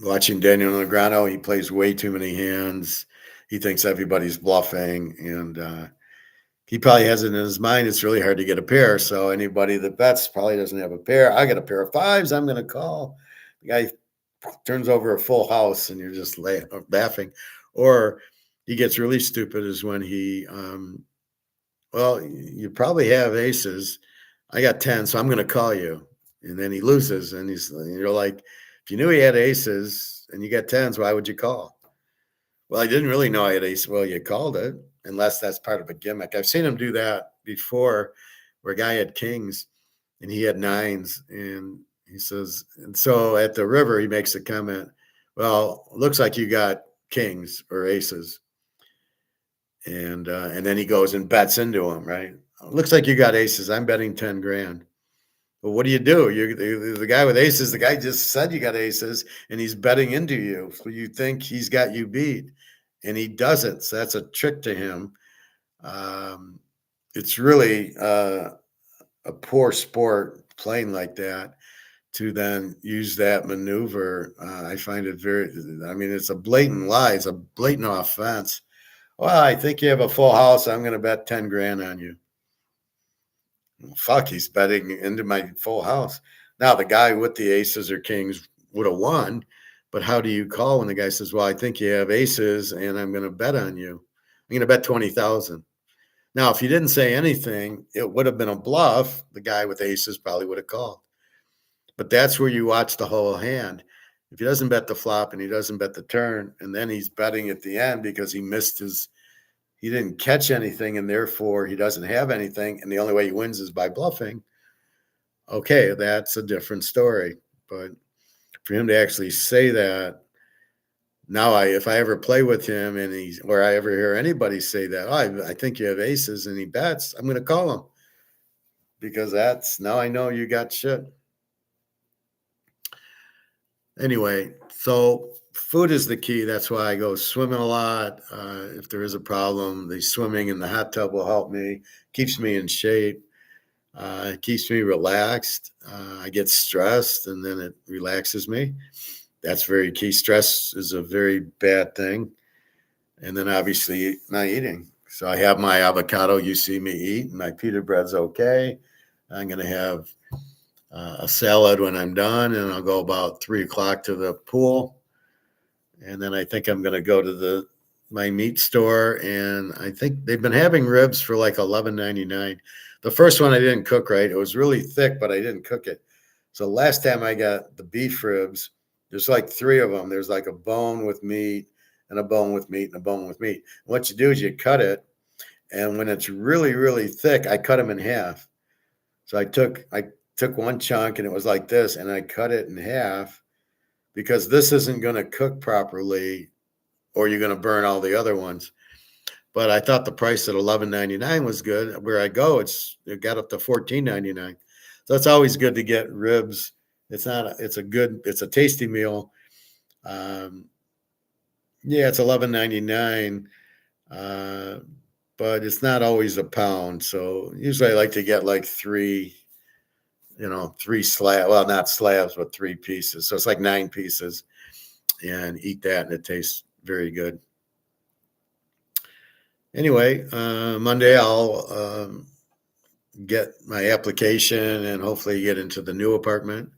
Watching Daniel Negreanu, he plays way too many hands. He thinks everybody's bluffing, and he probably has it in his mind it's really hard to get a pair. So anybody that bets probably doesn't have a pair. I got a pair of 5s. I'm going to call. The guy turns over a full house, and you're just laughing. Or he gets really stupid is when he, well, you probably have aces. I got 10, so I'm going to call you. And then he loses, and you're like, if you knew he had aces and you got 10s, why would you call? Well, I didn't really know I had aces. Well, you called it, unless that's part of a gimmick. I've seen him do that before, where a guy had kings and he had 9s, and he says, and so at the river, he makes a comment, well, looks like you got kings or aces. And then he goes and bets into him, right? Looks like you got aces. I'm betting 10 grand. Well, what do? You're the guy with aces. The guy just said you got aces, and he's betting into you. So you think he's got you beat, and he doesn't. So that's a trick to him. It's really a poor sport playing like that, to then use that maneuver. I find it it's a blatant lie. It's a blatant offense. Well, I think you have a full house. I'm going to bet 10 grand on you. Fuck, he's betting into my full house. Now, the guy with the aces or kings would have won, but how do you call when the guy says, well, I think you have aces and I'm going to bet on you? I'm going to bet 20,000. Now, if you didn't say anything, it would have been a bluff. The guy with aces probably would have called. But that's where you watch the whole hand. If he doesn't bet the flop and he doesn't bet the turn, and then he's betting at the end because he didn't catch anything, and therefore he doesn't have anything, and the only way he wins is by bluffing. Okay, that's a different story. But for him to actually say that, now if I ever play with him or I ever hear anybody say that, oh, I think you have aces and he bets, I'm going to call him, because now I know you got shit. Anyway, so food is the key. That's why I go swimming a lot. If there is a problem, the swimming in the hot tub will help me, keeps me in shape, keeps me relaxed. I get stressed and then it relaxes me. That's very key. Stress is a very bad thing. And then obviously not eating. So I have my avocado you see me eat, and my pita bread's okay. I'm going to have a salad when I'm done, and I'll go about 3 o'clock to the pool. And then I think I'm going to go to my meat store, and I think they've been having ribs for like $11.99. The first one I didn't cook right. It was really thick, but I didn't cook it. So last time I got the beef ribs, there's like 3 of them. There's like a bone with meat and a bone with meat and a bone with meat. What you do is you cut it, and when it's really, really thick, I cut them in half. So I took one chunk, and it was like this, and I cut it in half because this isn't going to cook properly, or you're going to burn all the other ones. But I thought the price at $11.99 was good. Where I go, it got up to $14.99. So it's always good to get ribs. It's a tasty meal. Yeah, it's $11.99, but it's not always a pound. So usually I like to get like 3 slabs. Well, not slabs, but 3 pieces. So it's like 9 pieces, and eat that, and it tastes very good. Anyway, Monday I'll get my application and hopefully get into the new apartment.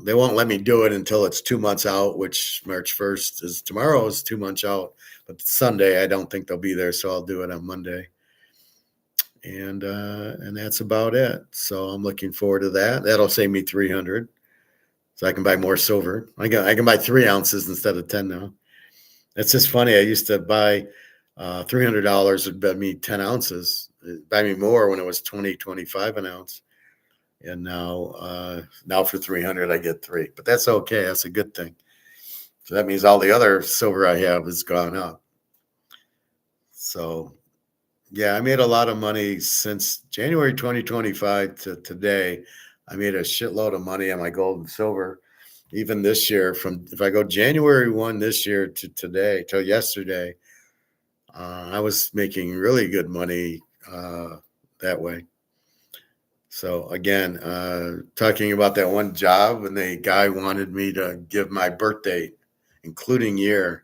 They won't let me do it until it's 2 months out, which March 1st is tomorrow is 2 months out. But Sunday, I don't think they'll be there, so I'll do it on Monday. And that's about it. So I'm looking forward to that. That'll save me $300, so I can buy more silver. I can buy 3 ounces instead of 10 now. It's just funny. I used to buy $300 would buy me 10 ounces. It'd buy me more when it was 20, 25 an ounce. And now for 300, I get 3. But that's okay. That's a good thing. So that means all the other silver I have has gone up. So, yeah, I made a lot of money since January 2025 to today. I made a shitload of money on my gold and silver. Even this year, if I go January 1 this year to today, till yesterday, I was making really good money that way. So again, talking about that one job, and the guy wanted me to give my birth date, including year.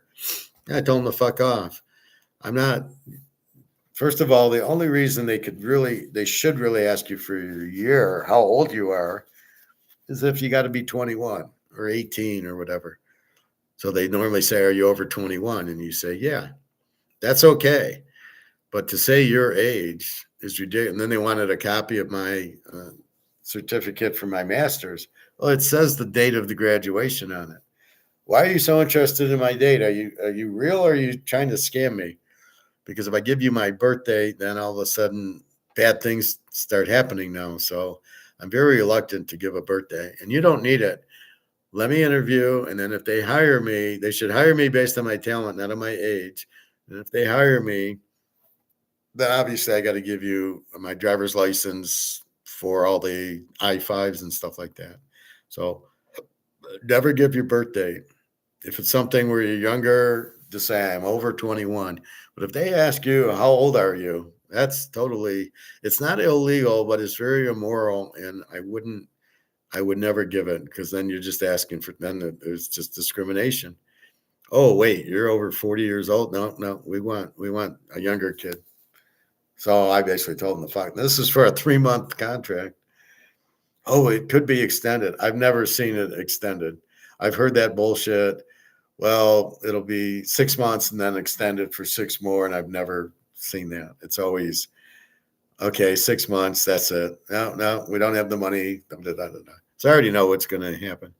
I told him to fuck off. First of all, the only reason they should really ask you for your year, how old you are, is if you got to be 21 or 18 or whatever. So they normally say, are you over 21? And you say, yeah, that's okay. But to say your age is ridiculous. And then they wanted a copy of my certificate for my master's. Well, it says the date of the graduation on it. Why are you so interested in my date? Are you real, or are you trying to scam me? Because if I give you my birthday, then all of a sudden bad things start happening now. So I'm very reluctant to give a birthday, and you don't need it. Let me interview, and then if they hire me, they should hire me based on my talent, not on my age. And if they hire me, then obviously I got to give you my driver's license for all the I-5s and stuff like that. So never give your birthday. If it's something where you're younger, just say I'm over 21. But if they ask you, how old are you? It's not illegal, but it's very immoral. And I would never give it, because then you're just asking then there's just discrimination. Oh, wait, you're over 40 years old. No, we want a younger kid. So I basically told them to fuck. This is for a 3-month contract. Oh, it could be extended. I've never seen it extended. I've heard that bullshit. well, it'll be 6 months and then extended for 6 more. And I've never seen that. It's always, okay, 6 months, that's it. No, we don't have the money. Da, da, da, da, da. So I already know what's going to happen.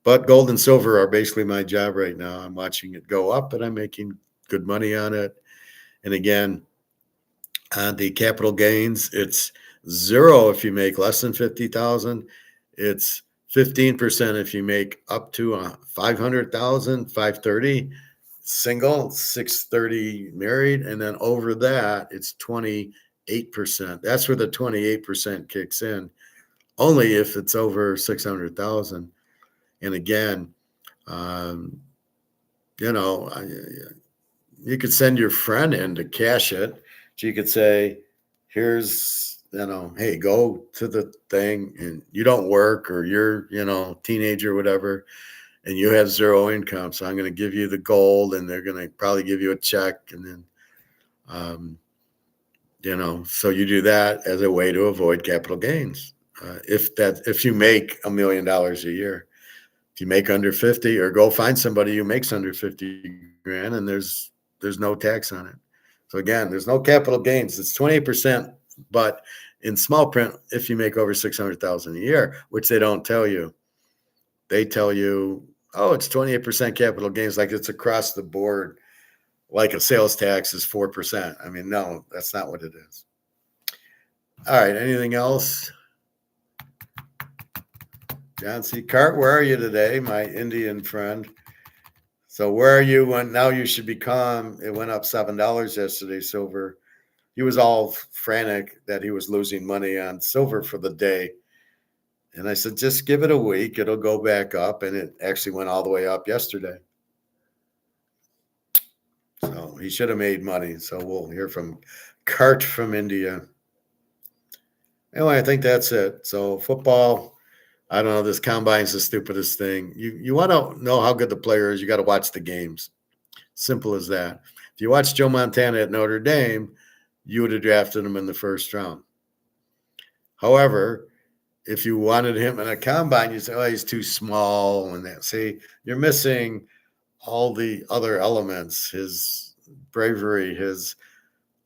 But gold and silver are basically my job right now. I'm watching it go up and I'm making good money on it. And again, on the capital gains, it's zero if you make less than 50,000. It's 15% if you make up to 500,000, 530 single, 630 married, and then over that it's 28%. That's where the 28% kicks in. Only if it's over 600,000. And again, um, you know, you could send your friend in to cash it. So you could say, here's, hey, go to the thing and you don't work or you're, teenager or whatever, and you have zero income. So I'm going to give you the gold and they're going to probably give you a check. And then, so you do that as a way to avoid capital gains. If you make $1 million a year, if you make under 50, or go find somebody who makes under 50 grand and there's no tax on it. So again, there's no capital gains. It's 28%, but in small print, if you make over 600,000 a year, which they don't tell you, they tell you, oh, it's 28% capital gains, like it's across the board, like a sales tax is 4%. I mean, no, that's not what it is. All right. Anything else? John C. Cart, where are you today, my Indian friend? So where are you when now you should be calm? It went up $7 yesterday, silver. He was all frantic that he was losing money on silver for the day. And I said, just give it a week. It'll go back up. And it actually went all the way up yesterday. So he should have made money. So we'll hear from Cart from India. Anyway, I think that's it. So football, I don't know. This combine's the stupidest thing. You want to know how good the player is, you got to watch the games. Simple as that. If you watch Joe Montana at Notre Dame, you would have drafted him in the first round. However, if you wanted him in a combine, you say, oh, he's too small. And that, see, you're missing all the other elements, his bravery, his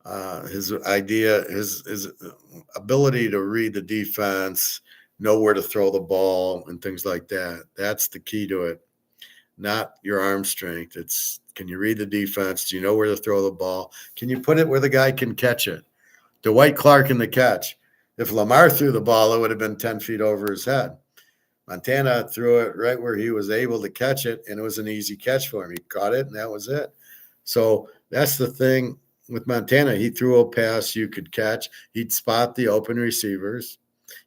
idea, his ability to read the defense, know where to throw the ball and things like that. That's the key to it, not your arm strength. It's, can you read the defense? Do you know where to throw the ball? Can you put it where the guy can catch it? Dwight Clark in the catch. If Lamar threw the ball, it would have been 10 feet over his head. Montana threw it right where he was able to catch it, and it was an easy catch for him. He caught it, and that was it. So that's the thing with Montana. He threw a pass you could catch. He'd spot the open receivers.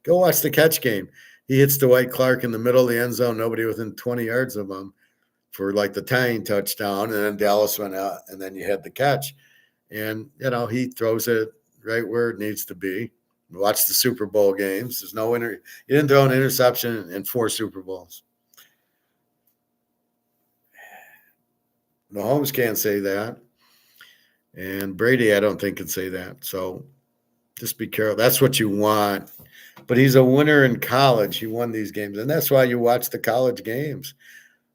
Go watch the catch game. He hits Dwight Clark in the middle of the end zone, nobody within 20 yards of him, for like the tying touchdown, and then Dallas went out, and then you had the catch. And, he throws it right where it needs to be. Watch the Super Bowl games. There's no he didn't throw an interception in 4 Super Bowls. Mahomes can't say that. And Brady, I don't think, can say that. So just be careful. That's what you want. But he's a winner in college. He won these games. And that's why you watch the college games.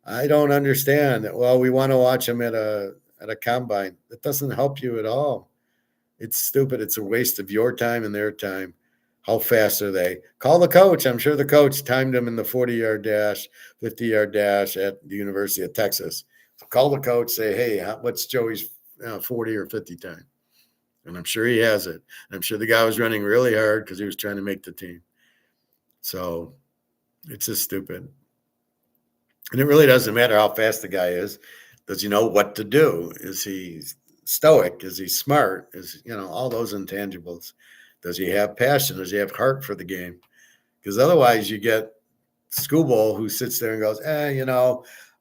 I don't understand. Well, we want to watch him at a combine. That doesn't help you at all. It's stupid. It's a waste of your time and their time. How fast are they? Call the coach. I'm sure the coach timed him in the 40-yard dash, 50-yard dash at the University of Texas. So call the coach, say, hey, what's Joey's 40 or 50 time? And I'm sure he has it. And I'm sure the guy was running really hard because he was trying to make the team. So it's just stupid. And it really doesn't matter how fast the guy is. Does he know what to do? Is he stoic? Is he smart? Is, all those intangibles. Does he have passion? Does he have heart for the game? Because otherwise you get Schoolball who sits there and goes,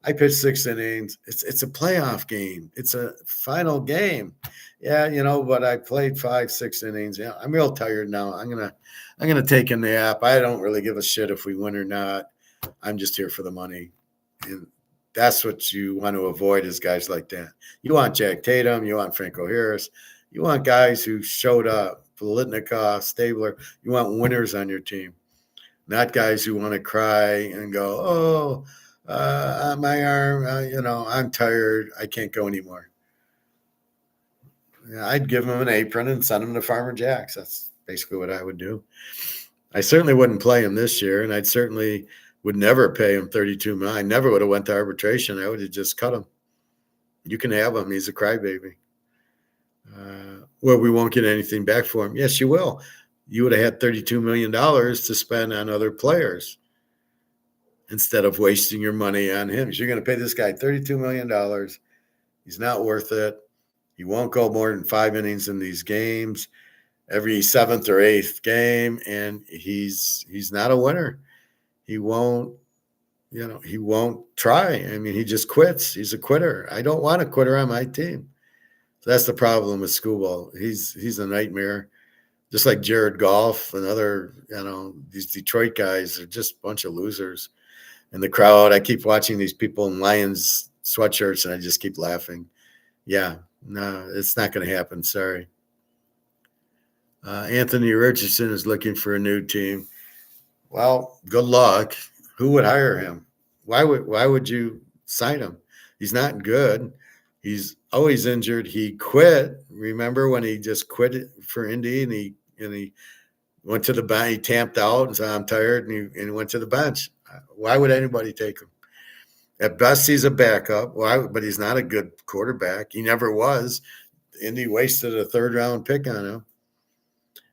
I pitched 6 innings. It's a playoff game. It's a final game. Yeah, but I played 5, 6 innings. Yeah, I'm real tired now. I'm gonna take a nap. I don't really give a shit if we win or not. I'm just here for the money. And that's what you want to avoid, is guys like that. You want Jack Tatum. You want Franco Harris. You want guys who showed up. Politnikov, Stabler. You want winners on your team, not guys who want to cry and go, oh, My arm, I'm tired. I can't go anymore. Yeah, I'd give him an apron and send him to Farmer Jack's. That's basically what I would do. I certainly wouldn't play him this year, and I'd certainly would never pay him 32 million. I never would have went to arbitration. I would have just cut him. You can have him. He's a crybaby. Well, we won't get anything back for him. Yes, you will. You would have had $32 million to spend on other players instead of wasting your money on him. So you're going to pay this guy $32 million. He's not worth it. He won't go more than 5 innings in these games, every seventh or eighth game, and he's not a winner. He won't, he won't try. I mean, he just quits. He's a quitter. I don't want a quitter on my team. So that's the problem with Scuball. He's a nightmare. Just like Jared Goff and other, these Detroit guys are just a bunch of losers. And the crowd, I keep watching these people in Lions sweatshirts, and I just keep laughing. Yeah, no, it's not going to happen. Sorry. Anthony Richardson is looking for a new team. Well, good luck. Who would hire him? Why would you sign him? He's not good. He's always injured. He quit. Remember when he just quit for Indy and he went to the bench. He tamped out and said, "I'm tired," and he went to the bench. Why would anybody take him? At best, he's a backup. But he's not a good quarterback. He never was. Indy wasted a third-round pick on him.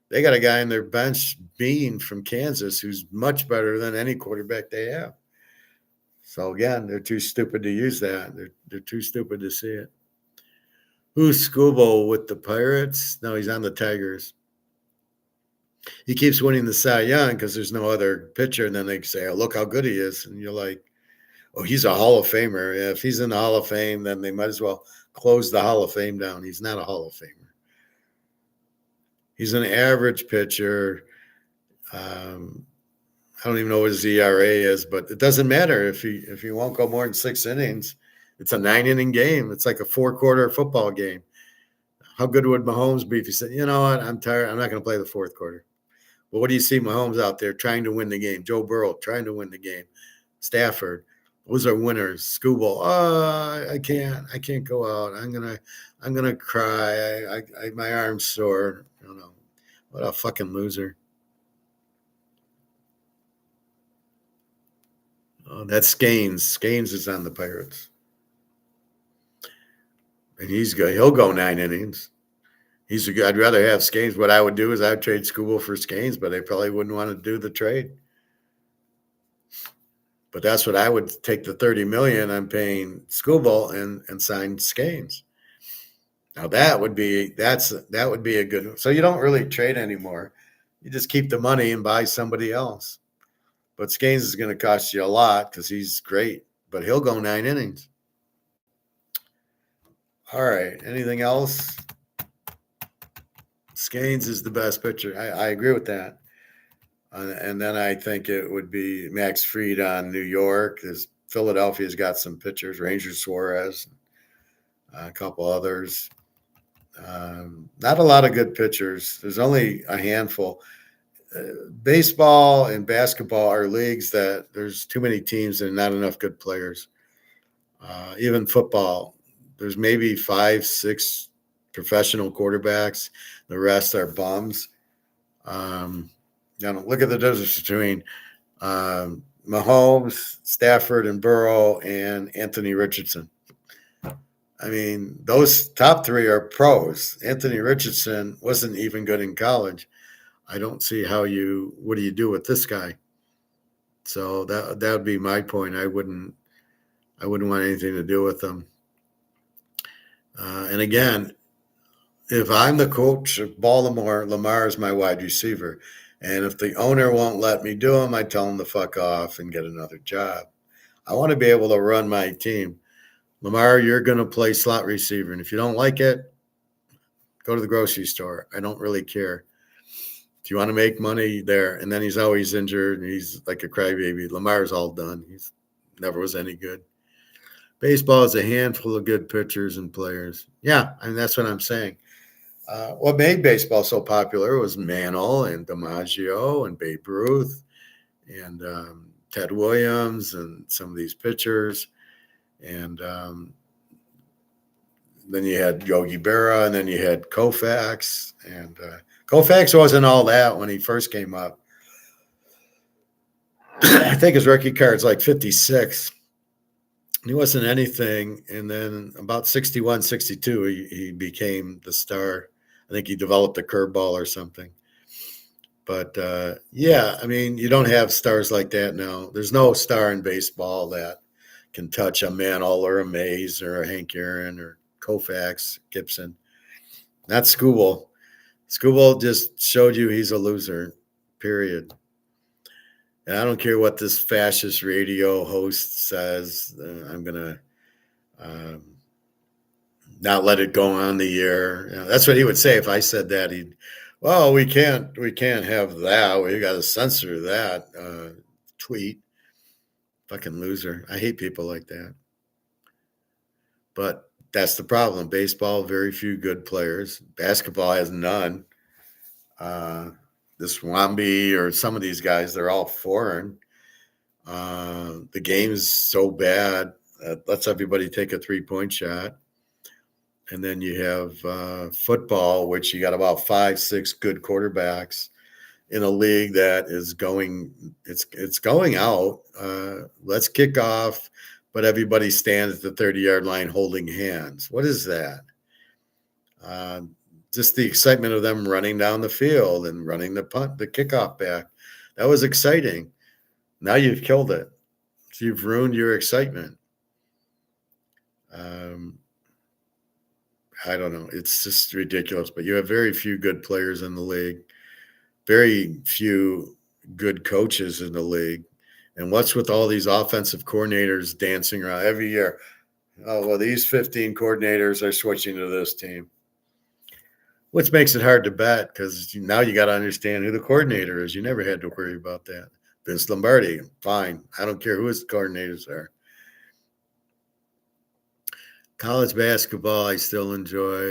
They got a guy on their bench, Bean from Kansas, who's much better than any quarterback they have. So again, they're too stupid to use that. They're too stupid to see it. Who's Scuball with the Pirates? No, he's on the Tigers. He keeps winning the Cy Young because there's no other pitcher, and then they say, "Oh, look how good he is," and you're like, "Oh, he's a Hall of Famer." If he's in the Hall of Fame, then they might as well close the Hall of Fame down. He's not a Hall of Famer. He's an average pitcher. I don't even know what his ERA is, but it doesn't matter if he won't go more than 6 innings. It's a 9-inning game. It's like a 4-quarter football game. How good would Mahomes be if he said, "You know what? I'm tired. I'm not going to play the fourth quarter." Well, what do you see Mahomes out there trying to win the game? Joe Burrow trying to win the game. Stafford. Those are winners. Scuball. Oh, I can't go out. I'm gonna cry. My arm's sore. I don't know. What a fucking loser. Oh, that's Scanes. Scanes is on the Pirates. And he's good. He'll go 9 innings. He's a good. I'd rather have Scanes. What I would do is I'd trade Scuball for Scanes, but they probably wouldn't want to do the trade. But that's what I would take the $30 million I'm paying Scuball and sign Scanes. Now that would be a good. So you don't really trade anymore. You just keep the money and buy somebody else. But Scanes is going to cost you a lot because he's great, but he'll go 9 innings. All right. Anything else? Scanes is the best pitcher. I agree with that. And then I think it would be Max Fried on New York. Philadelphia's got some pitchers, Ranger Suarez, a couple others. Not a lot of good pitchers. There's only a handful. Baseball and basketball are leagues that there's too many teams and not enough good players. Even football, there's maybe 5, 6 professional quarterbacks. The rest are bums. Look at the difference between Mahomes, Stafford, and Burrow, and Anthony Richardson. I mean, those top 3 are pros. Anthony Richardson wasn't even good in college. I don't see what do you do with this guy? So that would be my point. I wouldn't want anything to do with them. And again, if I'm the coach of Baltimore, Lamar is my wide receiver. And if the owner won't let me do him, I tell him to fuck off and get another job. I want to be able to run my team. Lamar, you're going to play slot receiver. And if you don't like it, go to the grocery store. I don't really care. If you want to make money there. And then he's always injured. And he's like a crybaby. Lamar's all done. He's never was any good. Baseball is a handful of good pitchers and players. Yeah, I mean, that's what I'm saying. What made baseball so popular was Mantle and DiMaggio and Babe Ruth and Ted Williams and some of these pitchers. And then you had Yogi Berra, and then you had Koufax. And Koufax wasn't all that when he first came up. I think his rookie card's like 56. He wasn't anything. And then about 61, 62, he became the star. I think he developed a curveball or something. But yeah, I mean, you don't have stars like that now. There's no star in baseball that can touch a Mantle or a Mays or a Hank Aaron or Koufax, Gibson. Not Skubal. Skubal just showed you he's a loser, period. And I don't care what this fascist radio host says. I'm going to not let it go on the air. You know, that's what he would say if I said that. He'd, well, we can't have that. We got to censor that tweet. Fucking loser. I hate people like that. But that's the problem. Baseball, very few good players. Basketball has none. This Wamby or some of these guys, they're all foreign. The game's so bad. Lets everybody take a 3-point shot. And then you have football, which you got about 5, 6 good quarterbacks in a league that is going. It's going out. Let's kick off, but everybody stands at the 30-yard line holding hands. What is that? Just the excitement of them running down the field and running the kickoff back. That was exciting. Now you've killed it. So you've ruined your excitement. I don't know. It's just ridiculous. But you have very few good players in the league, very few good coaches in the league. And what's with all these offensive coordinators dancing around every year? Oh, well, these 15 coordinators are switching to this team, which makes it hard to bet because now you got to understand who the coordinator is. You never had to worry about that. Vince Lombardi, fine. I don't care who his coordinators are. College basketball, I still enjoy.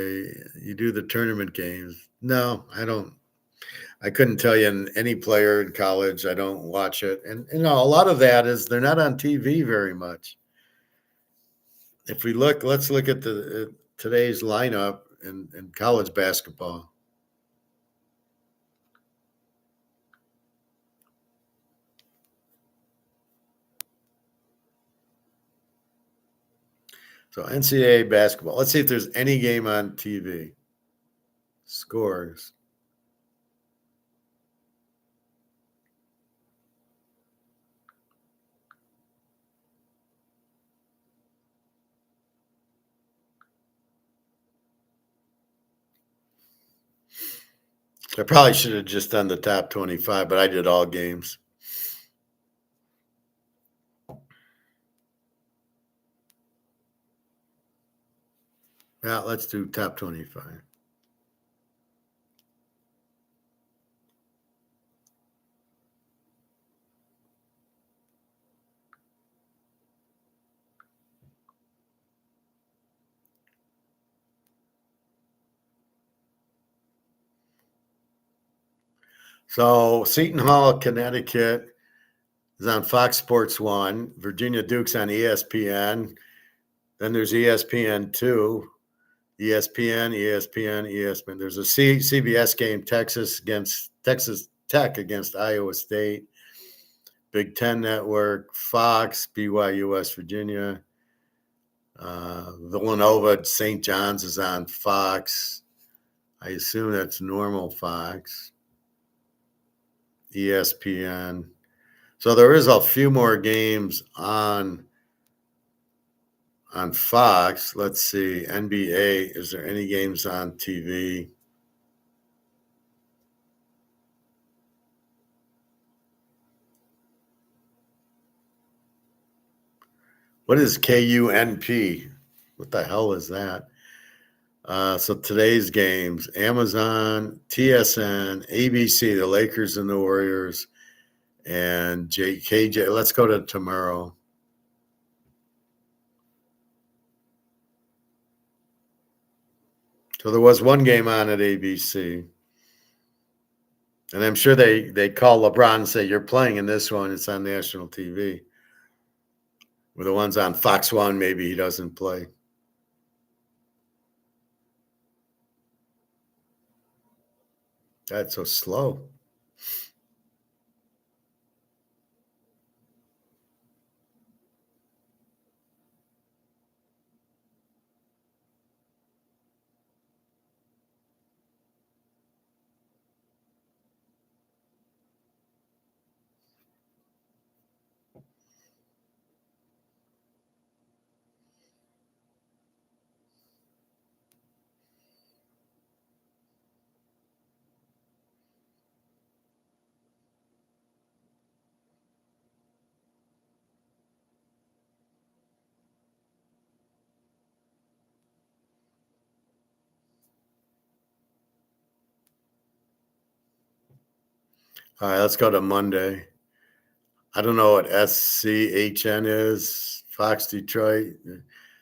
You do the tournament games. No, I don't. I couldn't tell you any player in college. I don't watch it. And, you know, a lot of that is they're not on TV very much. If we look, let's look at the today's lineup in college basketball. So NCAA basketball. Let's see if there's any game on TV. Scores. I probably should have just done the top 25, but I did all games. Yeah, let's do top 25. So Seton Hall, Connecticut is on Fox Sports 1. Virginia Duke's on ESPN. Then there's ESPN2, ESPN, ESPN, ESPN. There's a CBS game, Texas Tech against Iowa State. Big Ten Network, Fox, BYU, West Virginia. Villanova, St. John's is on Fox. I assume that's normal Fox. ESPN. So there is a few more games on Fox. Let's see. NBA. Is there any games on TV? What is KUNP? What the hell is that? So today's games: Amazon, TSN, ABC, the Lakers and the Warriors, and KJ. Let's go to tomorrow. So there was one game on at ABC. And I'm sure they call LeBron and say, "You're playing in this one. It's on national TV." With the ones on Fox One, maybe he doesn't play. That's so slow. All right, let's go to Monday. I don't know what SCHN is. Fox Detroit.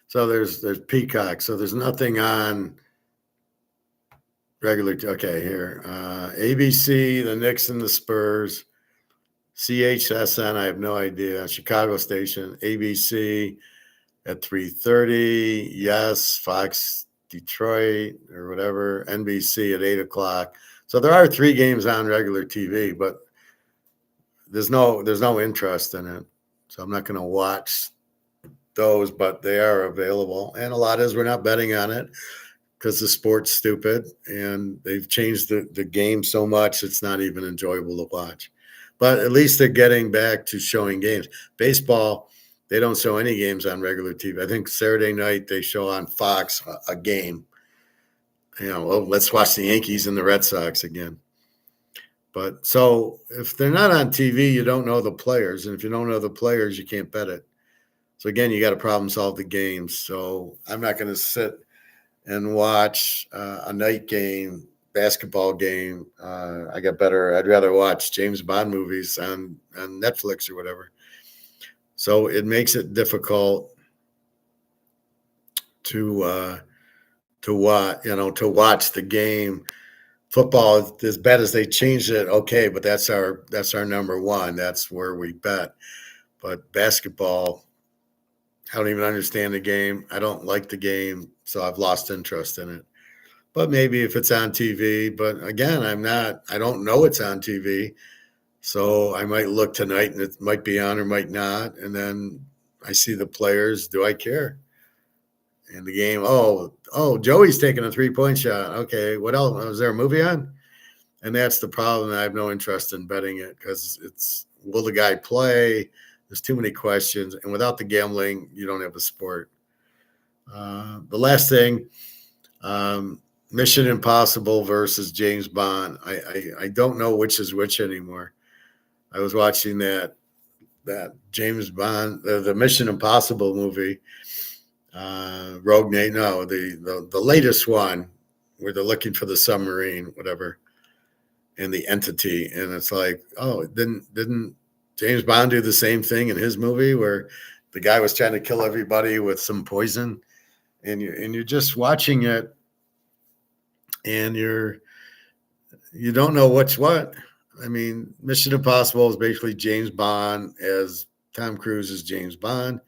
So there's Peacock. So there's nothing on regular. Okay, here. ABC, the Knicks and the Spurs. CHSN, I have no idea. Chicago station. ABC at 3:30. Yes, Fox Detroit or whatever. NBC at 8 o'clock. So there are 3 games on regular TV, but there's no interest in it. So I'm not going to watch those, but they are available. And a lot is we're not betting on it because the sport's stupid and they've changed the game so much it's not even enjoyable to watch. But at least they're getting back to showing games. Baseball, they don't show any games on regular TV. I think Saturday night they show on Fox a game. Well, let's watch the Yankees and the Red Sox again. But so if they're not on TV, you don't know the players. And if you don't know the players, you can't bet it. So again, you got to problem solve the games. So I'm not going to sit and watch a night game, basketball game. I got better. I'd rather watch James Bond movies on Netflix or whatever. So it makes it difficult to watch the game. Football, as bad as they changed it, okay, but that's our number one. That's where we bet. But basketball, I don't even understand the game. I don't like the game, so I've lost interest in it. But maybe if it's on TV, but again, I don't know it's on TV. So I might look tonight and it might be on or might not. And then I see the players. Do I care? And the game, Joey's taking a 3-point shot. Okay, what else? Was there a movie on? And that's the problem. I have no interest in betting it because will the guy play? There's too many questions. And without the gambling, you don't have a sport. The last thing, Mission Impossible versus James Bond. I don't know which is which anymore. I was watching that James Bond, the Mission Impossible movie, Rogue Nation. No, the latest one where they're looking for the submarine, whatever, and the entity, and it's like, oh, didn't James Bond do the same thing in his movie where the guy was trying to kill everybody with some poison, and you're just watching it, and you don't know what's what. I mean, Mission Impossible is basically James Bond as Tom Cruise is James Bond.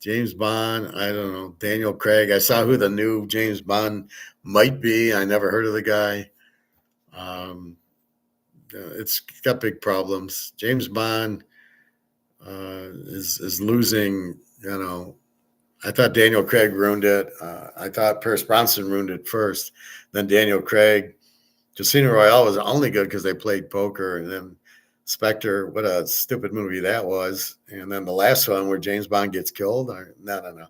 James Bond, I don't know, Daniel Craig. I saw who the new James Bond might be. I never heard of the guy. It's got big problems. James Bond is losing. I thought Daniel Craig ruined it. I thought Pierce Bronson ruined it first. Then Daniel Craig. Casino Royale was only good because they played poker, and then Spectre. What a stupid movie that was! And then the last one where James Bond gets killed. No.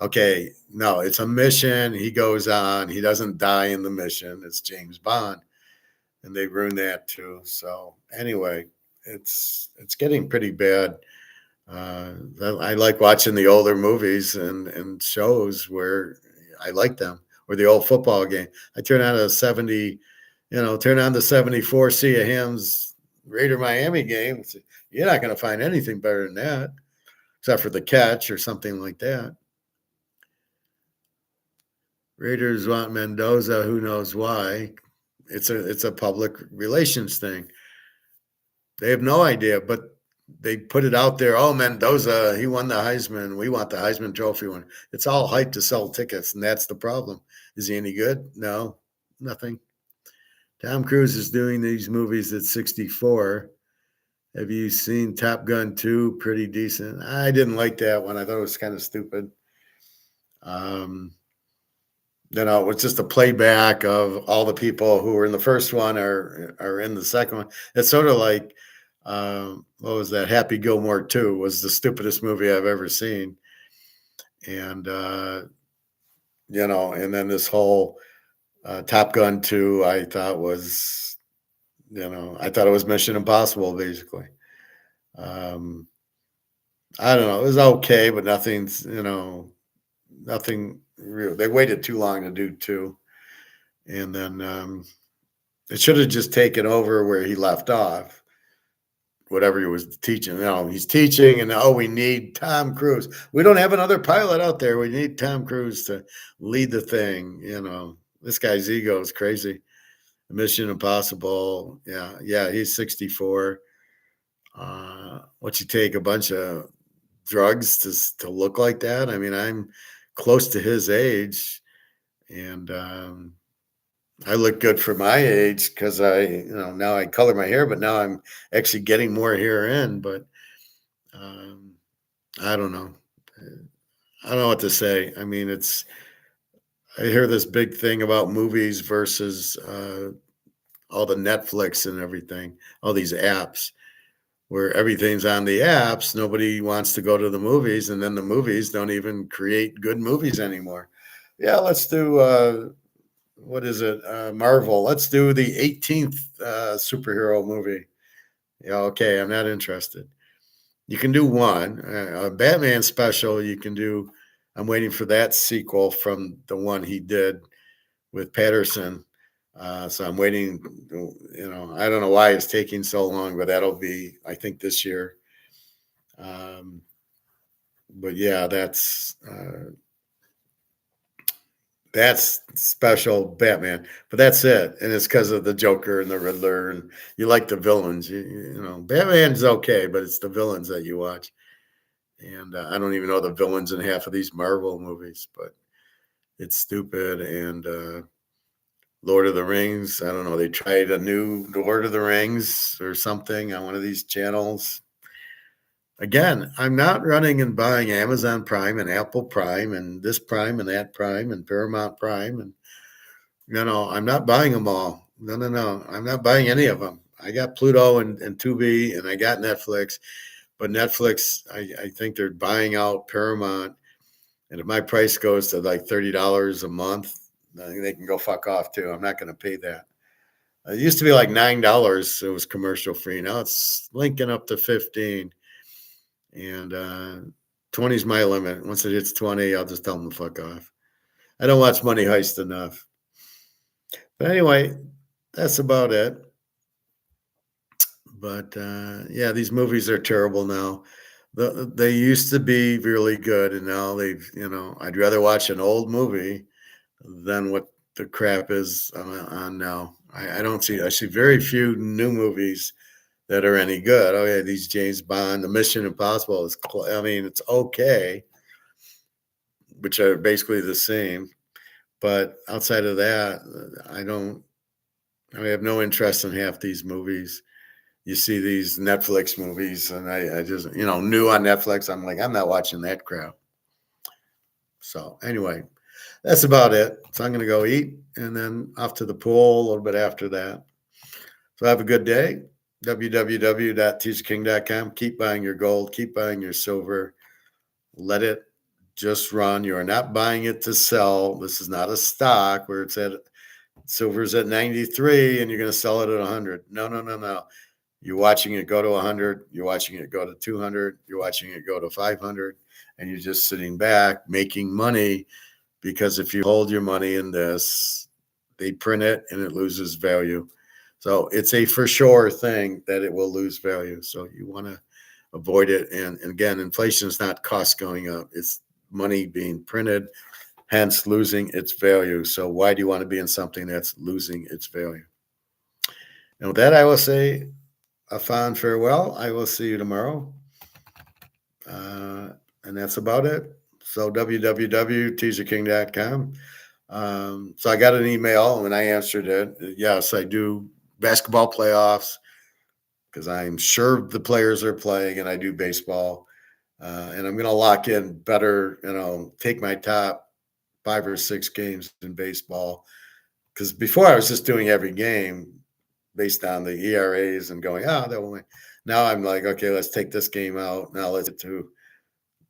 Okay, no, it's a mission. He goes on. He doesn't die in the mission. It's James Bond, and they ruined that too. So anyway, it's getting pretty bad. I like watching the older movies and shows where I like them, or the old football game. I turn on the 74 Sea of Hams Raider Miami game. You're not going to find anything better than that, except for the catch or something like that. Raiders want Mendoza, who knows why. it's a public relations thing. They have no idea, but they put it out there. Oh, Mendoza, he won the Heisman. We want the Heisman Trophy one. It's all hype to sell tickets, and that's the problem. Is he any good? No, nothing. Tom Cruise is doing these movies at 64. Have you seen Top Gun 2? Pretty decent. I didn't like that one. I thought it was kind of stupid. Um, it was just a playback of all the people who were in the first one are in the second one. It's sort of like what was that? Happy Gilmore 2 was the stupidest movie I've ever seen. And and then this whole Top Gun 2, I thought was, I thought it was Mission Impossible, basically. I don't know. It was okay, but nothing real. They waited too long to do 2. And then it should have just taken over where he left off, whatever he was teaching. He's teaching, and we need Tom Cruise. We don't have another pilot out there. We need Tom Cruise to lead the thing. This guy's ego is crazy. Mission Impossible. Yeah, he's 64. What you take a bunch of drugs to look like that? I mean, I'm close to his age, and I look good for my age because now I color my hair, but now I'm actually getting more hair in. But I don't know. I don't know what to say. I mean, I hear this big thing about movies versus all the Netflix and everything, all these apps where everything's on the apps. Nobody wants to go to the movies, and then the movies don't even create good movies anymore. Yeah, let's do what is it? Marvel. Let's do the 18th superhero movie. Yeah, okay, I'm not interested. You can do one. A Batman special, you can do. I'm waiting for that sequel from the one he did with Patterson. So I'm waiting. I don't know why it's taking so long, but that'll be, I think, this year. But yeah, that's special Batman, but that's it. And it's because of the Joker and the Riddler, and you like the villains. Batman's okay, but it's the villains that you watch. And I don't even know the villains in half of these Marvel movies, but it's stupid. And Lord of the Rings, I don't know. They tried a new Lord of the Rings or something on one of these channels. Again, I'm not running and buying Amazon Prime and Apple Prime and this Prime and that Prime and Paramount Prime. And, I'm not buying them all. No. I'm not buying any of them. I got Pluto and Tubi, and I got Netflix. But Netflix, I think they're buying out Paramount. And if my price goes to like $30 a month, I think they can go fuck off too. I'm not going to pay that. It used to be like $9. It was commercial free. Now it's linking up to 15. And 20 is my limit. Once it hits 20, I'll just tell them to fuck off. I don't watch Money Heist enough. But anyway, that's about it. But yeah, these movies are terrible now. They used to be really good, and now I'd rather watch an old movie than what the crap is on now. I see very few new movies that are any good. Oh yeah, these James Bond, the Mission Impossible it's okay, which are basically the same. But outside of that, I have no interest in half these movies. You see these Netflix movies, and I just, new on Netflix, I'm like, I'm not watching that crap. So anyway, that's about it. So I'm going to go eat and then off to the pool a little bit after that. So have a good day. www.teachking.com. Keep buying your gold. Keep buying your silver. Let it just run. You are not buying it to sell. This is not a stock where silver's at 93 and you're going to sell it at 100. No. You're watching it go to 100. You're watching it go to 200. You're watching it go to 500. And you're just sitting back making money, because if you hold your money in this, they print it and it loses value. So it's a for sure thing that it will lose value. So you want to avoid it. And again, inflation is not costs going up. It's money being printed, hence losing its value. So why do you want to be in something that's losing its value? And with that, I will say a fond farewell. I will see you tomorrow. Uh, and that's about it. So www.teaserking.com. So I got an email and I answered it. Yes, I do basketball playoffs because I'm sure the players are playing, and I do baseball. And I'm going to lock in better, take my top 5 or 6 games in baseball. Because before I was just doing every game based on the ERAs and going, they'll win. Now I'm like, okay, let's take this game out. Now let's get to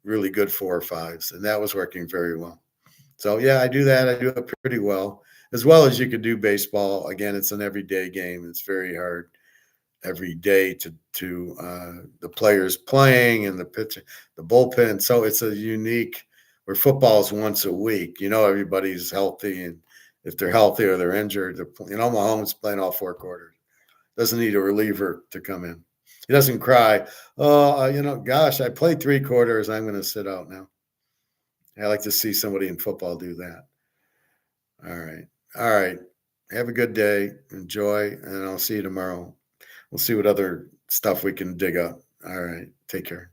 really good 4 or 5s. And that was working very well. So yeah, I do that. I do it pretty well as you could do baseball. Again, it's an everyday game. It's very hard every day to the players playing and the pitch, the bullpen. So it's a unique where football is once a week. Everybody's healthy, and if they're healthy or they're injured, Mahomes playing all 4 quarters. Doesn't need a reliever to come in. He doesn't cry. Oh, gosh, I played 3 quarters. I'm going to sit out now. I like to see somebody in football do that. All right. All right. Have a good day. Enjoy, and I'll see you tomorrow. We'll see what other stuff we can dig up. All right. Take care.